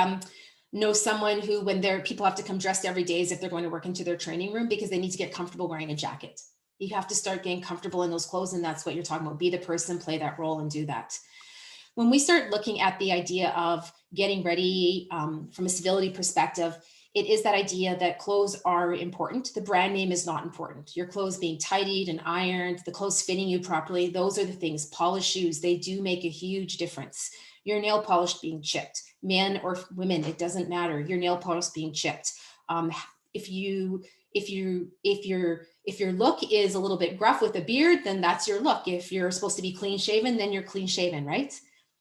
know someone who, when people have to come dressed every day as if they're going to work into their training room because they need to get comfortable wearing a jacket. You have to start getting comfortable in those clothes, and that's what you're talking about. Be the person, play that role, and do that. When we start looking at the idea of getting ready from a civility perspective, it is that idea that clothes are important. The brand name is not important. Your clothes being tidied and ironed, the clothes fitting you properly, those are the things. Polished shoes, they do make a huge difference. Your nail polish being chipped, men or women, it doesn't matter. Your nail polish being chipped. If your look is a little bit gruff with a beard, then that's your look. If you're supposed to be clean shaven, then you're clean shaven, right?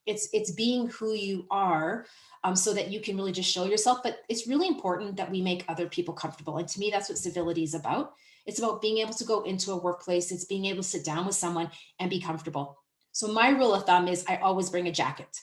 It's being who you are, so that you can really just show yourself. But it's really important that we make other people comfortable. And to me, that's what civility is about. It's about being able to go into a workplace. It's being able to sit down with someone and be comfortable. So my rule of thumb is I always bring a jacket.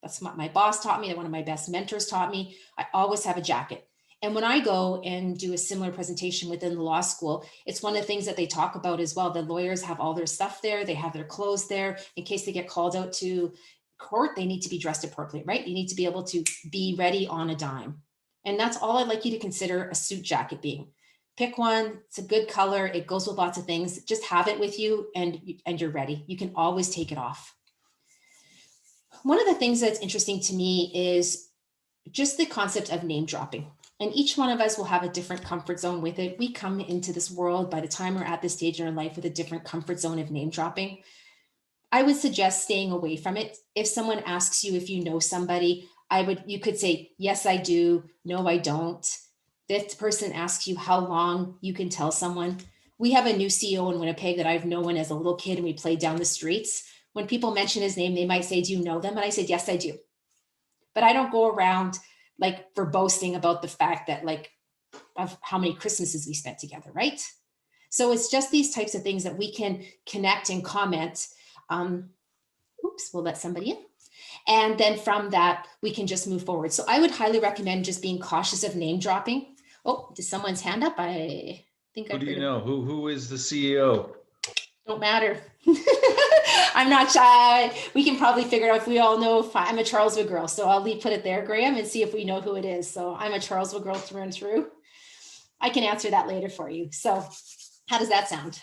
That's what my boss taught me. That one of my best mentors taught me. I always have a jacket. And when I go and do a similar presentation within the law school, it's one of the things that they talk about as well. The lawyers have all their stuff there. They have their clothes there in case they get called out to court. They need to be dressed appropriately, right? You need to be able to be ready on a dime. And that's all I'd like you to consider a suit jacket being. Pick one. It's a good color. It goes with lots of things. Just have it with you and you're ready. You can always take it off. One of the things that's interesting to me is just the concept of name dropping. And each one of us will have a different comfort zone with it. We come into this world by the time we're at this stage in our life with a different comfort zone of name dropping. I would suggest staying away from it. If someone asks you if you know somebody, you could say, yes, I do. No, I don't. If the person asks you how long, you can tell someone. We have a new CEO in Winnipeg that I've known as a little kid, and we played down the streets. When people mention his name, they might say, do you know them? And I said, yes, I do. But I don't go around for boasting about the fact that of how many Christmases we spent together, right? So it's just these types of things that we can connect and comment. We'll let somebody in. And then from that, we can just move forward. So I would highly recommend just being cautious of name dropping. Oh, did someone's hand up? I think Who do you know? Who is the CEO? Don't matter. I'm not shy. We can probably figure out if we all know. I'm a Charleswood girl, so I'll put it there, Graham, and see if we know who it is. So I'm a Charleswood girl through and through. I can answer that later for you. So how does that sound?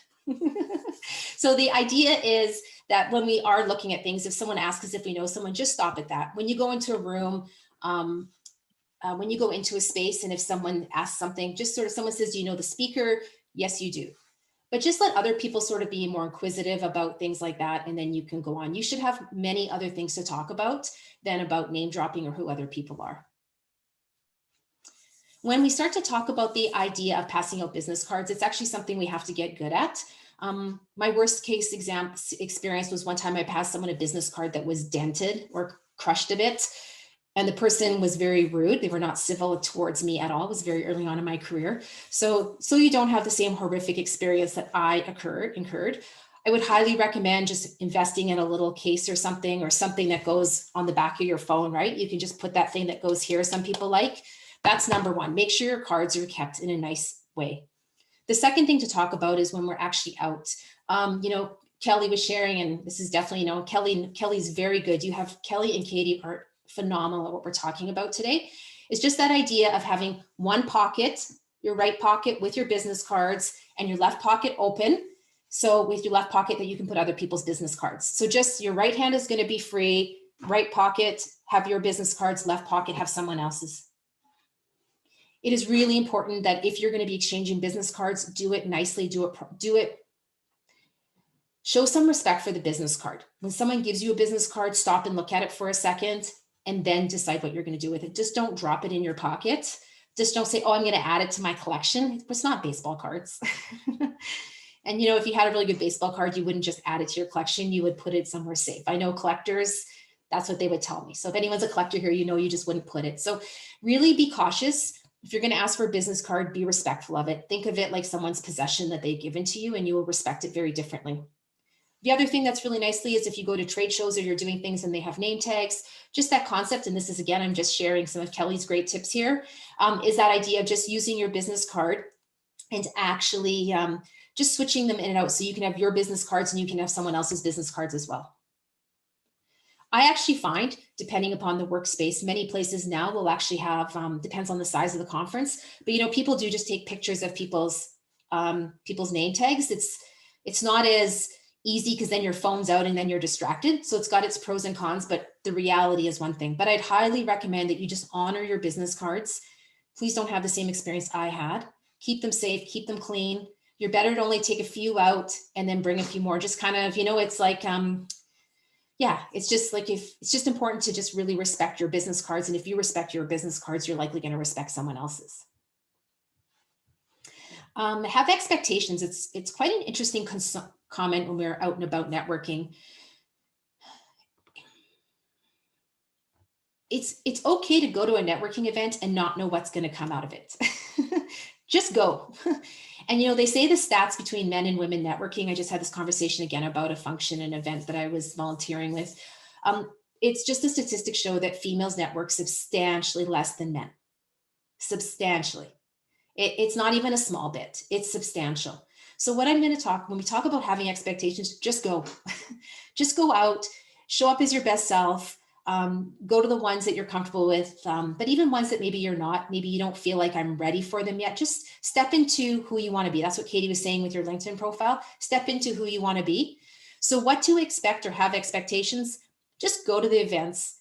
So the idea is that when we are looking at things, if someone asks us if we know someone, just stop at that. When you go into a room, when you go into a space, and if someone asks something, just sort of someone says, do you know the speaker? Yes, you do. But just let other people sort of be more inquisitive about things like that, and then you can go on. You should have many other things to talk about than about name dropping or who other people are. When we start to talk about the idea of passing out business cards, it's actually something we have to get good at. My worst case experience was one time I passed someone a business card that was dented or crushed a bit. And the person was very rude. They were not civil towards me at all. It was very early on in my career. So you don't have the same horrific experience that I incurred. I would highly recommend just investing in a little case or something that goes on the back of your phone, right? You can just put that thing that goes here, some people like. That's number one. Make sure your cards are kept in a nice way. The second thing to talk about is when we're actually out. Kelly was sharing, and this is definitely, Kelly's very good. You have Kelly and Katie are phenomenal at what we're talking about today. It's just that idea of having one pocket, your right pocket with your business cards and your left pocket open. So with your left pocket that you can put other people's business cards. So just your right hand is going to be free, right pocket, have your business cards, left pocket, have someone else's. It is really important that if you're going to be exchanging business cards, do it nicely, show some respect for the business card. When someone gives you a business card, stop and look at it for a second and then decide what you're going to do with it. Just don't drop it in your pocket. Just don't say, oh, I'm going to add it to my collection. It's not baseball cards. And, if you had a really good baseball card, you wouldn't just add it to your collection. You would put it somewhere safe. I know collectors, that's what they would tell me. So if anyone's a collector here, you just wouldn't put it. So really be cautious. If you're going to ask for a business card, be respectful of it. Think of it like someone's possession that they've given to you, and you will respect it very differently. The other thing that's really nicely is if you go to trade shows or you're doing things and they have name tags, just that concept, and this is, again, I'm just sharing some of Kelly's great tips here, is that idea of just using your business card and actually just switching them in and out. So you can have your business cards and you can have someone else's business cards as well. I actually find, depending upon the workspace, many places now will actually have, depends on the size of the conference, but people do just take pictures of people's name tags. It's not as easy because then your phone's out and then you're distracted. So it's got its pros and cons, but the reality is one thing. But I'd highly recommend that you just honor your business cards. Please don't have the same experience I had. Keep them safe, keep them clean. You're better to only take a few out and then bring a few more. Just kind of, it's like, it's just like, it's just important to just really respect your business cards. And if you respect your business cards, you're likely going to respect someone else's. Have expectations. It's quite an interesting comment when we're out and about networking. It's okay to go to a networking event and not know what's going to come out of it. Just go. And they say the stats between men and women networking. I just had this conversation again about a function, an event that I was volunteering with. It's just the statistics show that females network substantially less than men. Substantially. It's not even a small bit. It's substantial. So what I'm going to talk, when we talk about having expectations, just go. Just go out, show up as your best self, go to the ones that you're comfortable with, but even ones that maybe you're not, maybe you don't feel like I'm ready for them yet, just step into who you want to be. That's what Katie was saying with your LinkedIn profile. Step into who you want to be. So what to expect or have expectations, just go to the events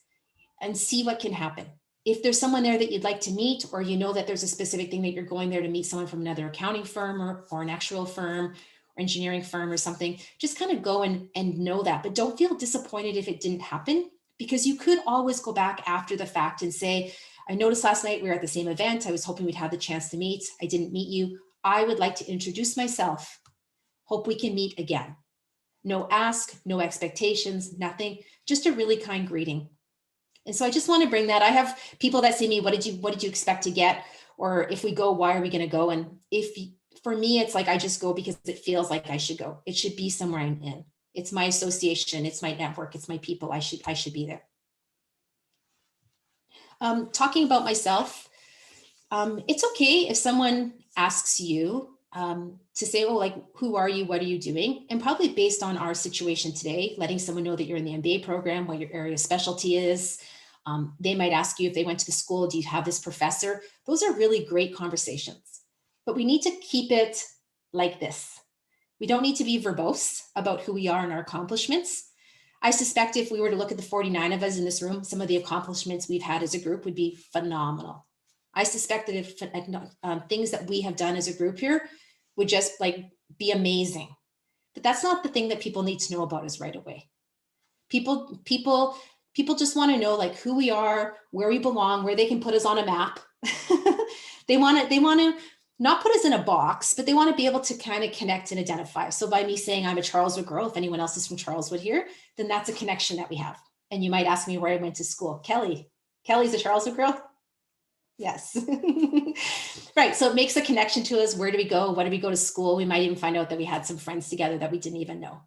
and see what can happen. If there's someone there that you'd like to meet, or that there's a specific thing that you're going there to meet someone from another accounting firm or an actual firm or engineering firm or something, just kind of go and know that. But don't feel disappointed if it didn't happen, because you could always go back after the fact and say, I noticed last night we were at the same event. I was hoping we'd have the chance to meet. I didn't meet you. I would like to introduce myself. Hope we can meet again. No ask, no expectations, nothing, just a really kind greeting. And so I just want to bring that. I have people that say to me, what did you expect to get? Or if we go, why are we going to go? And for me, it's like, I just go because it feels like I should go. It should be somewhere I'm in. It's my association. It's my network. It's my people. I should be there. Talking about myself, it's okay if someone asks you to say, oh, like, who are you? What are you doing? And probably based on our situation today, letting someone know that you're in the MBA program, what your area of specialty is. They might ask you if they went to the school, do you have this professor? Those are really great conversations, but we need to keep it like this. We don't need to be verbose about who we are and our accomplishments. I suspect if we were to look at the 49 of us in this room, some of the accomplishments we've had as a group would be phenomenal. I suspect that if things that we have done as a group here would just be amazing. But that's not the thing that people need to know about us right away. People just want to know who we are, where we belong, where they can put us on a map. They want to not put us in a box, but they want to be able to kind of connect and identify. So by me saying I'm a Charleswood girl, if anyone else is from Charleswood here, then that's a connection that we have. And you might ask me where I went to school. Kelly's a Charleswood girl. Yes. Right. So it makes a connection to us. Where do we go? What do we go to school? We might even find out that we had some friends together that we didn't even know.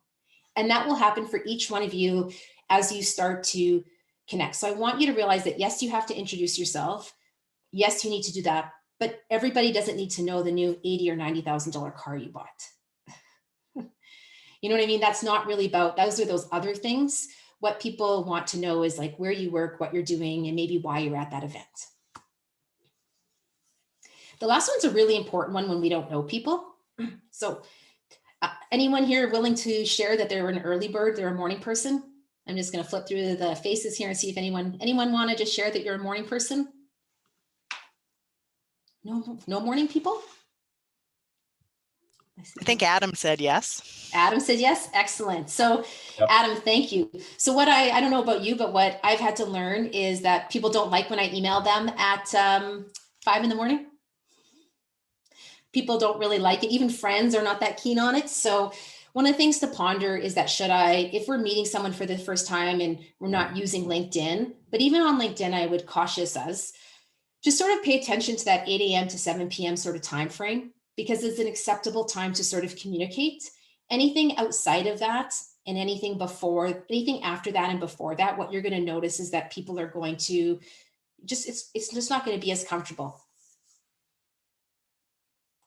And that will happen for each one of you as you start to connect. So I want you to realize that, yes, you have to introduce yourself. Yes, you need to do that. But everybody doesn't need to know the new $80,000 or $90,000 car you bought. You know what I mean? That's not really about, those are those other things. What people want to know is like where you work, what you're doing, and maybe why you're at that event. The last one's a really important one when we don't know people. So anyone here willing to share that they're an early bird, they're a morning person? I'm just going to flip through the faces here and see if anyone want to just share that you're a morning person? No morning people? I think Adam said yes. Adam said yes. Excellent. So yep. Adam, thank you. So what I don't know about you, but what I've had to learn is that people don't like when I email them at 5 in the morning. People don't really like it. Even friends are not that keen on it. So one of the things to ponder is that if we're meeting someone for the first time and we're not using LinkedIn, but even on LinkedIn, I would cautious us, just sort of pay attention to that 8 a.m. to 7 p.m. sort of time frame, because it's an acceptable time to sort of communicate. Anything outside of that and anything after that and before that, what you're going to notice is that people are going to it's just not going to be as comfortable.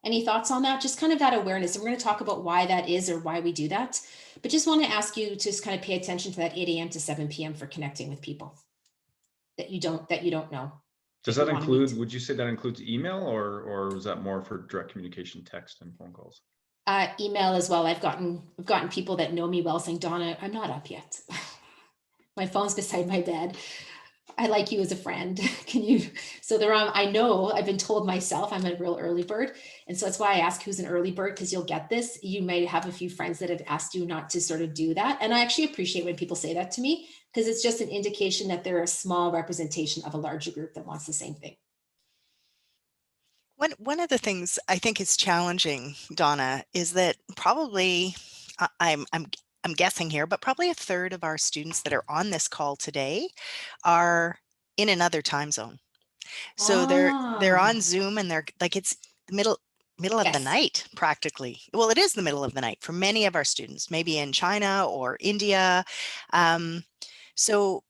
Any thoughts on that? Just kind of that awareness. And we're going to talk about why that is or why we do that. But just want to ask you to just kind of pay attention to that 8 a.m. to 7 p.m. for connecting with people that you don't know. Does that include, would you say that includes email or was that more for direct communication, text and phone calls? Email as well. I've gotten people that know me well saying, Donna, I'm not up yet. My phone's beside my bed. I like you as a friend. Can you? So they're on, I know I've been told myself I'm a real early bird. And so that's why I ask who's an early bird, because you'll get this. You might have a few friends that have asked you not to sort of do that. And I actually appreciate when people say that to me, because it's just an indication that they're a small representation of a larger group that wants the same thing. One of the things I think is challenging, Donna, is that probably I'm guessing here, but probably a third of our students that are on this call today are in another time zone. So they're on Zoom and they're like, it's the middle of the night practically. Well, it is the middle of the night for many of our students, maybe in China or India. So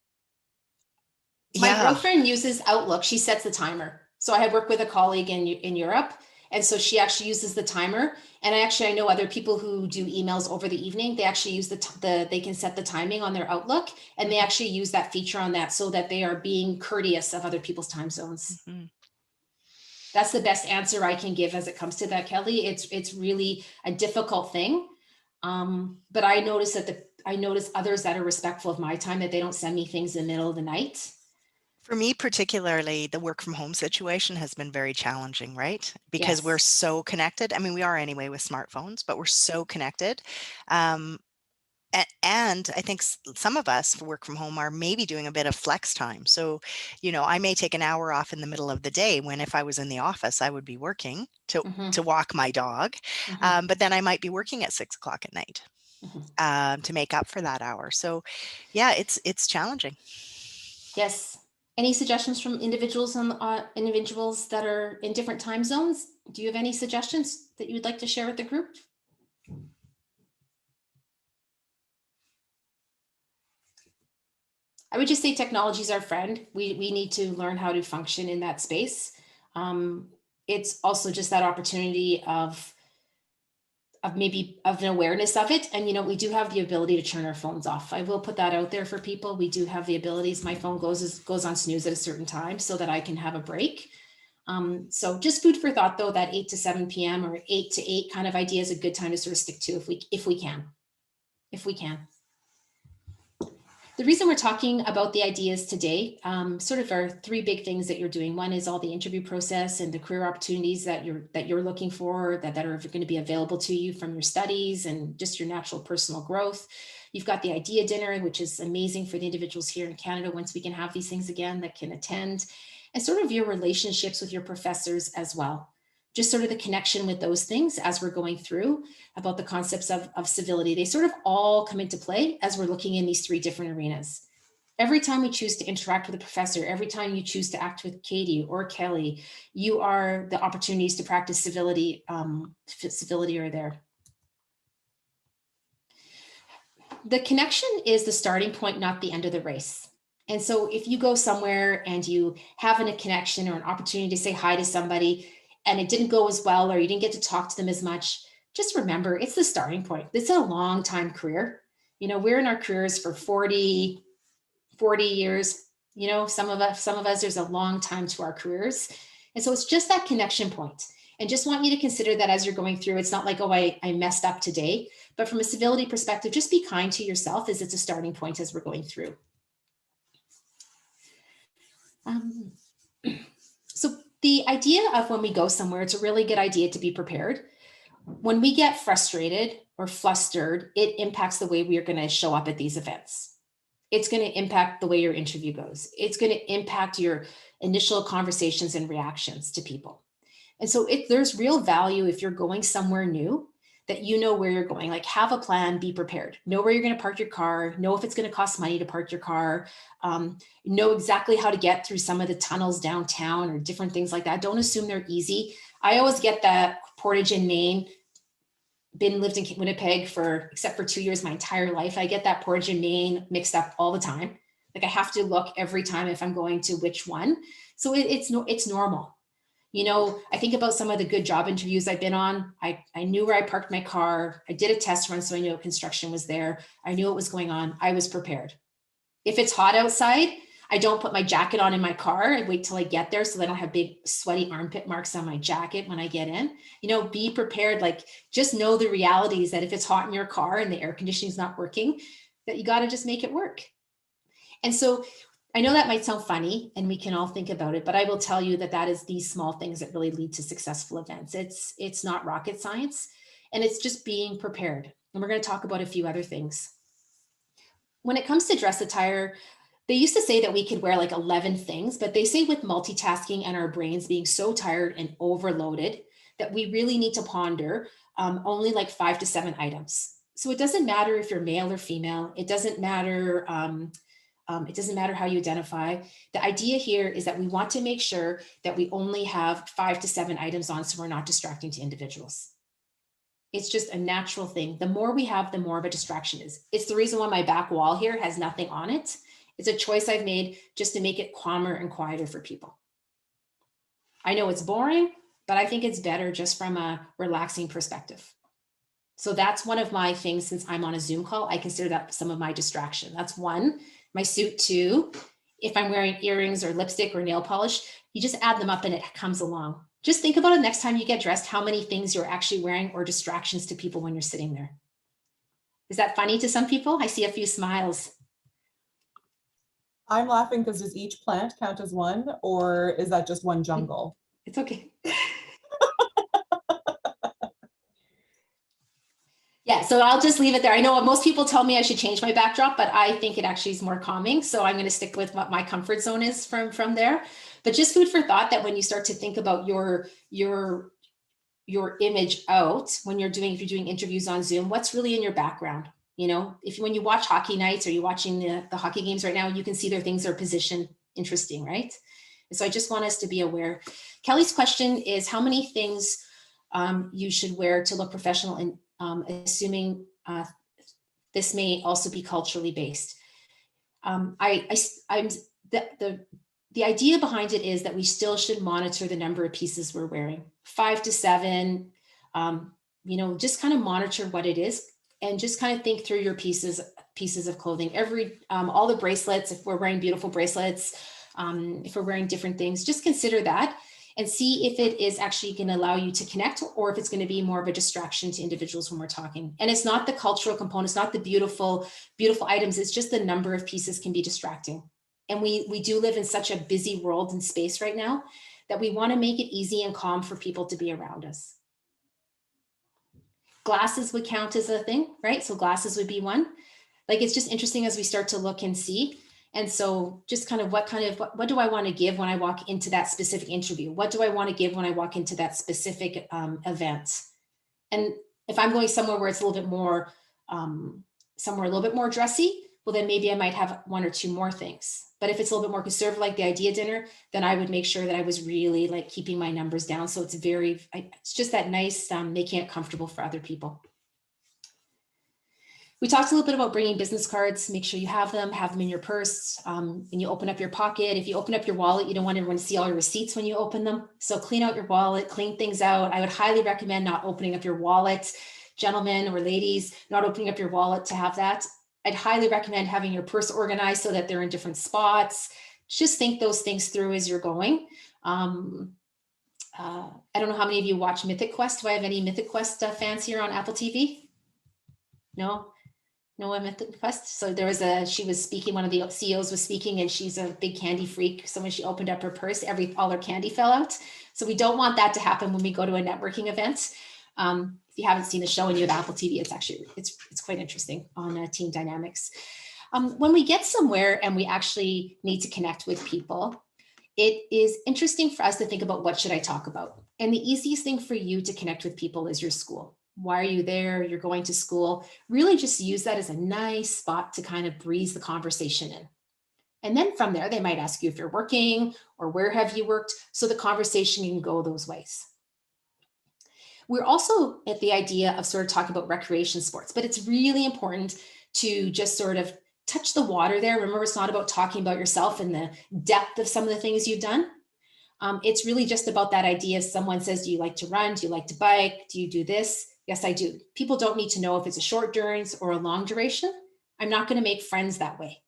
my girlfriend uses Outlook. She sets the timer. So I have worked with a colleague in Europe. And so she actually uses the timer. And I know other people who do emails over the evening. They actually use they can set the timing on their Outlook, and they actually use that feature on that so that they are being courteous of other people's time zones. Mm-hmm. That's the best answer I can give as it comes to that, Kelly. It's really a difficult thing. But I notice others that are respectful of my time, that they don't send me things in the middle of the night. For me, particularly, the work from home situation has been very challenging, right? Because we're so connected. I mean, we are anyway with smartphones, but we're so connected. And I think some of us for work from home are maybe doing a bit of flex time. So, I may take an hour off in the middle of the day when if I was in the office, I would be working to walk my dog. But then I might be working at 6 o'clock at night to make up for that hour. So yeah, it's challenging. Yes. Any suggestions from individuals that are in different time zones? Do you have any suggestions that you would like to share with the group? I would just say technology is our friend. We need to learn how to function in that space. It's also just that opportunity of an awareness of it. And, we do have the ability to turn our phones off. I will put that out there for people. We do have the abilities. My phone goes on snooze at a certain time so that I can have a break. So just food for thought, though, that 8 to 7 p.m. or 8 to 8 kind of idea is a good time to sort of stick to if we can. The reason we're talking about the ideas today, sort of are 3 big things that you're doing. One is all the interview process and the career opportunities that you're looking for, that are going to be available to you from your studies and just your natural personal growth. You've got the idea dinner, which is amazing for the individuals here in Canada once we can have these things again that can attend, and sort of your relationships with your professors as well. Just sort of the connection with those things as we're going through about the concepts of civility. They sort of all come into play as we're looking in these 3 different arenas. Every time we choose to interact with a professor, every time you choose to act with Katie or Kelly, you are the opportunities to practice civility, civility are there. The connection is the starting point, not the end of the race. And so if you go somewhere and you have a connection or an opportunity to say hi to somebody and it didn't go as well, or you didn't get to talk to them as much, just remember it's the starting point. This is a long time career. You know, we're in our careers for 40 years. You know, some of us, there's a long time to our careers. And so it's just that connection point. And just want you to consider that as you're going through. It's not like, oh, I messed up today. But from a civility perspective, just be kind to yourself as it's a starting point as we're going through. So the idea of when we go somewhere, it's a really good idea to be prepared. When we get frustrated or flustered, it impacts the way we are going to show up at these events. It's going to impact the way your interview goes. It's going to impact your initial conversations and reactions to people. And so there's real value if you're going somewhere new, that you know where you're going. Like, have a plan, be prepared, know where you're going to park your car, know if it's going to cost money to park your car, know exactly how to get through some of the tunnels downtown or different things like that. Don't assume they're easy. I always get that Portage in Maine. Lived in Winnipeg except for 2 years, my entire life. I get that Portage in Maine mixed up all the time. Like, I have to look every time if I'm going to which one. So it's normal. You know, I think about some of the good job interviews I've been on. I knew where I parked my car. I did a test run, so I knew construction was there. I knew what was going on. I was prepared. If it's hot outside, I don't put my jacket on in my car. I wait till I get there so I don't have big sweaty armpit marks on my jacket when I get in. You know, be prepared. Like, just know the realities that if it's hot in your car and the air conditioning is not working, that you got to just make it work. And so I know that might sound funny and we can all think about it, but I will tell you that is these small things that really lead to successful events. It's not rocket science, and it's just being prepared. And we're going to talk about a few other things. When it comes to dress attire, they used to say that we could wear like 11 things, but they say with multitasking and our brains being so tired and overloaded that we really need to ponder only like 5 to 7 items. So it doesn't matter if you're male or female. It doesn't matter. It doesn't matter how you identify. The idea here is that we want to make sure that we only have 5 to 7 items on, so we're not distracting to individuals. It's just a natural thing. The more we have, the more of a distraction is. It's the reason why my back wall here has nothing on it. It's a choice I've made just to make it calmer and quieter for people. I know it's boring, but I think it's better just from a relaxing perspective. So that's one of my things. Since I'm on a Zoom call, I consider that some of my distraction. That's one. My suit, 2. If I'm wearing earrings or lipstick or nail polish, you just add them up and it comes along. Just think about it next time you get dressed, how many things you're actually wearing or distractions to people when you're sitting there. Is that funny to some people? I see a few smiles. I'm laughing because does each plant count as one, or is that just one jungle? It's okay. Yeah, so I'll just leave it there. I know most people tell me I should change my backdrop, but I think it actually is more calming. So I'm going to stick with what my comfort zone is from there. But just food for thought that when you start to think about your image out, if you're doing interviews on Zoom, what's really in your background? You know, when you watch hockey nights or you're watching the hockey games right now, you can see their things are positioned interesting, right? And so I just want us to be aware. Kelly's question is how many things you should wear to look professional, and assuming this may also be culturally based. The idea behind it is that we still should monitor the number of pieces we're wearing, 5 to 7, you know, just kind of monitor what it is and just kind of think through your pieces of clothing. All the bracelets, if we're wearing beautiful bracelets, if we're wearing different things, just consider that and see if it is actually going to allow you to connect or if it's going to be more of a distraction to individuals when we're talking. And it's not the cultural components, not the beautiful items. It's just the number of pieces can be distracting. And we do live in such a busy world and space right now that we want to make it easy and calm for people to be around us. Glasses would count as a thing, right? So glasses would be one. Like, it's just interesting as we start to look and see. And so just kind of what do I want to give when I walk into that specific interview? What do I want to give when I walk into that specific event? And if I'm going somewhere where it's a little bit more, somewhere a little bit more dressy, well, then maybe I might have 1 or 2 more things. But if it's a little bit more conservative, like the idea dinner, then I would make sure that I was really like keeping my numbers down. So it's it's just that nice, making it comfortable for other people. We talked a little bit about bringing business cards. Make sure you have them in your purse. When you open up your pocket, if you open up your wallet, you don't want everyone to see all your receipts when you open them. So clean out your wallet, clean things out. I would highly recommend not opening up your wallet, gentlemen or ladies, not opening up your wallet to have that. I'd highly recommend having your purse organized so that they're in different spots. Just think those things through as you're going. I don't know how many of you watch Mythic Quest. Do I have any Mythic Quest fans here on Apple TV? No? No one Mythic Quest? So she was speaking, one of the CEOs was speaking, and she's a big candy freak. So when she opened up her purse, all her candy fell out. So we don't want that to happen when we go to a networking event. If you haven't seen the show and you have Apple TV, it's quite interesting on team dynamics. When we get somewhere and we actually need to connect with people, it is interesting for us to think about, what should I talk about? And the easiest thing for you to connect with people is your school. Why are you there? You're going to school. Really just use that as a nice spot to kind of breeze the conversation in. And then from there, they might ask you if you're working or where have you worked? So the conversation can go those ways. We're also at the idea of sort of talking about recreation sports, but it's really important to just sort of touch the water there. Remember, it's not about talking about yourself and the depth of some of the things you've done. It's really just about that idea. If someone says, do you like to run? Do you like to bike? Do you do this? Yes, I do. People don't need to know if it's a short durance or a long duration. I'm not going to make friends that way.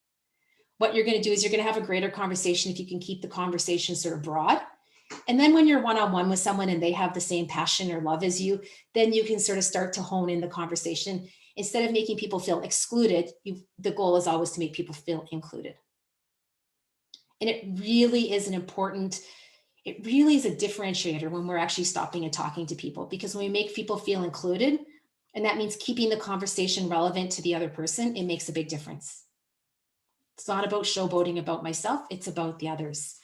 What you're going to do is you're going to have a greater conversation if you can keep the conversation sort of broad. And then when you're one-on-one with someone and they have the same passion or love as you, then you can sort of start to hone in the conversation. Instead of making people feel excluded, the goal is always to make people feel included. And it really is it really is a differentiator when we're actually stopping and talking to people, because when we make people feel included, and that means keeping the conversation relevant to the other person, it makes a big difference. It's not about showboating about myself, it's about the others.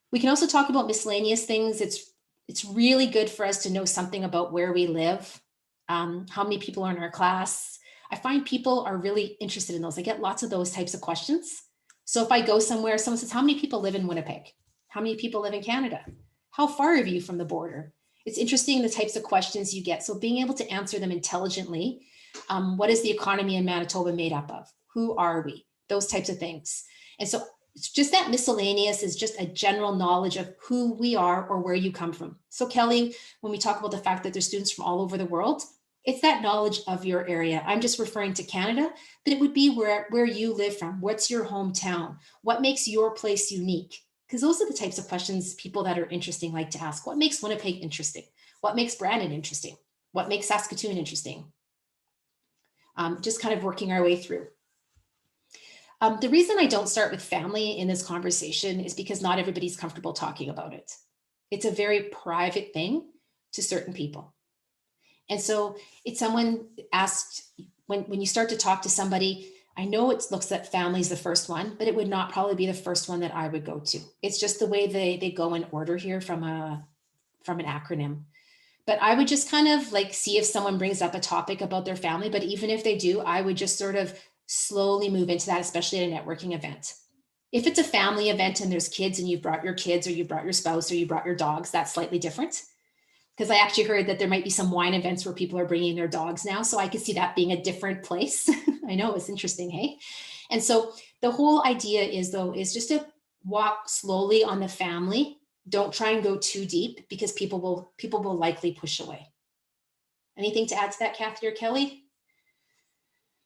We can also talk about miscellaneous things. It's really good for us to know something about where we live, how many people are in our class. I find people are really interested in those. I get lots of those types of questions. So if I go somewhere, someone says, how many people live in Winnipeg? How many people live in Canada? How far are you from the border? It's interesting the types of questions you get. So being able to answer them intelligently. What is the economy in Manitoba made up of? Who are we? Those types of things. And so it's just that miscellaneous is just a general knowledge of who we are or where you come from. So Kelly, when we talk about the fact that there's students from all over the world, it's that knowledge of your area. I'm just referring to Canada, but it would be where you live from. What's your hometown? What makes your place unique? Because those are the types of questions people that are interesting like to ask. What makes Winnipeg interesting? What makes Brandon interesting? What makes Saskatoon interesting? Just kind of working our way through. The reason I don't start with family in this conversation is because not everybody's comfortable talking about it. It's a very private thing to certain people. And so it's someone asked, when you start to talk to somebody, I know it looks like family is the first one, but it would not probably be the first one that I would go to. It's just the way they go in order here from an acronym. But I would just kind of like see if someone brings up a topic about their family. But even if they do, I would just sort of slowly move into that, especially at a networking event. If it's a family event and there's kids and you've brought your kids or you brought your spouse or you brought your dogs, that's slightly different. Because I actually heard that there might be some wine events where people are bringing their dogs now. So I could see that being a different place. I know, it's interesting, hey? And so the whole idea is just to walk slowly on the family. Don't try and go too deep because people will likely push away. Anything to add to that, Kathy or Kelly?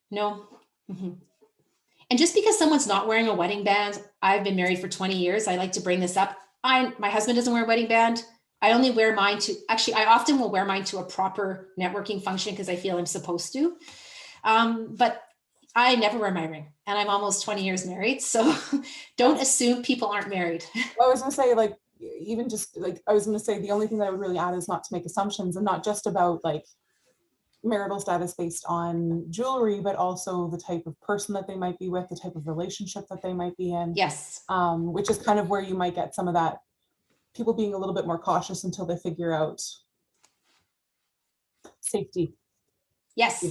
No? Mm-hmm. And just because someone's not wearing a wedding band, I've been married for 20 years. I like to bring this up. My husband doesn't wear a wedding band. I only wear mine I often will wear mine to a proper networking function because I feel I'm supposed to. But I never wear my ring and I'm almost 20 years married. So don't assume people aren't married. Well, I was gonna say the only thing that I would really add is not to make assumptions and not just about like marital status based on jewelry, but also the type of person that they might be with, the type of relationship that they might be in. Yes. Which is kind of where you might get some of that, people being a little bit more cautious until they figure out safety. Yes.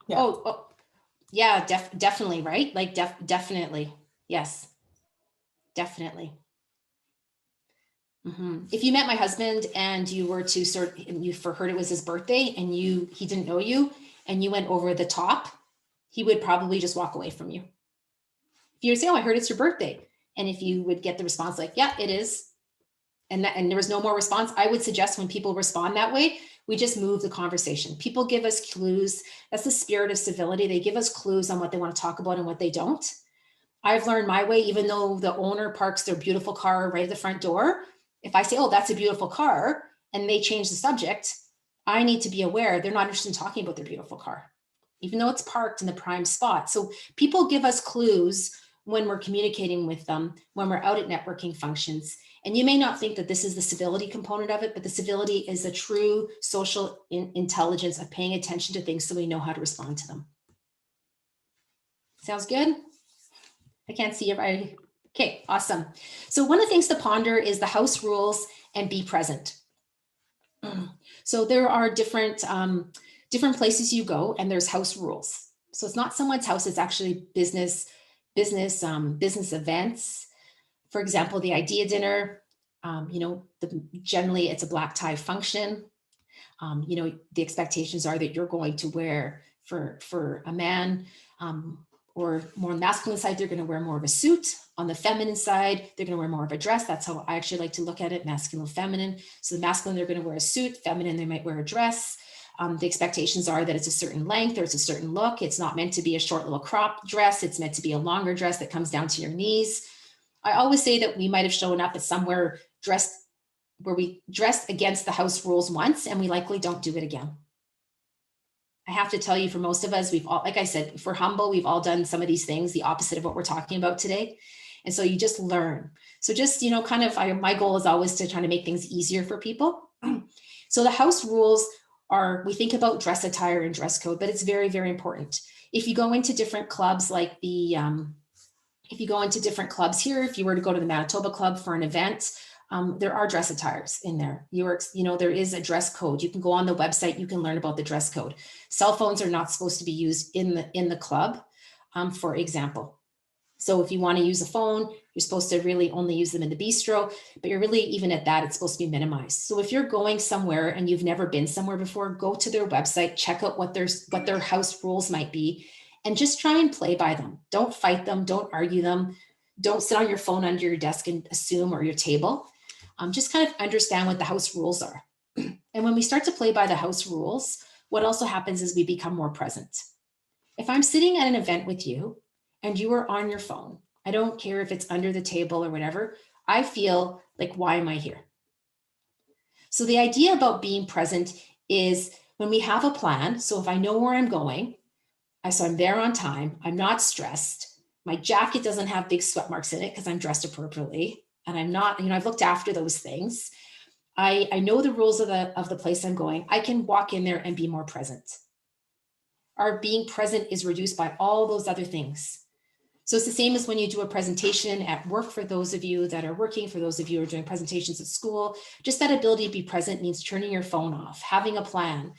Yeah. Oh, Yeah, definitely, right? Like definitely. Yes, definitely. If you met my husband and you were to and you heard it was his birthday and he didn't know you and you went over the top, he would probably just walk away from you. If you would say, oh, I heard it's your birthday. And if you would get the response like, yeah, it is. And there was no more response, I would suggest when people respond that way, we just move the conversation. People give us clues. That's the spirit of civility. They give us clues on what they want to talk about and what they don't. I've learned my way, even though the owner parks their beautiful car right at the front door. If I say, oh, that's a beautiful car, and they change the subject, I need to be aware they're not interested in talking about their beautiful car, even though it's parked in the prime spot. So people give us clues when we're communicating with them, when we're out at networking functions. And you may not think that this is the civility component of it, but the civility is a true social intelligence of paying attention to things so we know how to respond to them. Sounds good? I can't see everybody. Okay, awesome. So one of the things to ponder is the house rules and be present. So there are different places you go and there's house rules. So it's not someone's house, it's actually business events. For example, the idea dinner, generally it's a black tie function. The expectations are that you're going to wear for a man, or more on the masculine side, they're going to wear more of a suit. On the feminine side, they're going to wear more of a dress. That's how I actually like to look at it, masculine, feminine. So the masculine, they're going to wear a suit. Feminine, they might wear a dress. The expectations are that it's a certain length or it's a certain look. It's not meant to be a short little crop dress. It's meant to be a longer dress that comes down to your knees. I always say that we might have shown up at somewhere where we dressed against the house rules once and we likely don't do it again. I have to tell you, for most of us, we've all, like I said, if we're humble, we've all done some of these things, the opposite of what we're talking about today. And so you just learn. So just, my goal is always to try to make things easier for people. So the house rules are, we think about dress attire and dress code, but it's very, very important. If you go into different clubs like if you go into different clubs here, if you were to go to the Manitoba Club for an event, there are dress attires in there. There is a dress code. You can go on the website, you can learn about the dress code. Cell phones are not supposed to be used in the club, for example. So if you want to use a phone, you're supposed to really only use them in the bistro, but you're really, even at that, it's supposed to be minimized. So if you're going somewhere and you've never been somewhere before, go to their website, check out what their house rules might be, and just try and play by them. Don't fight them, don't argue them. Don't sit on your phone under your desk and assume, or your table. Just kind of understand what the house rules are. And when we start to play by the house rules, what also happens is we become more present. If I'm sitting at an event with you and you are on your phone, I don't care if it's under the table or whatever, I feel like, why am I here? So the idea about being present is when we have a plan. So if I know where I'm going, so I'm there on time, I'm not stressed. My jacket doesn't have big sweat marks in it because I'm dressed appropriately. And I'm not, I've looked after those things. I know the rules of the place I'm going. I can walk in there and be more present. Our being present is reduced by all those other things. So it's the same as when you do a presentation at work, for those of you that are working, for those of you who are doing presentations at school. Just that ability to be present means turning your phone off, having a plan.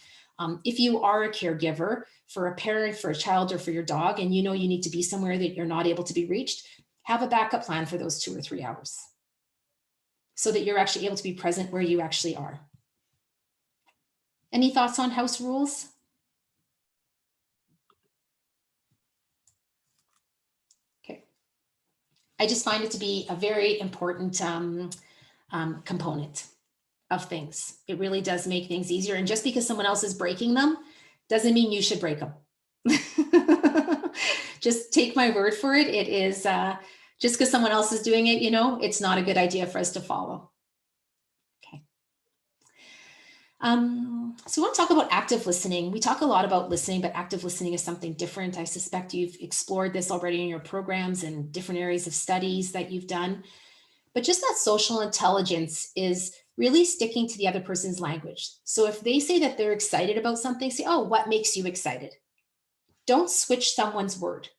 If you are a caregiver for a parent, for a child, or for your dog, and you know you need to be somewhere that you're not able to be reached, have a backup plan for those 2 or 3 hours so that you're actually able to be present where you actually are. Any thoughts on house rules? Okay. I just find it to be a very important component of things. It really does make things easier. And just because someone else is breaking them doesn't mean you should break them. Just take my word for it. It is just because someone else is doing it, it's not a good idea for us to follow. Okay. So we want to talk about active listening. We talk a lot about listening, but active listening is something different. I suspect you've explored this already in your programs and different areas of studies that you've done. But just that social intelligence is really sticking to the other person's language. So if they say that they're excited about something, say, oh, what makes you excited? Don't switch someone's word.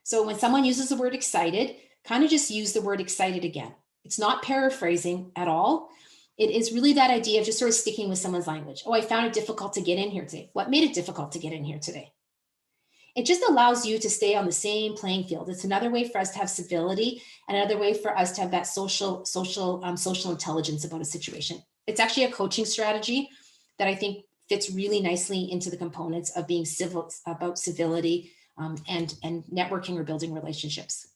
So when someone uses the word excited, kind of just use the word excited again. It's not paraphrasing at all. It is really that idea of just sort of sticking with someone's language. Oh, I found it difficult to get in here today. What made it difficult to get in here today? It just allows you to stay on the same playing field. It's another way for us to have civility and another way for us to have that social intelligence about a situation. It's actually a coaching strategy that I think fits really nicely into the components of being civil, about civility and networking or building relationships.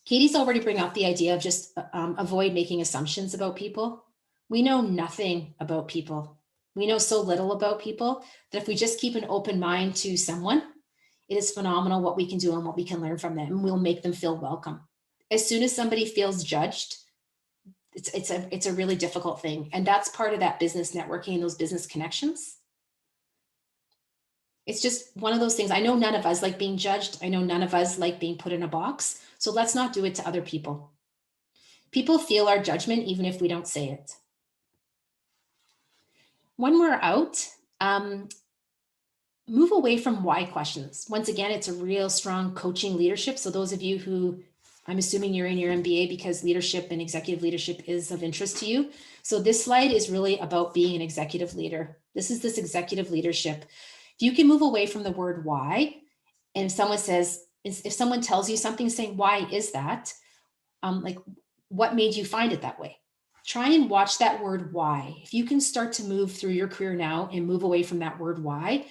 Katie's already bring up the idea of just avoid making assumptions about people. We know nothing about people. We know so little about people that if we just keep an open mind to someone, it is phenomenal what we can do and what we can learn from them, and we'll make them feel welcome. As soon as somebody feels judged, it's a really difficult thing. And that's part of that business networking and those business connections. It's just one of those things. I know none of us like being judged. I know none of us like being put in a box. So let's not do it to other people. People feel our judgment even if we don't say it. When we're out, move away from why questions. Once again, it's a real strong coaching leadership. So those of you who, I'm assuming you're in your MBA because leadership and executive leadership is of interest to you. So this slide is really about being an executive leader. This is this executive leadership. If you can move away from the word why, and if someone tells you something saying, why is that? Like, what made you find it that way? Try and watch that word why. If you can start to move through your career now and move away from that word why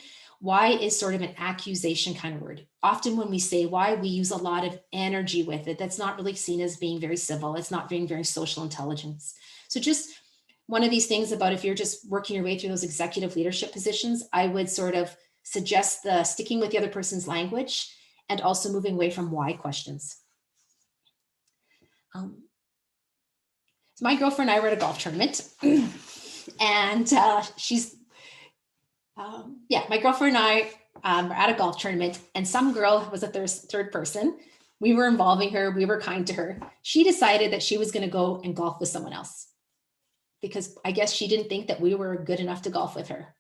is sort of an accusation kind of word. Often when we say why, we use a lot of energy with it. That's not really seen as being very civil. It's not being very social intelligence. So just one of these things about if you're just working your way through those executive leadership positions, I would sort of suggest the sticking with the other person's language and also moving away from why questions. So my girlfriend and I were at a golf tournament and my girlfriend and I were at a golf tournament and some girl was a third person. We were involving her. We were kind to her. She decided that she was going to go and golf with someone else because I guess she didn't think that we were good enough to golf with her.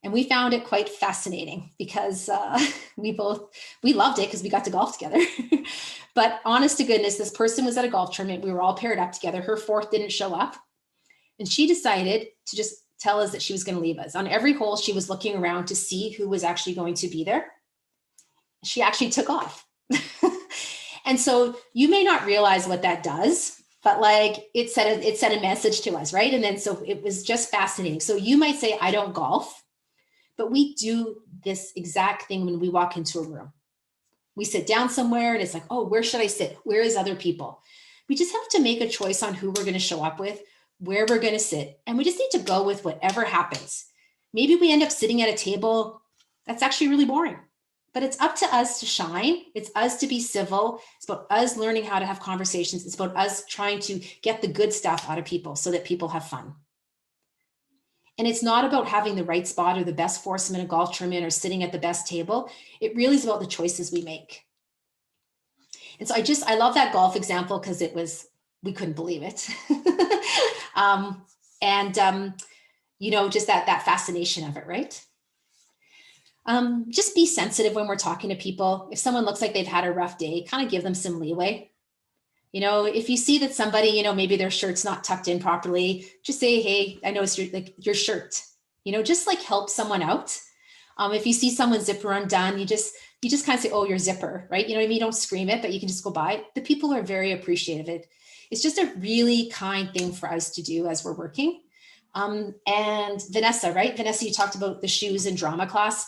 And we found it quite fascinating because we loved it because we got to golf together. But honest to goodness, this person was at a golf tournament. We were all paired up together. Her fourth didn't show up. And she decided to just tell us that she was going to leave us. On every hole, she was looking around to see who was actually going to be there. She actually took off. And so you may not realize what that does, but like it sent a message to us, right? And then so it was just fascinating. So you might say, I don't golf, but we do this exact thing when we walk into a room. We sit down somewhere and it's like, oh, where should I sit? Where is other people? We just have to make a choice on who we're going to show up with, where we're going to sit. And we just need to go with whatever happens. Maybe we end up sitting at a table that's actually really boring, but it's up to us to shine. It's us to be civil. It's about us learning how to have conversations. It's about us trying to get the good stuff out of people so that people have fun. And it's not about having the right spot or the best foursome in a golf tournament or sitting at the best table. It really is about the choices we make. And so I love that golf example because we couldn't believe it. Just that fascination of it, right? Just be sensitive when we're talking to people. If someone looks like they've had a rough day, kind of give them some leeway. If you see that somebody, maybe their shirt's not tucked in properly, just say, hey, I noticed your shirt, just like help someone out. If you see someone's zipper undone, you just kind of say, oh, your zipper, right? You know what I mean? You don't scream it, but you can just go by. The people are very appreciative. It's just a really kind thing for us to do as we're working. And Vanessa, right? Vanessa, you talked about the shoes in drama class.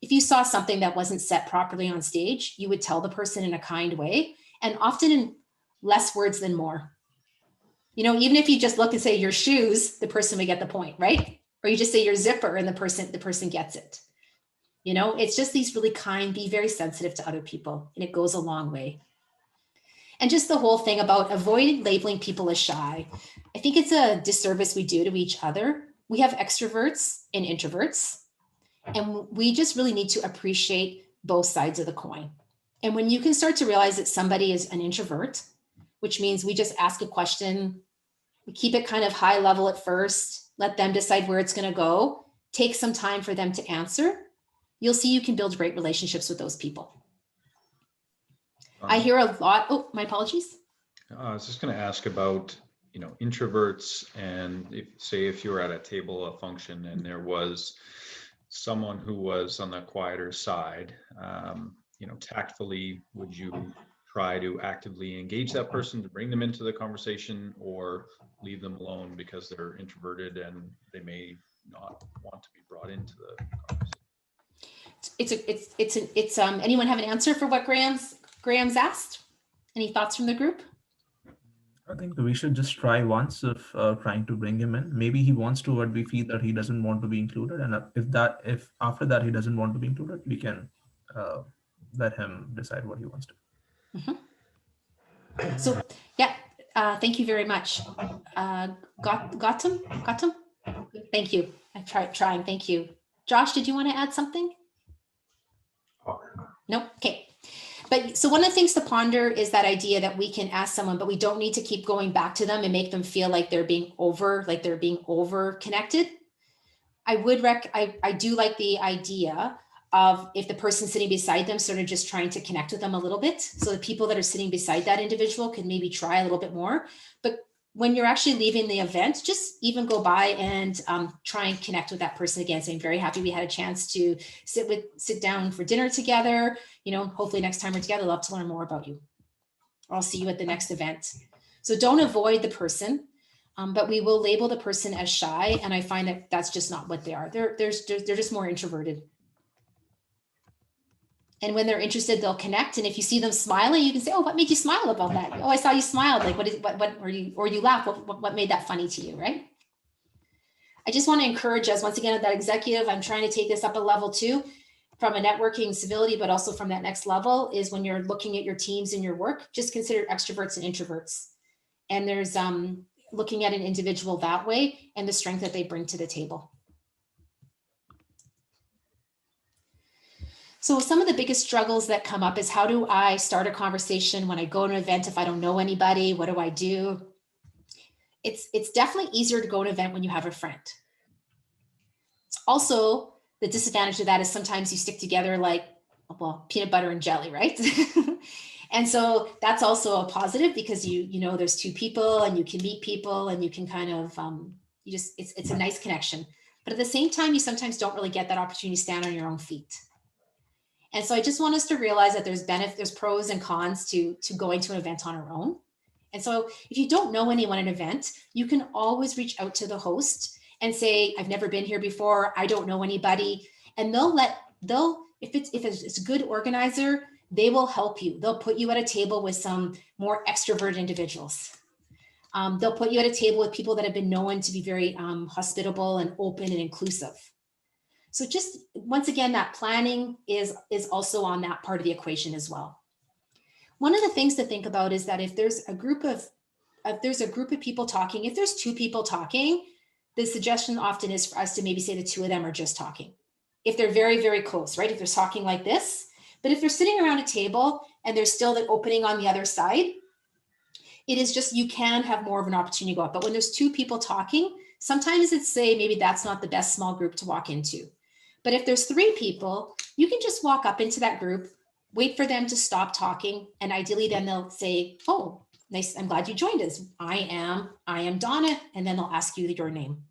If you saw something that wasn't set properly on stage, you would tell the person in a kind way, and often in less words than more. Even if you just look and say your shoes, the person would get the point, right? Or you just say your zipper and the person gets it. It's just these really kind, be very sensitive to other people, and it goes a long way. And just the whole thing about avoiding labeling people as shy. I think it's a disservice we do to each other. We have extroverts and introverts, and we just really need to appreciate both sides of the coin. And when you can start to realize that somebody is an introvert, which means we just ask a question, we keep it kind of high level at first, let them decide where it's going to go, take some time for them to answer, you'll see you can build great relationships with those people. I hear a lot. Oh, my apologies. I was just going to ask about, introverts, and if you were at a table, a function, and there was someone who was on the quieter side, tactfully, would you try to actively engage that person to bring them into the conversation, or leave them alone because they're introverted and they may not want to be brought into the conversation? Anyone have an answer for what Graham's asked? Any thoughts from the group? I think we should just try once of trying to bring him in. Maybe he wants to, but we feel that he doesn't want to be included. And if after that he doesn't want to be included, we can let him decide what he wants to. Mm-hmm. So yeah, thank you very much. Gautam? Thank you. I tried trying. Thank you. Josh, did you want to add something? No? Okay. But so one of the things to ponder is that idea that we can ask someone, but we don't need to keep going back to them and make them feel like they're being over connected. I do like the idea of, if the person sitting beside them, sort of just trying to connect with them a little bit. So the people that are sitting beside that individual can maybe try a little bit more. But when you're actually leaving the event, just even go by and try and connect with that person again. So I'm very happy we had a chance to sit down for dinner together. Hopefully next time we're together, I'd love to learn more about you. I'll see you at the next event. So don't avoid the person, but we will label the person as shy. And I find that that's just not what they are. They're just more introverted. And when they're interested, they'll connect. And if you see them smiling, you can say, "Oh, what made you smile about that? Oh, I saw you smiled. Like, or you laugh. What made that funny to you?" Right? I just want to encourage us once again at that executive. I'm trying to take this up a level too, from a networking civility, but also from that next level is when you're looking at your teams and your work, just consider extroverts and introverts. And there's looking at an individual that way and the strength that they bring to the table. So some of the biggest struggles that come up is, how do I start a conversation when I go to an event if I don't know anybody? What do I do? It's definitely easier to go to an event when you have a friend. Also, the disadvantage of that is sometimes you stick together like, well, peanut butter and jelly, right? And so that's also a positive, because you know there's two people and you can meet people and you can kind of, it's a nice connection. But at the same time, you sometimes don't really get that opportunity to stand on your own feet. And so I just want us to realize that there's pros and cons to going to an event on our own. And so if you don't know anyone at an event, you can always reach out to the host and say, "I've never been here before. I don't know anybody." And if it's a good organizer, they will help you. They'll put you at a table with some more extroverted individuals. They'll put you at a table with people that have been known to be very hospitable and open and inclusive. So just once again, that planning is also on that part of the equation as well. One of the things to think about is that if there's a group of people talking, if there's two people talking, the suggestion often is for us to maybe say the two of them are just talking. If they're very, very close, right? If they're talking like this, but if they're sitting around a table and there's still the opening on the other side, it is just, you can have more of an opportunity to go up. But when there's two people talking, sometimes it's maybe that's not the best small group to walk into. But if there's three people, you can just walk up into that group, wait for them to stop talking. And ideally then they'll say, "Oh, nice, I'm glad you joined us. I am Donna." And then they'll ask you your name.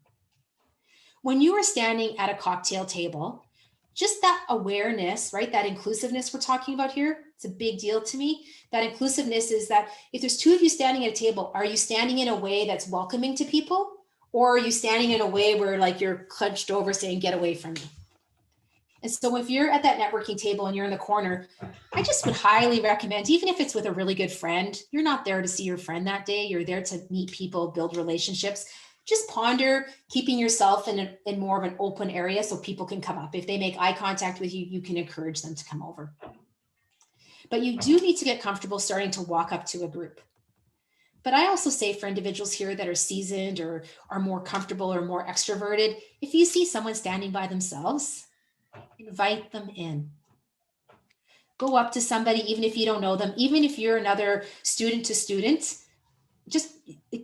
When you are standing at a cocktail table, just that awareness, right? That inclusiveness we're talking about here, it's a big deal to me. That inclusiveness is that if there's two of you standing at a table, are you standing in a way that's welcoming to people? Or are you standing in a way where like you're clenched over saying, "Get away from me"? And so if you're at that networking table and you're in the corner, I just would highly recommend, even if it's with a really good friend, you're not there to see your friend that day, you're there to meet people, build relationships. Just ponder keeping yourself in more of an open area so people can come up. If they make eye contact with you, you can encourage them to come over. But you do need to get comfortable starting to walk up to a group. But I also say for individuals here that are seasoned or are more comfortable or more extroverted, if you see someone standing by themselves, invite them in. Go up to somebody, even if you don't know them, even if you're another student to student,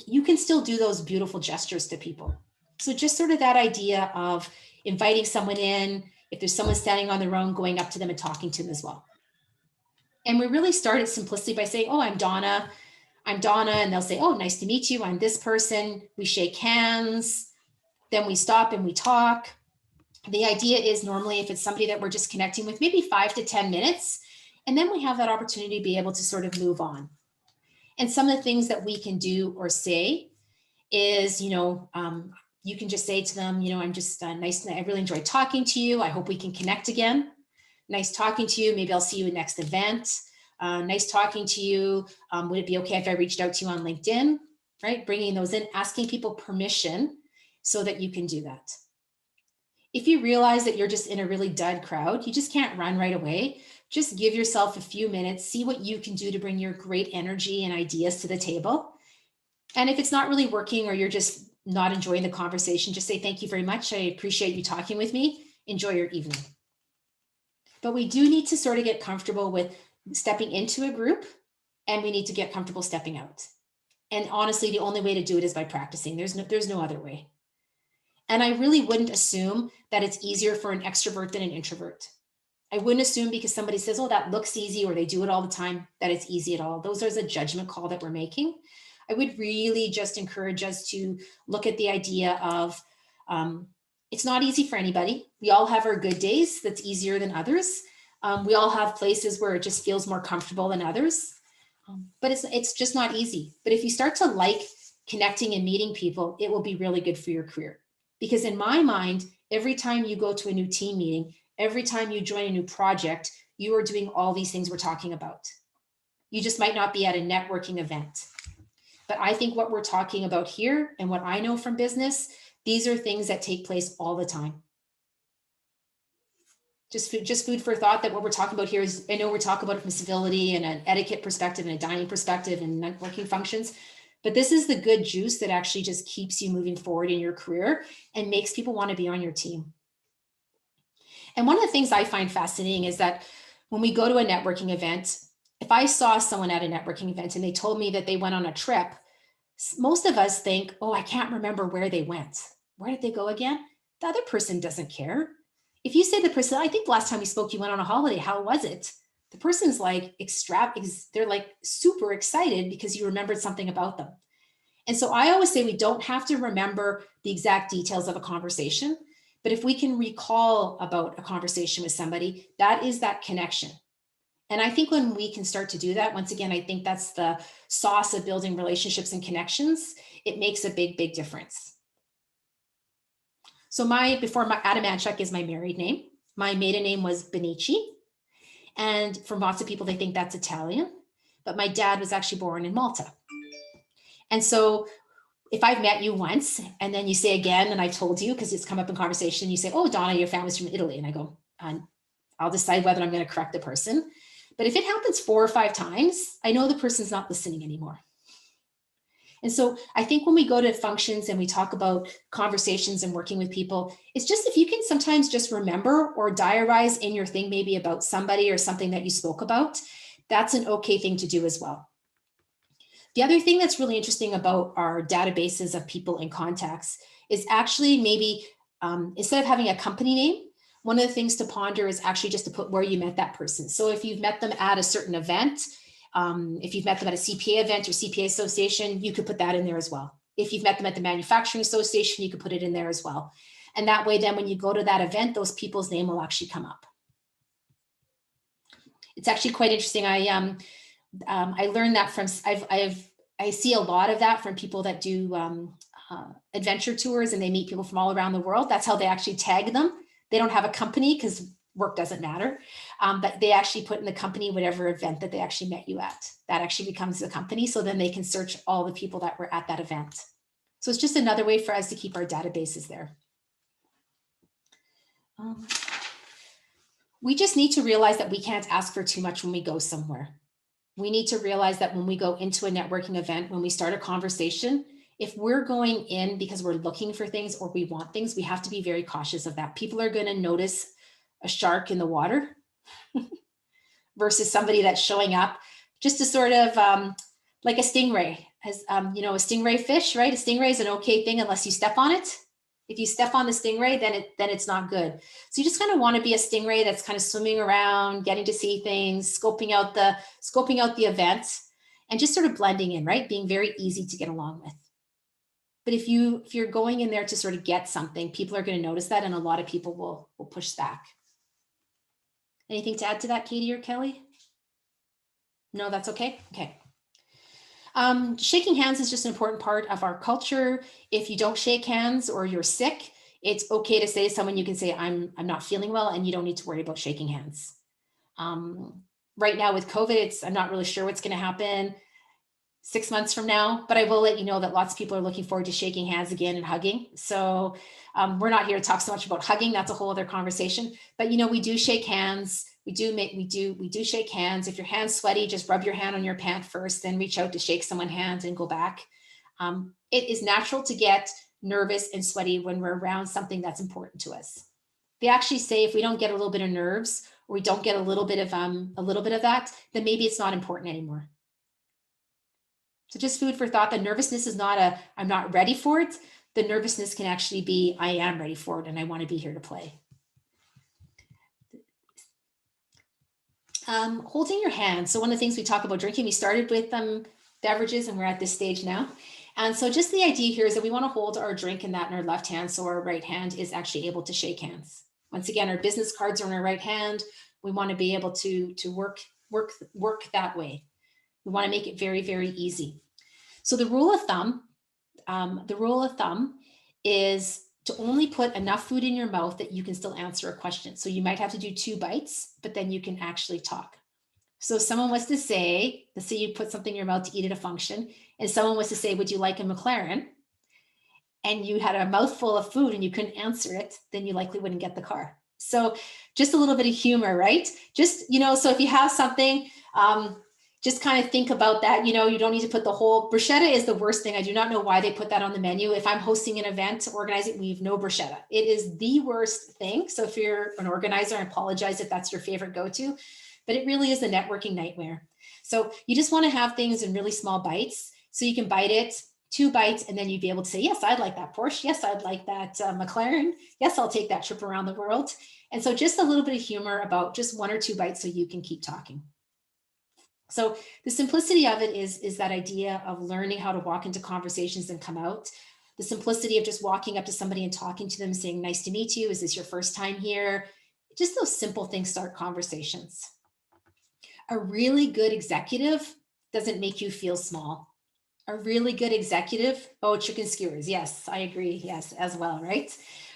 you can still do those beautiful gestures to people. So just sort of that idea of inviting someone in, if there's someone standing on their own, going up to them and talking to them as well. And we really started simplicity by saying, "Oh, I'm Donna. And they'll say, "Oh, nice to meet you. I'm this person." We shake hands, then we stop and we talk. The idea is normally if it's somebody that we're just connecting with, maybe 5 to 10 minutes, and then we have that opportunity to be able to sort of move on. And some of the things that we can do or say is, you can just say to them, I'm just nice. I really enjoyed talking to you. I hope we can connect again. Nice talking to you. Maybe I'll see you at next event. Nice talking to you. Would it be okay if I reached out to you on LinkedIn? Right? Bringing those in, asking people permission so that you can do that. If you realize that you're just in a really dead crowd, you just can't run right away. Just give yourself a few minutes, see what you can do to bring your great energy and ideas to the table. And if it's not really working or you're just not enjoying the conversation, just say, thank you very much. I appreciate you talking with me. Enjoy your evening. But we do need to sort of get comfortable with stepping into a group, and we need to get comfortable stepping out. And honestly, the only way to do it is by practicing. There's no other way. And I really wouldn't assume that it's easier for an extrovert than an introvert. I wouldn't assume because somebody says, oh, that looks easy, or they do it all the time, that it's easy at all. Those are a judgment call that we're making. I would really just encourage us to look at the idea of it's not easy for anybody. We all have our good days that's easier than others. We all have places where it just feels more comfortable than others, but it's just not easy. But if you start to like connecting and meeting people, it will be really good for your career. Because in my mind, every time you go to a new team meeting, every time you join a new project, you are doing all these things we're talking about. You just might not be at a networking event. But I think what we're talking about here and what I know from business, these are things that take place all the time. Just food for thought that what we're talking about here is, I know we're talking about it from civility and an etiquette perspective and a dining perspective and networking functions, but this is the good juice that actually just keeps you moving forward in your career and makes people want to be on your team. And one of the things I find fascinating is that when we go to a networking event, if I saw someone at a networking event and they told me that they went on a trip, most of us think, oh, I can't remember where they went. Where did they go again? The other person doesn't care. If you say the person, I think the last time we spoke, you went on a holiday. How was it? The person's like they're like super excited because you remembered something about them. And so I always say we don't have to remember the exact details of a conversation, but if we can recall about a conversation with somebody, that is that connection. And I think when we can start to do that, once again, I think that's the sauce of building relationships and connections. It makes a big, big difference. So Adamanchuk is my married name. My maiden name was Benici. And for lots of people, they think that's Italian, but my dad was actually born in Malta. And so if I've met you once and then you say again, and I've told you, because it's come up in conversation, you say, oh, Donna, your family's from Italy. And I go, I'll decide whether I'm going to correct the person. But if it happens 4 or 5 times, I know the person's not listening anymore. And so I think when we go to functions and we talk about conversations and working with people, it's just if you can sometimes just remember or diarize in your thing maybe about somebody or something that you spoke about, that's an okay thing to do as well. The other thing that's really interesting about our databases of people and contacts is actually maybe instead of having a company name, one of the things to ponder is actually just to put where you met that person. So if you've met them at a certain event, if you've met them at a CPA event or CPA association, you could put that in there as well. If you've met them at the manufacturing association, you could put it in there as well. And that way, then when you go to that event, those people's name will actually come up. It's actually quite interesting. I learned that from, I see a lot of that from people that do adventure tours and they meet people from all around the world. That's how they actually tag them. They don't have a company because work doesn't matter, but they actually put in the company whatever event that they actually met you at. That actually becomes the company. So then they can search all the people that were at that event. So it's just another way for us to keep our databases there. We just need to realize that we can't ask for too much when we go somewhere. We need to realize that when we go into a networking event, when we start a conversation, if we're going in because we're looking for things or we want things, we have to be very cautious of that. People are going to notice a shark in the water versus somebody that's showing up just to sort of like a stingray. As you know, a stingray fish, right? A stingray is an okay thing unless you step on it. If you step on the stingray, then it's not good. So you just kind of want to be a stingray that's kind of swimming around, getting to see things, scoping out the event, and just sort of blending in, right? Being very easy to get along with. But if you're going in there to sort of get something, people are going to notice that, and a lot of people will push back. Anything to add to that, Katie or Kelly? No, that's okay. Okay. Shaking hands is just an important part of our culture. If you don't shake hands or you're sick, it's okay to say to someone, you can say, I'm not feeling well, and you don't need to worry about shaking hands. Right now with COVID, I'm not really sure what's going to happen 6 months from now, but I will let you know that lots of people are looking forward to shaking hands again and hugging. So we're not here to talk so much about hugging. That's a whole other conversation. But we do shake hands. We do shake hands. If your hand's sweaty, just rub your hand on your pant first, then reach out to shake someone's hand and go back. It is natural to get nervous and sweaty when we're around something that's important to us. They actually say if we don't get a little bit of nerves, or we don't get a little bit of that, then maybe it's not important anymore. So just food for thought. The nervousness is not I'm not ready for it. The nervousness can actually be, I am ready for it and I want to be here to play. Holding your hand. So one of the things we talk about drinking, we started with beverages and we're at this stage now. And so just the idea here is that we want to hold our drink in our left hand, so our right hand is actually able to shake hands. Once again, our business cards are in our right hand. We want to be able to work that way. We want to make it very, very easy. So the rule of thumb is to only put enough food in your mouth that you can still answer a question. So you might have to do 2 bites, but then you can actually talk. So if someone was to say, let's say you put something in your mouth to eat at a function, and someone was to say, would you like a McLaren? And you had a mouthful of food and you couldn't answer it, then you likely wouldn't get the car. So just a little bit of humor, right? Just, so if you have something, just kind of think about that. You don't need to put the whole, bruschetta is the worst thing. I do not know why they put that on the menu. If I'm hosting an event, organizing, we have no bruschetta. It is the worst thing. So if you're an organizer, I apologize if that's your favorite go-to, but it really is a networking nightmare. So you just want to have things in really small bites so you can bite it, 2 bites, and then you'd be able to say, yes, I'd like that Porsche. Yes, I'd like that McLaren. Yes, I'll take that trip around the world. And so just a little bit of humor about just 1 or 2 bites so you can keep talking. So the simplicity of it is that idea of learning how to walk into conversations and come out. The simplicity of just walking up to somebody and talking to them, saying, nice to meet you. Is this your first time here? Just those simple things start conversations. A really good executive doesn't make you feel small. A really good executive, chicken skewers. Yes, I agree. Yes, as well, right?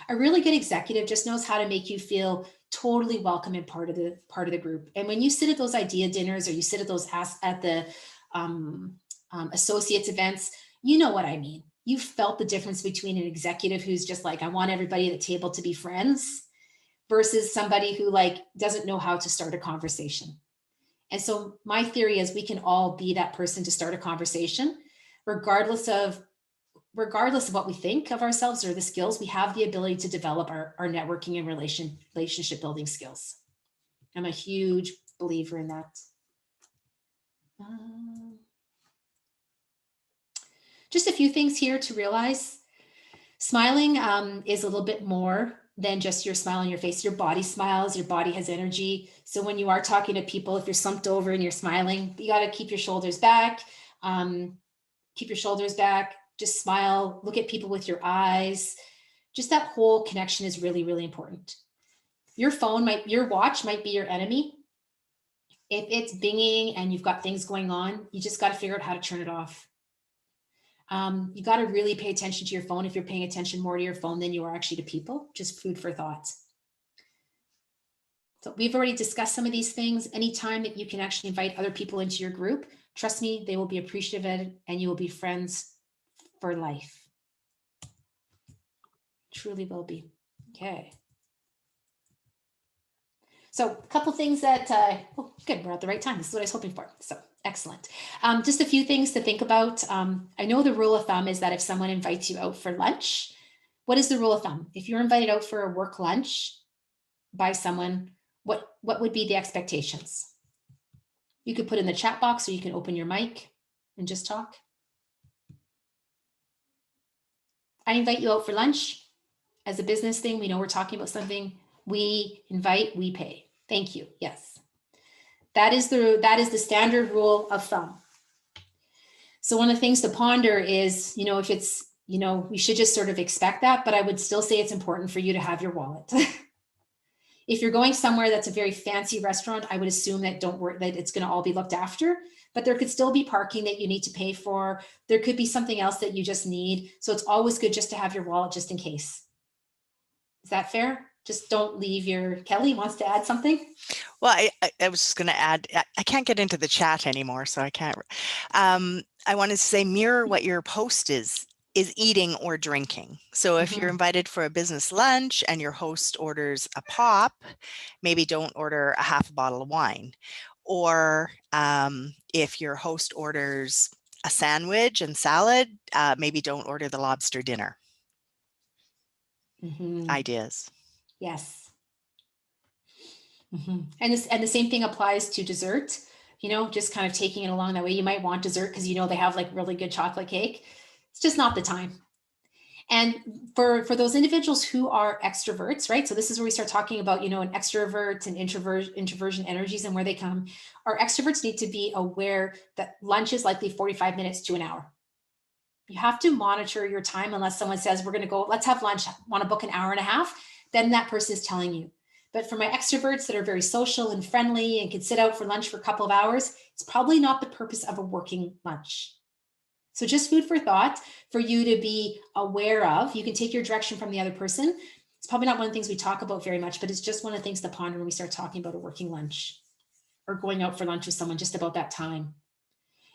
A really good executive just knows how to make you feel totally welcome and part of the group. And when you sit at those idea dinners or you sit at those at the associates events, you know what I mean. You felt the difference between an executive who's just like, I want everybody at the table to be friends, versus somebody who doesn't know how to start a conversation. And so my theory is we can all be that person to start a conversation, regardless of what we think of ourselves or the skills. We have the ability to develop our networking and relationship building skills. I'm a huge believer in that. Just a few things here to realize. Smiling is a little bit more than just your smile on your face. Your body smiles, your body has energy. So when you are talking to people, if you're slumped over and you're smiling, you got to keep your shoulders back. Just smile, look at people with your eyes. Just that whole connection is really, really important. Your watch might be your enemy. If it's binging and you've got things going on, you just got to figure out how to turn it off. You got to really pay attention to your phone if you're paying attention more to your phone than you are actually to people. Just food for thought. So we've already discussed some of these things. Anytime that you can actually invite other people into your group, trust me, they will be appreciative of it and you will be friends for life. Truly will be. Okay. So a couple things that, good, we're at the right time. This is what I was hoping for. So excellent. Just a few things to think about. I know the rule of thumb is that if someone invites you out for lunch, what is the rule of thumb? If you're invited out for a work lunch by someone, what would be the expectations? You could put in the chat box or you can open your mic and just talk. I invite you out for lunch. As a business thing, we know we're talking about something. We invite, we pay. Thank you. Yes. That is the standard rule of thumb. So one of the things to ponder is, if it's You know, we should just sort of expect that, but I would still say it's important for you to have your wallet. If you're going somewhere that's a very fancy restaurant, I would assume that don't worry that it's going to all be looked after, but there could still be parking that you need to pay for. There could be something else that you just need. So it's always good just to have your wallet just in case. Is that fair? Just don't leave your, Kelly wants to add something. Well, I was just going to add, I can't get into the chat anymore, so I can't. I wanted to say mirror what your post is eating or drinking. So if you're invited for a business lunch and your host orders a pop, maybe don't order a half a bottle of wine. Or if your host orders a sandwich and salad, maybe don't order the lobster dinner. Ideas. Yes. And the same thing applies to dessert, you know, just kind of taking it along that way. You might want dessert because, you know, they have like really good chocolate cake. It's just not the time. And for those individuals who are extroverts, right? So this is where we start talking about, you know, an extrovert and introversion energies and where they come. Our extroverts need to be aware that lunch is likely 45 minutes to an hour. You have to monitor your time unless someone says, we're going to go, let's have lunch, want to book an hour and a half, then that person is telling you. But for my extroverts that are very social and friendly and can sit out for lunch for a couple of hours, it's probably not the purpose of a working lunch. So just food for thought for you to be aware of. You can take your direction from the other person. It's probably not one of the things we talk about very much, but it's just one of the things to ponder when we start talking about a working lunch or going out for lunch with someone just about that time.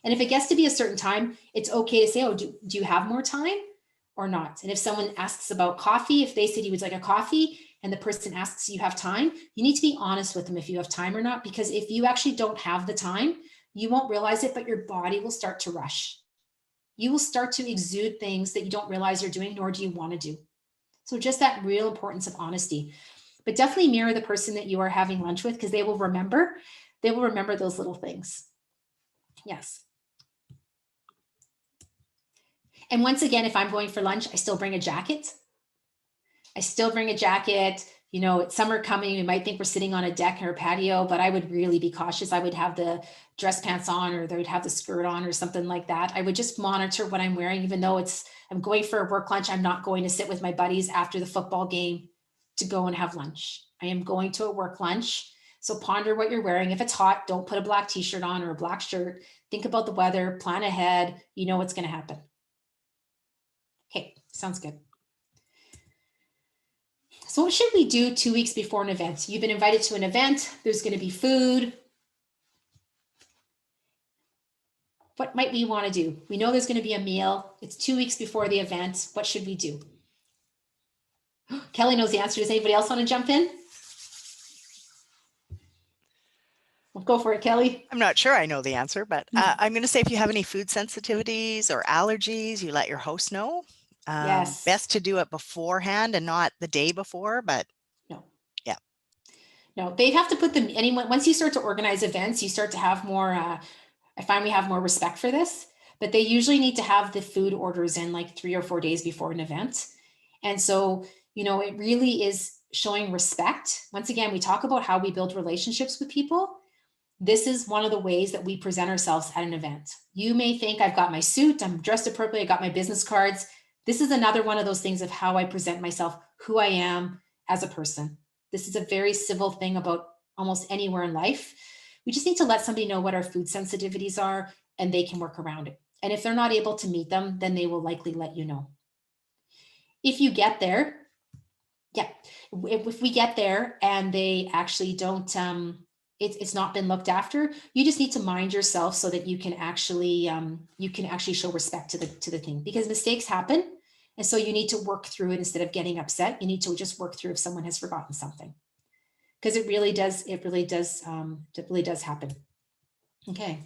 And if it gets to be a certain time, it's okay to say, oh, do you have more time or not? And if someone asks about coffee, if they said you would like a coffee and the person asks you have time, you need to be honest with them if you have time or not, because if you actually don't have the time, you won't realize it, but your body will start to rush. You will start to exude things that you don't realize you're doing, nor do you want to do. So just that real importance of honesty, but definitely mirror the person that you are having lunch with, because they will remember those little things. Yes. And once again, if I'm going for lunch, I still bring a jacket. You know, it's summer coming. You might think we're sitting on a deck or a patio, but I would really be cautious. I would have the dress pants on, or they would have the skirt on or something like that. I would just monitor what I'm wearing, even though I'm going for a work lunch. I'm not going to sit with my buddies after the football game to go and have lunch. I am going to a work lunch. So ponder what you're wearing. If it's hot, don't put a black t-shirt on or a black shirt. Think about the weather, plan ahead. You know what's going to happen. Okay, sounds good. So what should we do 2 weeks before an event? You've been invited to an event. There's going to be food. What might we want to do? We know there's going to be a meal. It's 2 weeks before the event. What should we do? Kelly knows the answer. Does anybody else want to jump in? Well, go for it, Kelly. I'm not sure I know the answer, but I'm going to say if you have any food sensitivities or allergies, you let your host know. Yes. Best to do it beforehand and not the day before, but no. Yeah. No, they have to put them, once you start to organize events, you start to have more, I find we have more respect for this, but they usually need to have the food orders in like 3 or 4 days before an event. And so, you know, it really is showing respect. Once again, we talk about how we build relationships with people. This is one of the ways that we present ourselves at an event. You may think I've got my suit, I'm dressed appropriately, I got my business cards. This is another one of those things of how I present myself, who I am as a person. This is a very civil thing about almost anywhere in life. We just need to let somebody know what our food sensitivities are and they can work around it. And if they're not able to meet them, then they will likely let you know. If you get there, if we get there and they actually don't, it's not been looked after, you just need to mind yourself so that you can actually show respect to the thing, because mistakes happen. And so you need to work through it instead of getting upset. You need to just work through if someone has forgotten something, because it really does happen. Okay.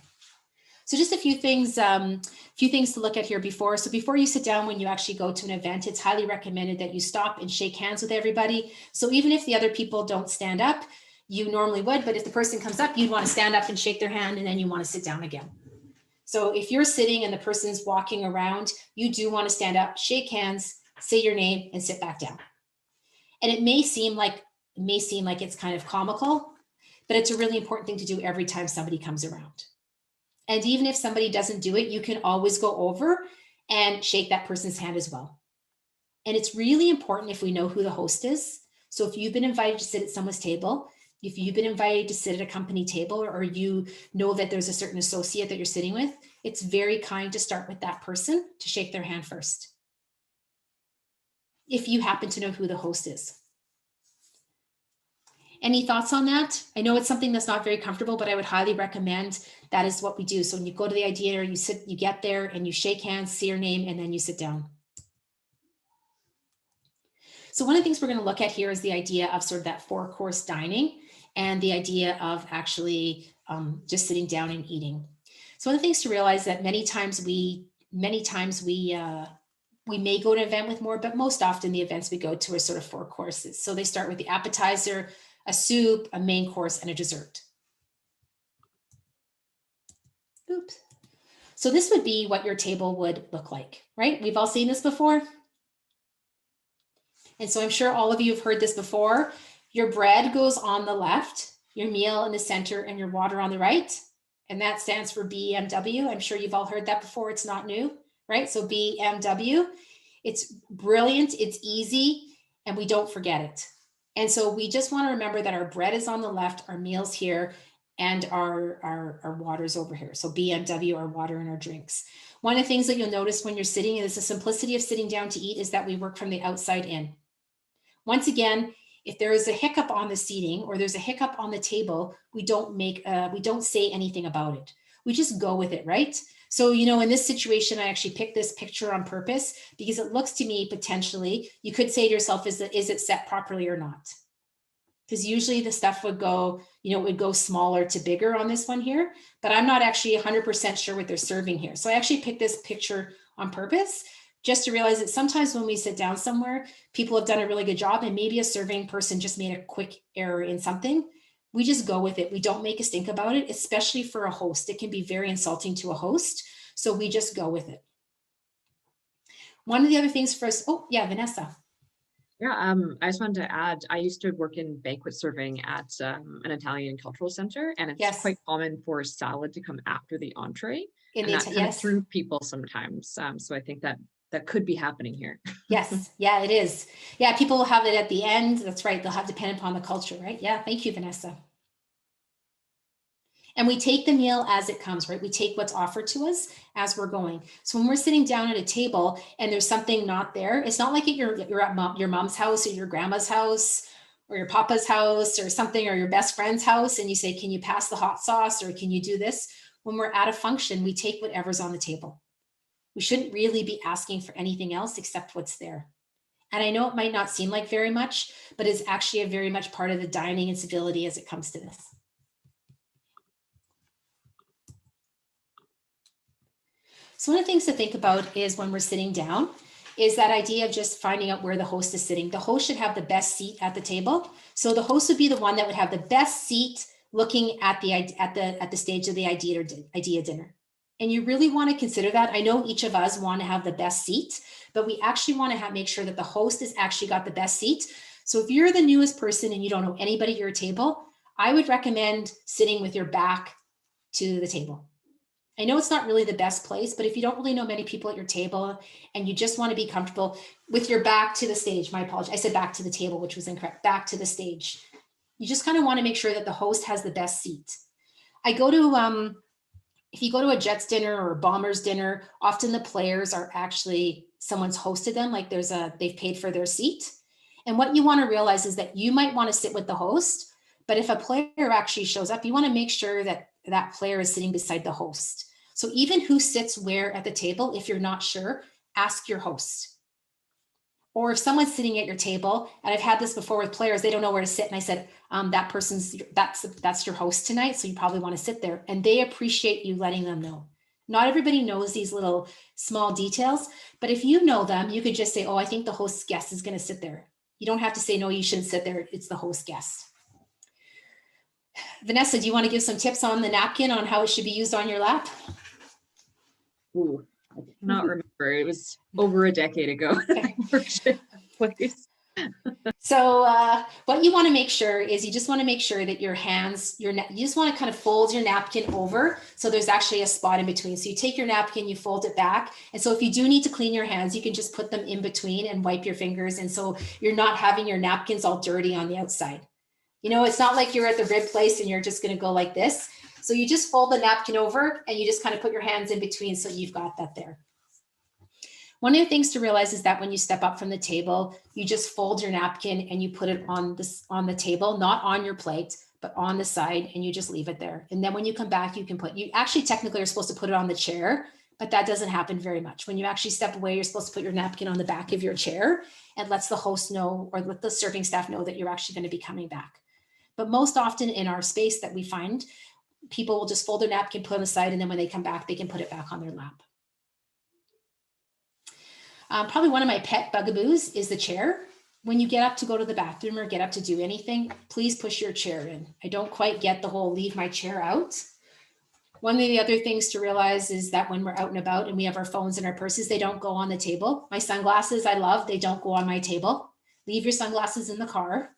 So just a few things to look at here before. So before you sit down, when you actually go to an event, it's highly recommended that you stop and shake hands with everybody. So even if the other people don't stand up, you normally would, but if the person comes up, you'd want to stand up and shake their hand, and then you want to sit down again. So if you're sitting and the person's walking around, you do want to stand up, shake hands, say your name, and sit back down. And it may seem like it's kind of comical, but it's a really important thing to do every time somebody comes around. And even if somebody doesn't do it, you can always go over and shake that person's hand as well. And it's really important if we know who the host is. So if you've been invited to sit at someone's table, if you've been invited to sit at a company table, or you know that there's a certain associate that you're sitting with, it's very kind to start with that person to shake their hand first, if you happen to know who the host is. Any thoughts on that? I know it's something that's not very comfortable, but I would highly recommend that is what we do. So when you go to the idea, or you get there and you shake hands, say your name, and then you sit down. So one of the things we're going to look at here is the idea of sort of that 4-course dining, and the idea of actually just sitting down and eating. So one of the things to realize that many times we may go to an event with more, but most often the events we go to are sort of 4 courses. So they start with the appetizer, a soup, a main course, and a dessert. Oops. So this would be what your table would look like, right? We've all seen this before. And so I'm sure all of you have heard this before. Your bread goes on the left, your meal in the center, and your water on the right. And that stands for BMW. I'm sure you've all heard that before. It's not new, right? So BMW, it's brilliant, it's easy, and we don't forget it. And so we just want to remember that our bread is on the left, our meal's here, and our water's over here. So BMW, our water and our drinks. One of the things that you'll notice when you're sitting, is the simplicity of sitting down to eat, is that we work from the outside in. Once again, if there is a hiccup on the seating, or there's a hiccup on the table, we don't say anything about it. We just go with it, right? So, you know, in this situation, I actually picked this picture on purpose because it looks to me, potentially, you could say to yourself, is it set properly or not? Because usually the stuff would go, you know, it would go smaller to bigger on this one here, but I'm not actually 100% sure what they're serving here. So I actually picked this picture on purpose, just to realize that sometimes when we sit down somewhere, people have done a really good job, and maybe a serving person just made a quick error in something. We just go with it. We don't make a stink about it, especially for a host. It can be very insulting to a host. So we just go with it. One of the other things for us, oh yeah, Vanessa. Yeah, I just wanted to add, I used to work in banquet serving at an Italian cultural center, and it's quite common for salad to come after the entree. And that kind of threw people sometimes. So I think that could be happening here. Yes, yeah, it is. Yeah, people will have it at the end. That's right. They'll have to depend upon the culture, right? Yeah, thank you, Vanessa. And we take the meal as it comes, right? We take what's offered to us as we're going. So when we're sitting down at a table and there's something not there, it's not like you're at your mom's house or your grandma's house or your papa's house or something, or your best friend's house, and you say, can you pass the hot sauce, or can you do this? When we're at a function, we take whatever's on the table. We shouldn't really be asking for anything else except what's there. And I know it might not seem like very much, but it's actually a very much part of the dining and civility as it comes to this. So one of the things to think about is when we're sitting down is that idea of just finding out where the host is sitting. The host should have the best seat at the table. So the host would be the one that would have the best seat looking at the stage of the idea dinner. And you really want to consider that. I know each of us want to have the best seat, but we actually want to make sure that the host has actually got the best seat. So if you're the newest person and you don't know anybody at your table, I would recommend sitting with your back to the table. I know it's not really the best place, but if you don't really know many people at your table and you just want to be comfortable with your back to the stage, my apologies, I said back to the table, which was incorrect, back to the stage. You just kind of want to make sure that the host has the best seat. If you go to a Jets dinner or a Bombers dinner, often the players are actually, someone's hosted them, like they've paid for their seat. And what you want to realize is that you might want to sit with the host, but if a player actually shows up, you want to make sure that that player is sitting beside the host. So even who sits where at the table, if you're not sure, ask your host. Or if someone's sitting at your table, and I've had this before with players, they don't know where to sit. And I said, that's your host tonight. So you probably want to sit there. And they appreciate you letting them know. Not everybody knows these little small details, but if you know them, you could just say, oh, I think the host's guest is going to sit there. You don't have to say, no, you shouldn't sit there. It's the host guest. Vanessa, do you want to give some tips on the napkin on how it should be used on your lap? Ooh, I cannot remember. It was over a decade ago. Okay. Please. So what you want to make sure is you just want to make sure that your hands, you just want to kind of fold your napkin over. So there's actually a spot in between. So you take your napkin, you fold it back. And so if you do need to clean your hands, you can just put them in between and wipe your fingers. And so you're not having your napkins all dirty on the outside. You know, it's not like you're at the rib place and you're just going to go like this. So you just fold the napkin over and you just kind of put your hands in between. So you've got that there. One of the things to realize is that when you step up from the table, you just fold your napkin and you put it on the table, not on your plate, but on the side, and you just leave it there. And then when you come back, you actually technically are supposed to put it on the chair, but that doesn't happen very much. When you actually step away, you're supposed to put your napkin on the back of your chair and lets the host know, or let the serving staff know, that you're actually going to be coming back. But most often in our space that we find, people will just fold their napkin, put it on the side, and then when they come back, they can put it back on their lap. Probably one of my pet bugaboos is the chair. When you get up to go to the bathroom or get up to do anything, please push your chair in. I don't quite get the whole leave my chair out. One of the other things to realize is that when we're out and about and we have our phones and our purses, they don't go on the table. My sunglasses, I love, they don't go on my table. Leave your sunglasses in the car.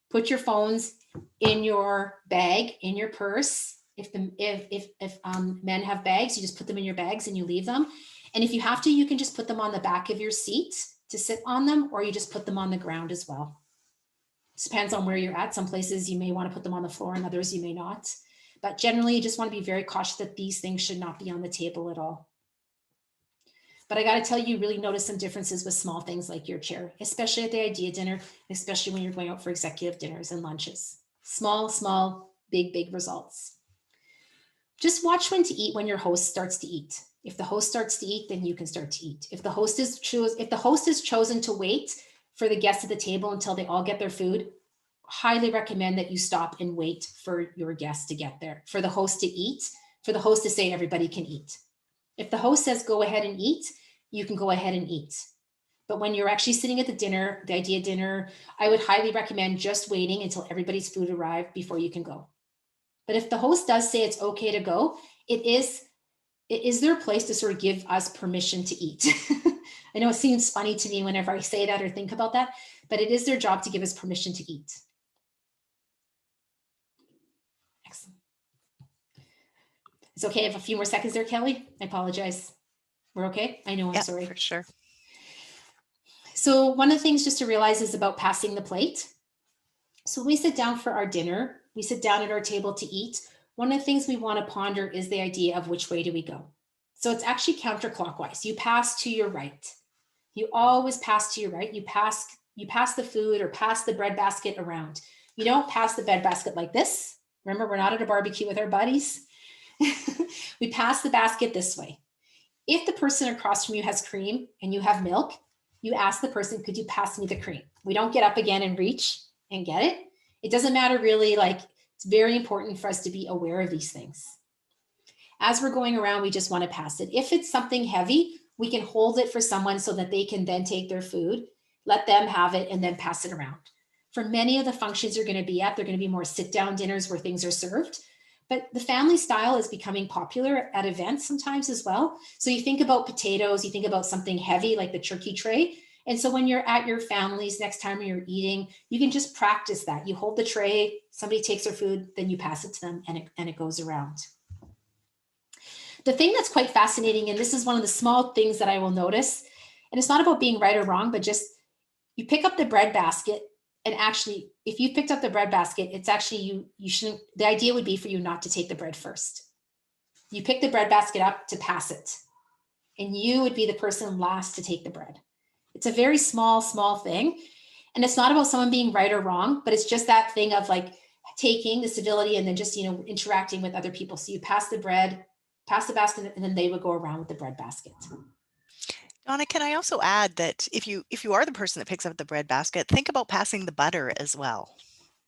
Put your phones in your bag, in your purse. If men have bags, you just put them in your bags and you leave them. And if you have to, you can just put them on the back of your seat to sit on them, or you just put them on the ground as well. It depends on where you're at. Some places you may want to put them on the floor and others you may not. But generally, you just want to be very cautious that these things should not be on the table at all. But I got to tell you, really notice some differences with small things like your chair, especially at the idea dinner, especially when you're going out for executive dinners and lunches. Small, small, big, big results. Just watch when to eat when your host starts to eat. If the host starts to eat, then you can start to eat. If the host is chosen to wait for the guests at the table until they all get their food, highly recommend that you stop and wait for your guests to get there, for the host to eat, for the host to say everybody can eat. If the host says go ahead and eat, you can go ahead and eat. But when you're actually sitting at the dinner, the idea dinner, I would highly recommend just waiting until everybody's food arrived before you can go. But if the host does say it's okay to go, it is their place to sort of give us permission to eat. I know it seems funny to me whenever I say that or think about that, but it is their job to give us permission to eat. Excellent. It's okay. I have a few more seconds there, Kelly. I apologize. We're okay? I know, I'm sorry. For sure. So one of the things just to realize is about passing the plate. So when we sit down for our dinner, we sit down at our table to eat. One of the things we want to ponder is the idea of which way do we go? So it's actually counterclockwise. You pass to your right. You always pass to your right. You pass the food or pass the bread basket around. You don't pass the bread basket like this. Remember, we're not at a barbecue with our buddies. We pass the basket this way. If the person across from you has cream and you have milk, you ask the person, could you pass me the cream? We don't get up again and reach and get it. It doesn't matter really, like it's very important for us to be aware of these things. As we're going around, we just want to pass it. If it's something heavy, we can hold it for someone so that they can then take their food, let them have it, and then pass it around. For many of the functions you're going to be at, they're going to be more sit-down dinners where things are served. But the family style is becoming popular at events sometimes as well. So you think about potatoes, you think about something heavy like the turkey tray. And so when you're at your family's next time you're eating, you can just practice that. You hold the tray, somebody takes their food, then you pass it to them and it goes around. The thing that's quite fascinating, and this is one of the small things that I will notice, and it's not about being right or wrong, but just you pick up the bread basket. And actually, if you picked up the bread basket, it's actually you shouldn't, the idea would be for you not to take the bread first. You pick the bread basket up to pass it. And you would be the person last to take the bread. It's a very small thing. And it's not about someone being right or wrong, but it's just that thing of like taking the civility and then just, interacting with other people. So you pass the bread, pass the basket, and then they would go around with the bread basket. Donna, can I also add that if you are the person that picks up the bread basket, think about passing the butter as well.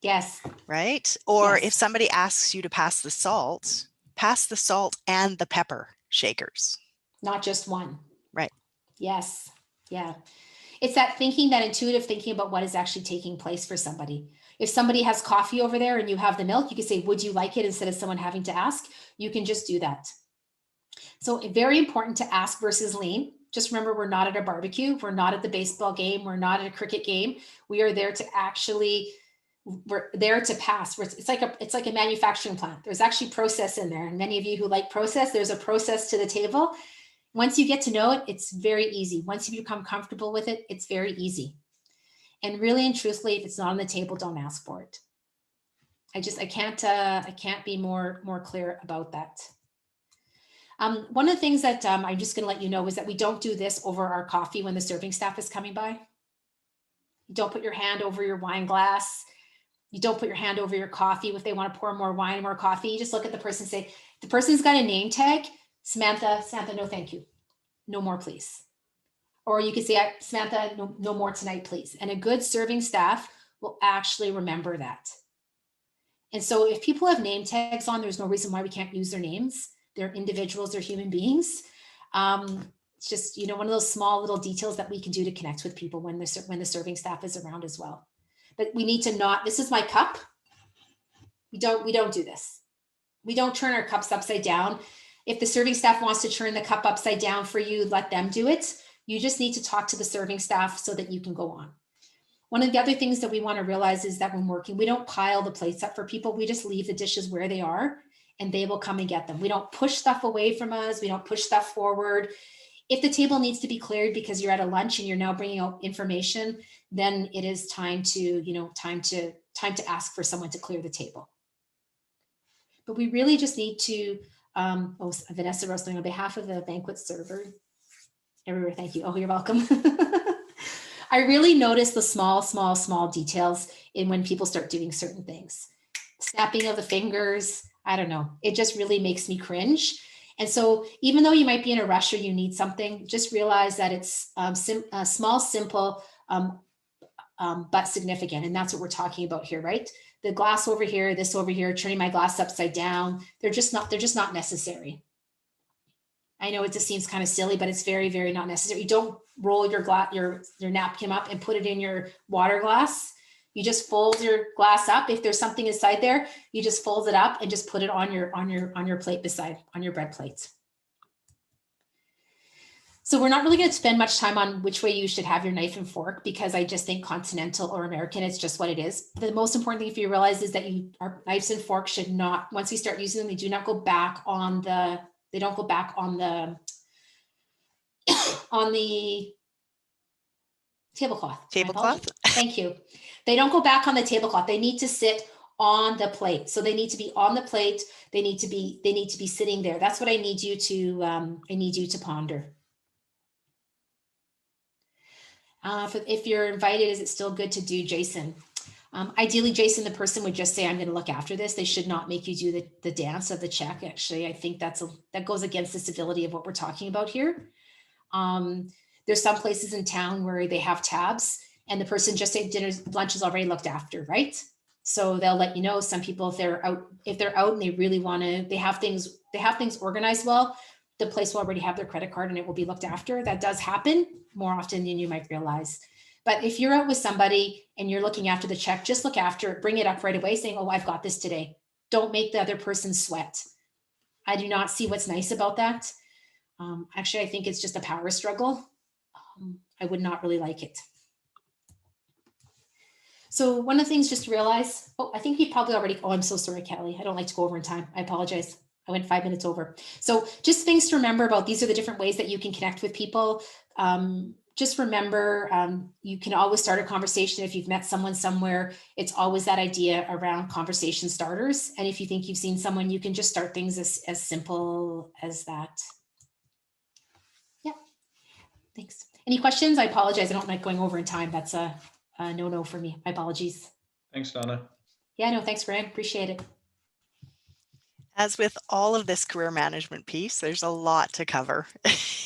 Yes. Right? Or yes. If somebody asks you to pass the salt and the pepper shakers. Not just one. Right. Yes. Yeah. It's that intuitive thinking about what is actually taking place for somebody. If somebody has coffee over there and you have the milk, you can say, would you like it? Instead of someone having to ask, you can just do that. So very important to ask versus lean. just remember, we're not at a barbecue. We're not at the baseball game. We're not at a cricket game. We are there to actually, we're there to pass. It's like a manufacturing plant. There's actually process in there. And many of you who like process, there's a process to the table. Once you get to know it, it's very easy. Once you become comfortable with it, it's very easy. And really and truthfully, if it's not on the table, don't ask for it. I can't be more clear about that. One of the things that I'm just going to let you know is that we don't do this over our coffee when the serving staff is coming by. You don't put your hand over your wine glass. You don't put your hand over your coffee if they want to pour more wine and more coffee. You just look at the person and say, the person's got a name tag, Samantha, no thank you. No more, please. Or you could say, Samantha, no more tonight, please. And a good serving staff will actually remember that. And so if people have name tags on, there's no reason why we can't use their names. They're individuals, they're human beings. It's just, you know, one of those small little details that we can do to connect with people when the serving staff is around as well. But we need to not, this is my cup. We don't do this. We don't turn our cups upside down. If the serving staff wants to turn the cup upside down for you, let them do it. You just need to talk to the serving staff so that you can go on. One of the other things that we want to realize is that when working, we don't pile the plates up for people. We just leave the dishes where they are and they will come and get them. We don't push stuff away from us. We don't push stuff forward. If the table needs to be cleared because you're at a lunch and you're now bringing out information, then it is time to, you know, time to ask for someone to clear the table. But we really just need to, Vanessa Rosling, on behalf of the banquet server, everywhere, thank you. Oh, you're welcome. I really notice the small details in when people start doing certain things. Snapping of the fingers, I don't know. It just really makes me cringe. And so even though you might be in a rush or you need something, just realize that it's small, simple, but significant. And that's what we're talking about here, right? The glass over here, this over here, turning my glass upside down. They're just not necessary. I know it just seems kind of silly, but it's very, very not necessary. You don't roll your napkin up and put it in your water glass. You just fold your glass up. If there's something inside there, you just fold it up and just put it on your plate beside, on your bread plate. So we're not really going to spend much time on which way you should have your knife and fork, because I just think continental or American, it's just what it is. The most important thing, if you realize, is that our knives and forks should not, once we start using them, they do not go back on the, they don't go back on the tablecloth. Thank you. They don't go back on the tablecloth. They need to sit on the plate. So they need to be on the plate. They need to be sitting there. That's what I need you to ponder. If you're invited, is it still good to do Jason? Ideally, Jason, the person would just say, I'm going to look after this. They should not make you do the dance of the check. Actually, I think that goes against the civility of what we're talking about here. There's some places in town where they have tabs and the person just said lunch is already looked after, right? So they'll let you know. Some people, if they're out and they really want to, they have things organized well, the place will already have their credit card and it will be looked after. That does happen more often than you might realize. But if you're out with somebody and you're looking after the check, just look after it, bring it up right away saying, oh, I've got this today. Don't make the other person sweat. I do not see what's nice about that. Actually, I think it's just a power struggle. I would not really like it. So one of the things just to realize, I think he probably already, I'm so sorry, Kelly. I don't like to go over in time. I apologize. I went 5 minutes over. So just things to remember about, these are the different ways that you can connect with people. Just remember, you can always start a conversation. If you've met someone somewhere, it's always that idea around conversation starters. And if you think you've seen someone, you can just start things as simple as that. Yeah, thanks. Any questions? I apologize. I don't like going over in time. That's a no for me. My apologies. Thanks, Donna. Yeah, no, thanks, Brian. Appreciate it. As with all of this career management piece, there's a lot to cover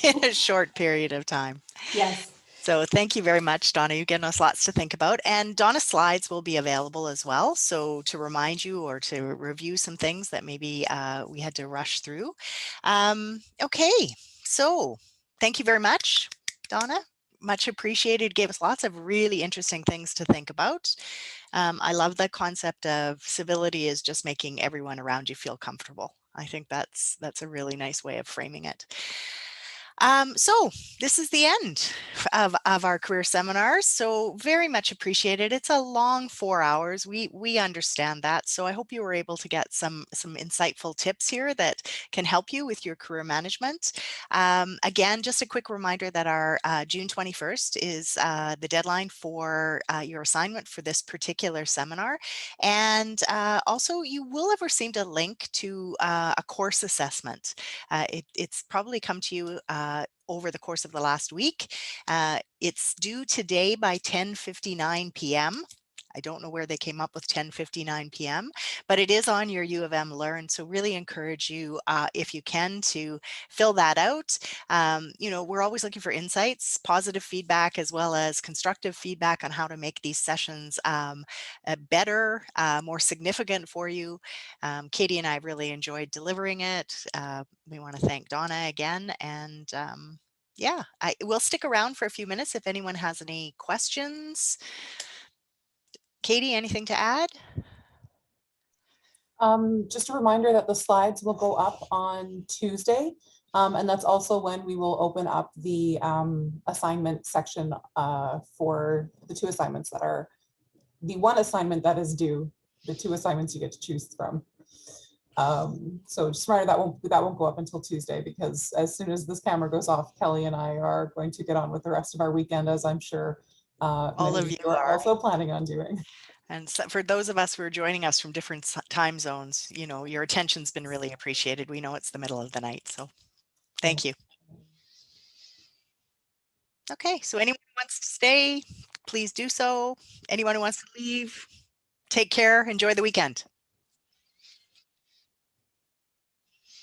in a short period of time. Yes. So thank you very much, Donna. You've given us lots to think about. And Donna's slides will be available as well. So to remind you or to review some things that maybe we had to rush through. Okay, so thank you very much, Donna. Much appreciated. You gave us lots of really interesting things to think about. I love the concept of civility is just making everyone around you feel comfortable. I think that's a really nice way of framing it. So this is the end of our career seminars. So very much appreciated. It's a long 4 hours. We understand that. So I hope you were able to get some insightful tips here that can help you with your career management. Again, just a quick reminder that our June 21st is the deadline for your assignment for this particular seminar. And also you will have received a link to a course assessment. It's probably come to you over the course of the last week. It's due today by 10:59 p.m. I don't know where they came up with 10:59 p.m., but it is on your U of M Learn. So really encourage you, if you can, to fill that out. You know, we're always looking for insights, positive feedback, as well as constructive feedback on how to make these sessions better, more significant for you. Katie and I really enjoyed delivering it. We want to thank Donna again. And yeah, we'll stick around for a few minutes if anyone has any questions. Katie, anything to add? Just a reminder that the slides will go up on Tuesday. And that's also when we will open up the assignment section for the 2 assignments that are the 1 assignment that is due, the 2 assignments you get to choose from. So just a reminder that won't go up until Tuesday, because as soon as this camera goes off, Kelly and I are going to get on with the rest of our weekend, as I'm sure all of you are also planning on doing. And so for those of us who are joining us from different time zones, you know, your attention's been really appreciated. We know it's the middle of the night, so thank you. Okay, so anyone who wants to stay, please do so. Anyone who wants to leave, take care, enjoy the weekend.